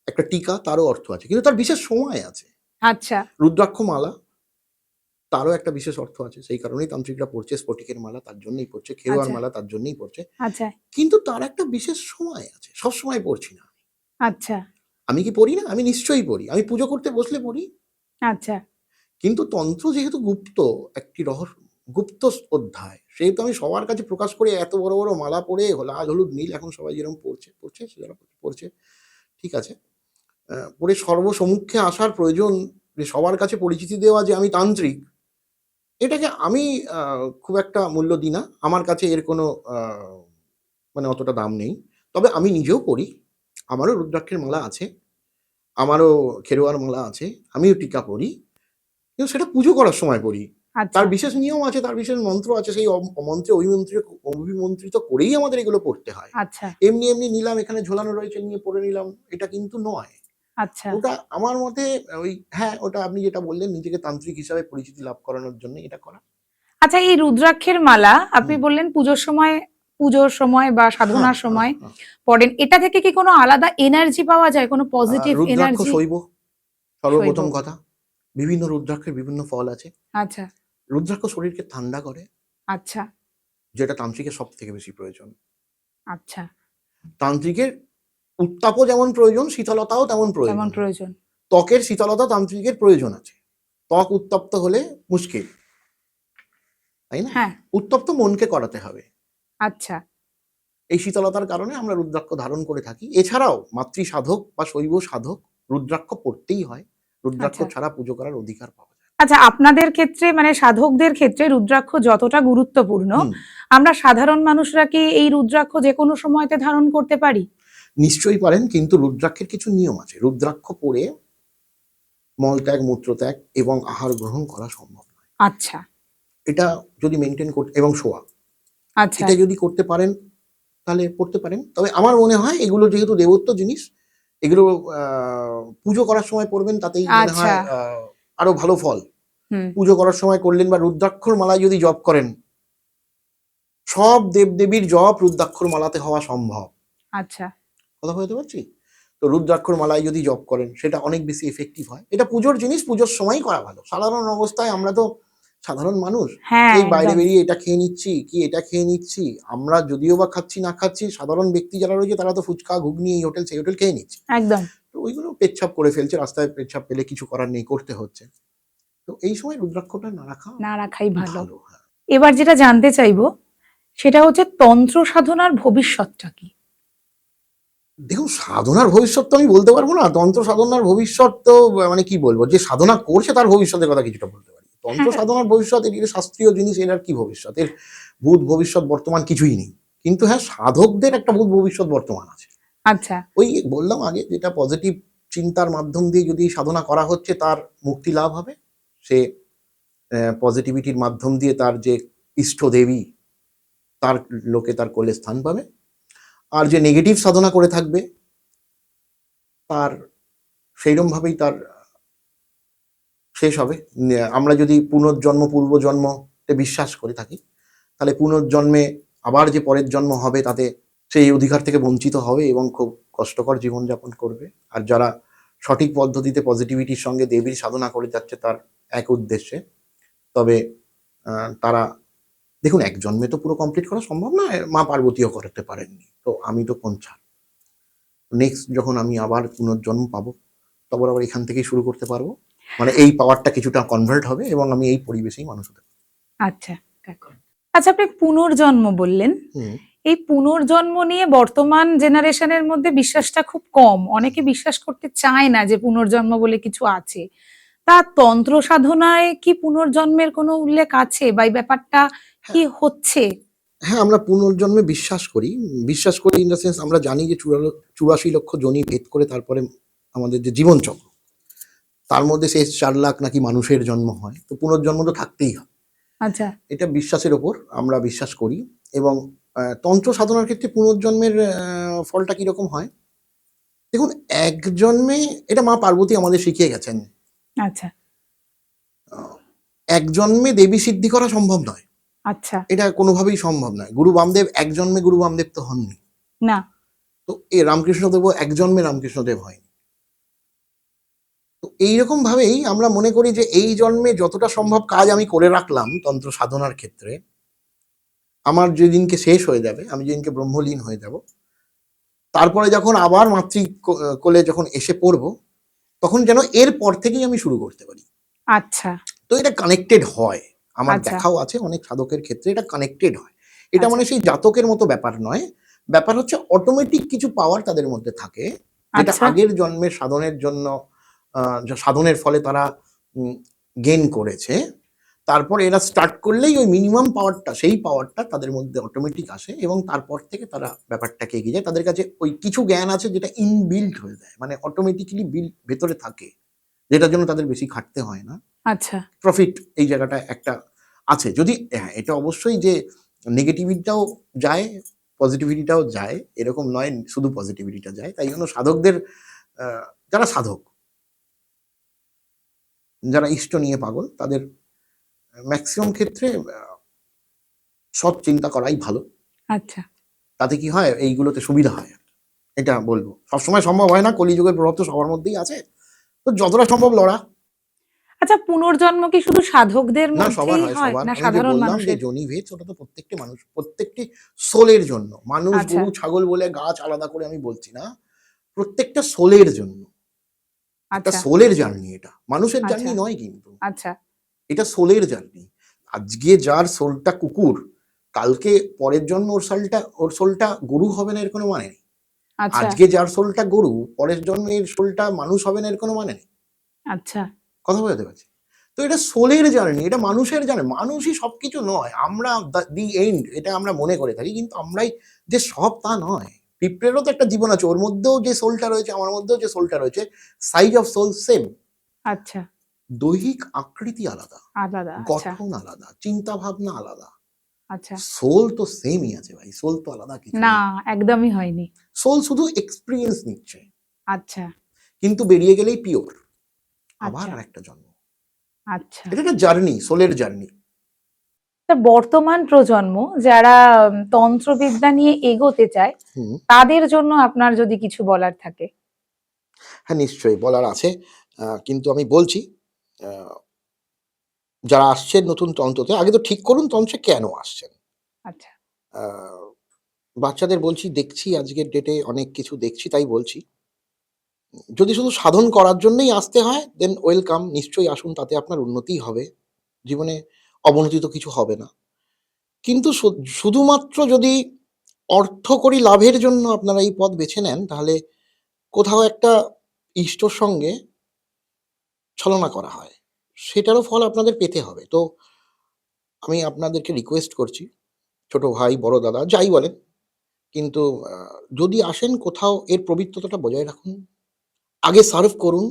একটা টিকা তারও অর্থ আছে। কিন্তু তার বিশেষ সময় আছে। আচ্ছা, রুদ্রাক্ষ মালা তারও একটা বিশেষ অর্থ আছে। সেই কারণেই তান্ত্রিকরা পড়ছে। স্ফটিকের মালা তার জন্যই পড়ছে। খেরোয়ার আচ্ছা, মালা তার জন্যই পড়ছে। আচ্ছা, কিন্তু তার একটা বিশেষ সময় আছে। সবসময় পড়ছি না। আচ্ছা, আমি কি পড়ি না? আমি নিশ্চয়ই পড়ি। আমি পুজো করতে বসলে পড়ি। আচ্ছা, কিন্তু তন্ত্র যেহেতু গুপ্ত, একটি গুপ্ত অধ্যায়, সেহেতু আমি সবার কাছে প্রকাশ করে এত বড়, বড় মালা পরে লাল, হলুদ, নীল এখন সবাই যেরকম পড়ছে, যারা পড়ছে, ঠিক আছে। পড়ে সর্বসম্মুখে আসার প্রয়োজন, যে সবার কাছে পরিচিতি দেওয়া যে আমি তান্ত্রিক, এটাকে আমি আ খুব একটা মূল্য দিই না। আমার কাছে এর কোনো আ মানে অতটা দাম নেই। তবে আমি নিজেও পড়ি। আমারও রুদ্রাক্ষের মালা আছে। আমারও খেরোয়ার মালা আছে। আমিও টিকা পড়ি। কিন্তু সেটা পুজো করার সময় পড়ি। আচ্ছা, তার বিশেষ নিয়ম আছে, তার বিশেষ মন্ত্র আছে। সেই মন্ত্রে অভিমন্ত্রিত করেই আমাদের এগুলো পড়তে হয়। আচ্ছা, এমনি নিলাম, এখানে ঝোলানো রয়েছে নিয়ে পড়ে নিলাম, এটা কিন্তু নয়। আচ্ছা। ওটা আমার মতে ওই, হ্যাঁ, ওটা আপনি যেটা বললেন নিজেকে তান্ত্রিক হিসাবে পরিচিতি লাভ করানোর জন্য এটা করা। আচ্ছা, এই রুদ্রাক্ষের মালা আপনি হুম। বললেন পুজোর সময় বা হ্যাঁ, সাধনার হ্যাঁ, সময় হ্যাঁ। পড়েন। এটা থেকে কি কোনো আলাদা এনার্জি পাওয়া যায়? কোনো পজিটিভ রুদ্রাক্ষ এনার্জি? শৈব, শৈব। সর্বপ্রথম কথা। বিভিন্ন রুদ্রাক্ষের বিভিন্ন ফল আছে। আচ্ছা, রুদ্রাক্ষ শরীরকে ঠান্ডা করে, আচ্ছা, যেটা তান্ত্রিকের সবথেকে বেশি প্রয়োজন। আচ্ছা। তান্ত্রিকের উত্তাপও যেমন প্রয়োজন, শীতলতাও তেমন তেমন প্রয়োজন। প্রয়োজন। ত্বকের শীতলতা তান্ত্রিকের প্রয়োজন আছে। ত্বক উত্তপ্ত হলে মুশকিল, তাই না? হ্যাঁ, উত্তপ্ত মনকে করাতে হবে। আচ্ছা, এই শীতলতার কারণে আমরা রুদ্রাক্ষ ধারণ করে থাকি। এছাড়াও মাতৃ সাধক বা শৈব সাধক রুদ্রাক্ষ পড়তেই হয়। রুদ্রাক্ষ আচ্ছা। ছাড়া পুজো করার অধিকার পাওয়া যায় না। আচ্ছা, আপনাদের ক্ষেত্রে মানে সাধকদের ক্ষেত্রে রুদ্রাক্ষ যতটা গুরুত্বপূর্ণ, হুম, আমরা সাধারণ মানুষরা কি এই রুদ্রাক্ষ যেকোনো সময়তে ধারণ করতে পারি? নিশ্চয়ই পারেন, কিন্তু রুদ্রাক্ষের কিছু নিয়ম আছে। রুদ্রাক্ষ পরে মলত্যাগ, মূত্রত্যাগ এবং আহার গ্রহণ করা সম্ভব নয়। আচ্ছা, এটা যদি মেইনটেইন করতে, এবং শোয়া, আচ্ছা, এটা যদি করতে পারেন তাহলে পড়তে পারেন। তবে আমার মনে হয় এগুলো যেহেতু দেবত্ব জিনিস, এগুলো আ পুজো করার সময় পড়বেন, তাতেই মনে আচ্ছা। হয় আরো ভালো ফল। হুম, পুজো করার সময় করলেন বা রুদ্রাক্ষর মালায় যদি জপ করেন, সব দেবদেবীর জপ রুদ্রাক্ষর মালাতে হওয়া সম্ভব। আচ্ছা। কথা বলতে পারছি? তো রুদ্রাক্ষর মালায় যদি জপ করেন সেটা অনেক বেশি ইফেক্টিভ হয়। এটা পুজোর জিনিস, পুজোর সময়ই করা ভালো। সাধারণ অবস্থায় আমরা তো সাধারণ মানুষ। হ্যাঁ, এই বাইরে একদম, বেরিয়ে এটা খেয়ে নিচ্ছি, কি এটা খেয়ে নিচ্ছি। আমরা যদিও বা খাচ্ছি না খাচ্ছি, সাধারণ ব্যক্তি যারা রয়েছে তারা তো ফুচকা, ঘুগনি, এই হোটেল সেই হোটেল খেয়ে নিচ্ছে। একদম। তো ওইগুলো পেচ্ছাপ করে ফেলছে। রাস্তায় পেচ্ছাপ পেলে কিছু করার নেই, করতে হচ্ছে। তো এই সময় রুদ্রাক্ষটা না রাখা না রাখাই ভালো। ভালো। হ্যাঁ। এবার যেটা জানতে চাইবো সেটা হচ্ছে তন্ত্র সাধনার ভবিষ্যৎটা কি? দেখুন, সাধনার ভবিষ্যৎ তো আমি বলতে পারবো না। তন্ত্র সাধনার ভবিষ্যৎ তো মানে কি বলবো? যে সাধনা করছে তার ভবিষ্যতের কথা কিছুটা বলতে পারি। তন্ত্র হ্যাঁ, সাধনার ভবিষ্যৎ, এটা শাস্ত্রীয় জিনিস, এর আর কি ভবিষ্যৎ? এর ভূত ভবিষ্যৎ বর্তমান কিছুই নেই। কিন্তু হ্যাঁ, সাধকদের একটা ভূত ভবিষ্যৎ বর্তমান আছে। আচ্ছা, ওই বললাম আগে, যেটা পজিটিভ চিন্তার মাধ্যম দিয়ে যদি সাধনা করা হচ্ছে তার মুক্তি লাভ হবে। সে পজিটিভিটির মাধ্যম দিয়ে তার যে ইষ্টদেবী, তার লোকে তার কোলে স্থান পাবে। আর যে নেগেটিভ সাধনা করে থাকবে তার সেইরমভাবেই তার শেষ হবে। আমরা যদি পুনর্জন্ম, পূর্বজন্মতে বিশ্বাস করে থাকি, তাহলে পুনর্জন্মে আবার যে পরের জন্ম হবে তাতে সেই অধিকার থেকে বঞ্চিত হবে এবং খুব কষ্টকর জীবনযাপন করবে। আর যারা সঠিক পদ্ধতিতে পজিটিভিটির সঙ্গে দেবীর সাধনা করে যাচ্ছে তার এক উদ্দেশ্যে, তবে তারা, দেখুন, এক জন্মে তো পুরো কমপ্লিট করা সম্ভব না। মা পার্বতীও করতে পারেননি। তো আমি তো কোন ছাড়। নেক্সট যখন আমি আবার পুনর্জন্ম পাবো, তখন আবার এখান থেকেই শুরু করতে পারবো। মানে এই পাওয়ারটা কিছুটা কনভার্ট হবে এবং আমি এই পরিবেশেই মানুষ হতে পারবো। আচ্ছা, আচ্ছা, আপনি পুনর্জন্ম বললেন। হুম। এই পুনর্জন্ম নিয়ে বর্তমান জেনারেশনের মধ্যে বিশ্বাসটা খুব কম। অনেকে বিশ্বাস করতে চায় না যে পুনর্জন্ম বলে কিছু আছে। তা তন্ত্র সাধনায় কি পুনর্জন্মের কোনো উল্লেখ আছে, বা এই ব্যাপারটা কি হ্যাঁ, হচ্ছে? হ্যাঁ, আমরা পুনর্জন্মে বিশ্বাস করি। বিশ্বাস করি ইন দ্য সেন্স, আমরা জানি যে ৮৪ লক্ষ যোনি ভেদ করে তারপরে আমাদের যে জীবনচক্র, তার মধ্যে শেষ 4 লাখ নাকি মানুষের জন্ম হয়, তো পুনর্জন্ম তো থাকতেই হয়। আচ্ছা, এটা বিশ্বাসের ওপর আমরা বিশ্বাস করি। এবং তন্ত্র সাধনার ক্ষেত্রে পুনর্জন্মের ফলটা কিরকম হয়, দেখুন, এক জন্মে এটা মা পার্বতী আমাদের শিখিয়ে গেছেন, আচ্ছা, এক জন্মে দেবী সিদ্ধি করা সম্ভব নয়। আচ্ছা, এটা কোনোভাবেই সম্ভব নয়। গুরু বামদেব এক জন্মে গুরু বামদেব তো হননি। না, তো এ রামকৃষ্ণদেবও এক জন্মে রামকৃষ্ণদেব হয়নি। তো এইরকম ভাবেই আমরা মনে করি যে এই জন্মে যতটা সম্ভব কাজ আমি করে রাখলাম তন্ত্র সাধনার ক্ষেত্রে, আমার যেদিনকে শেষ হয়ে যাবে, আমি যেদিনকে ব্রহ্মলীন হয়ে যাব, তারপরে যখন আবার কোলে যখন এসে পড়বো, তখন যেন এর পর থেকেই আমি শুরু করতে পারি। আচ্ছা, তো এটা কানেক্টেড হয়, আমার আচ্ছা, দেখাও আছে অনেক সাধকের ক্ষেত্রে এটা কানেক্টেড হয়। এটা আচ্ছা, মানে সেই জাতকের মতো ব্যাপার নয়, ব্যাপার হচ্ছে অটোমেটিক কিছু পাওয়ার তাদের মধ্যে থাকে, যেটা আচ্ছা, আগের জন্মের সাধনের জন্য সাধনের ফলে তারা গেইন করেছে। তারপর এরা স্টার্ট করলেই ওই মিনিমাম পাওয়ারটা, সেই পাওয়ারটা তাদের মধ্যে অটোমেটিক আসে, এবং তারপর থেকে তারা ব্যাপারটাকে এগিয়ে যায়। তাদের কাছে ওই কিছু জ্ঞান আছে যেটা ইনবিল্ট হয়ে যায়, মানে অটোমেটিক্যালি ভেতরে থাকে, যেটার জন্য তাদের বেশি খাটতে হয় না। আচ্ছা, প্রফিট এই জায়গাটা একটা আছে। যদি হ্যাঁ, এটা অবশ্যই যে নেগেটিভিটিটাও যায়, পজিটিভিটিটাও যায়, এরকম নয় শুধু পজিটিভিটিটা যায়। তাই জন্য সাধকদের, যারা সাধক, যারা ইষ্ট নিয়ে পাগল, তাদের ম্যাক্সিমাম ক্ষেত্রে সৎ চিন্তা করাই ভালো। আচ্ছা, তাতে কি হয়, এইগুলোতে সুবিধা হয়। এটা বলবো, সবসময় সম্ভব হয় না, কলিযুগের প্রভাব তো সবার মধ্যেই আছে। তো যতটা সম্ভব লড়া। আচ্ছা, পুনর্জন্ম কি শুধু সাধকদের না, সবার মধ্যেই হয়, হয় সবার। না আমি যে সাধারণ বললাম যে মানুষের? জনিভেদ, ওটা তো প্রত্যেকটি মানুষ, প্রত্যেকটি সোলের জন্য। মানুষ, আচ্ছা, গরু, ছাগল বলে গাছ আলাদা করে আমি বলছি না। প্রত্যেকটা সোলের জন্য। একটা আচ্ছা, সোলের জার্নি এটা। মানুষের আচ্ছা, জার্নি নয় কিন্তু। আচ্ছা, এটা সোলের জার্নি। আজকে যার সোলটা কুকুর, কালকে পরের জন্য ওর সোলটা গরু হবে না এর কোনো মানে নেই। আচ্ছা, আজকে যার সোলটা গরু, পরের জন্মে এর সোলটা মানুষ হবে না এর কোনো মানে নেই। আচ্ছা, কথা বোঝাতে পারছি? তো এটা সোলের জার্নি, এটা মানুষের জার্নি। মানুষই সবকিছু নয়। আমরা দি এন্ড এটা আমরা মনে করে থাকি, কিন্তু আমরাই যে সব তা নয়। পিঁপড়েরও তো একটা জীবন আছে। ওর মধ্যেও যে সোলটা রয়েছে, আমার মধ্যেও যে সোলটা রয়েছে, সাইজ অফ সোল সেম। আচ্ছা, দৈহিক আকৃতি আলাদা, আলাদা, আচ্ছা, গঠন আলাদা, চিন্তা ভাবনা আলাদা। আচ্ছা, সোল তো সেমই আছে ভাই। সোল তো আলাদা কিছু না, না। একদমই হয়নি। সোল শুধু এক্সপেরিয়েন্স নিচ্ছে, আচ্ছা, কিন্তু বেরিয়ে গেলেই পিওর। আবার আচ্ছা, আরেকটা জন্ম। আচ্ছা। এটা একটা জার্নি, সোলের জার্নি। তা বর্তমান প্রজন্ম যারা তন্ত্রবিদ্যা নিয়ে এগোতে চায়, হুম। তাদের জন্য আপনার যদি কিছু বলার থাকে? হ্যাঁ, নিশ্চয়ই বলার আছে। কিন্তু আমি বলছি, আ যারা আসছেন নতুন তন্ত্রতে, আগে তো ঠিক করুন তন্ত্রে কেন আসছেন? আচ্ছা, আ বাচ্চাদের বলছি, দেখছি আজকের ডেটে অনেক কিছু দেখছি তাই বলছি। যদি শুধু সাধন করার জন্যই আসতে হয়, দেন ওয়েলকাম, নিশ্চয়ই আসুন, তাতে আপনার উন্নতিই হবে। জীবনে অবনতি তো কিছু হবে না। কিন্তু শুধুমাত্র যদি অর্থকড়ি লাভের জন্য আপনারা এই পথ বেছে নেন, তাহলে কোথাও একটা ইষ্টর সঙ্গে ছলনা করা হয়। সেটারও ফল আপনাদের পেতে হবে। তো আমি আপনাদেরকে রিকোয়েস্ট করছি, ছোট ভাই, বড় দাদা যাই বলেন, কিন্তু আ যদি আসেন কোথাও এর পবিত্রতাটা বজায় রাখুন। আগে সার্ভ করুন।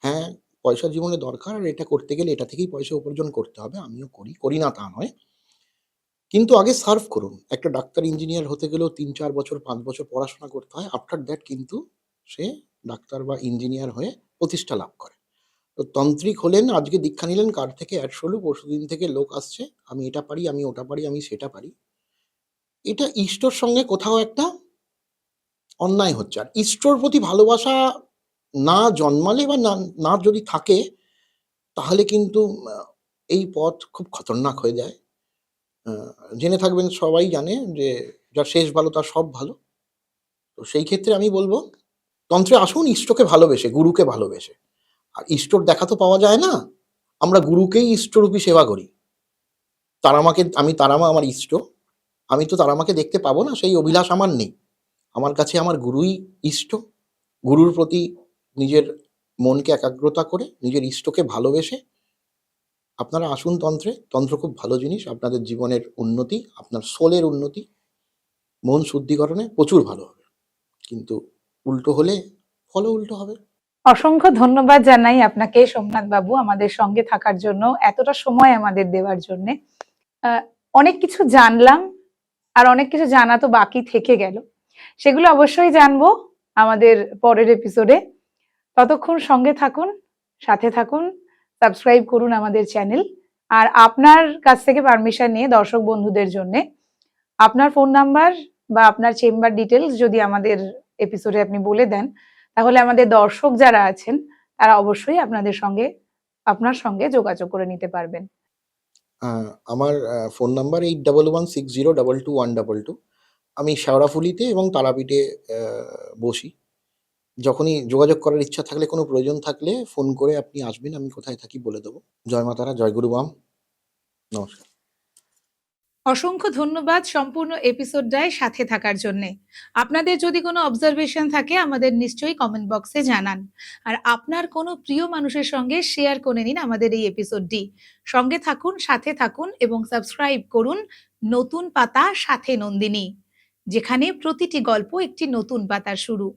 হ্যাঁ, পয়সা জীবনে দরকার, আর এটা করতে গেলে এটা থেকেই পয়সা উপার্জন করতে হবে। আমিও করি, করি না তা নয়। কিন্তু আগে সার্ভ করুন। একটা ডাক্তার, ইঞ্জিনিয়ার হতে গেলেও ৩-৪ বছর, ৫ বছর পড়াশোনা করতে হয়। আফটার দ্যাট কিন্তু সে ডাক্তার বা ইঞ্জিনিয়ার হয়ে প্রতিষ্ঠা লাভ করে। তো তান্ত্রিক হলেন, আজকে দীক্ষা নিলেন, কার থেকে অ্যাড শুরু, পরশুদিন থেকে লোক আসছে, আমি এটা পারি, আমি ওটা পারি, আমি সেটা পারি। এটা ইষ্টর সঙ্গে কোথাও একটা অন্যায় হচ্ছে। আর ইষ্টর প্রতি ভালোবাসা না জন্মালে বা না যদি থাকে, তাহলে কিন্তু আ এই পথ খুব খতরনাক হয়ে যায়। আ জেনে থাকবেন, সবাই জানে যে যার শেষ ভালো তার সব ভালো। তো সেই ক্ষেত্রে আমি বলব, তন্ত্রে আসুন ইষ্টকে ভালোবেসে, গুরুকে ভালোবেসে। আর ইষ্টর দেখা তো পাওয়া যায় না। আমরা গুরুকেই ইষ্টরূপী সেবা করি। তারামা আমার ইষ্ট। আমি তো তারামাকে দেখতে পাবো না, সেই অভিলাষ আমার নেই। আমার কাছে আমার গুরুই ইষ্ট। গুরুর প্রতি নিজের মনকে একাগ্রতা করে, নিজের ইষ্টকে ভালোবেসে আপনারা আসুন তন্ত্রে। তন্ত্র খুব ভালো জিনিস। আপনাদের জীবনের উন্নতি, আপনার সোলের উন্নতি, মন শুদ্ধিকরণে প্রচুর ভালো হবে। কিন্তু উল্টো হলে ফলে উল্টো হবে। অসংখ্য ধন্যবাদ জানাই আপনাকে সোমনাথ বাবু, আমাদের সঙ্গে থাকার জন্য, এতটা সময় আমাদের দেওয়ার জন্য। অনেক কিছু জানলাম, আর অনেক কিছু জানা তো বাকি থেকে গেল, সেগুলো অবশ্যই জানবো আমাদের পরের এপিসোডে। ততক্ষণ সঙ্গে থাকুন, সাথে থাকুন, সাবস্ক্রাইব করুন আমাদের চ্যানেল। আর আপনার কাছ থেকে পারমিশন নিয়ে দর্শক বন্ধুদের জন্য আপনার ফোন নাম্বার বা আপনার চেম্বার ডিটেলস যদি আমাদের এপিসোডে আপনি বলে দেন, তাহলে আমাদের দর্শক যারা আছেন তারা অবশ্যই আপনার সঙ্গে যোগাযোগ করে নিতে পারবেন। আমার ফোন নাম্বার 8116022122। আমি শেওড়াফুলিতে এবং তারাপীঠে বসি। যখনই যোগাযোগ করার ইচ্ছা থাকলে, কোনো প্রয়োজন থাকলে ফোন করে আপনি আসবেন, আমি কোথায় থাকি বলে দেবো। জয় মা তারা, জয় গুরু বাম। নমস্কার। অসংখ্য ধন্যবাদ সম্পূর্ণ এপিসোডটায় সাথে থাকার জন্যে। আপনাদের যদি কোনো অবজারভেশন থাকে আমাদের নিশ্চয়ই কমেন্ট বক্সে জানান। আর আপনার কোনো প্রিয় মানুষের সঙ্গে শেয়ার করে নিন আমাদের এই এপিসোডটি। সঙ্গে থাকুন, সাথে থাকুন এবং সাবস্ক্রাইব করুন নতুন পাতা সাথে নন্দিনী, যেখানে প্রতিটি গল্প একটি নতুন পাতার শুরু।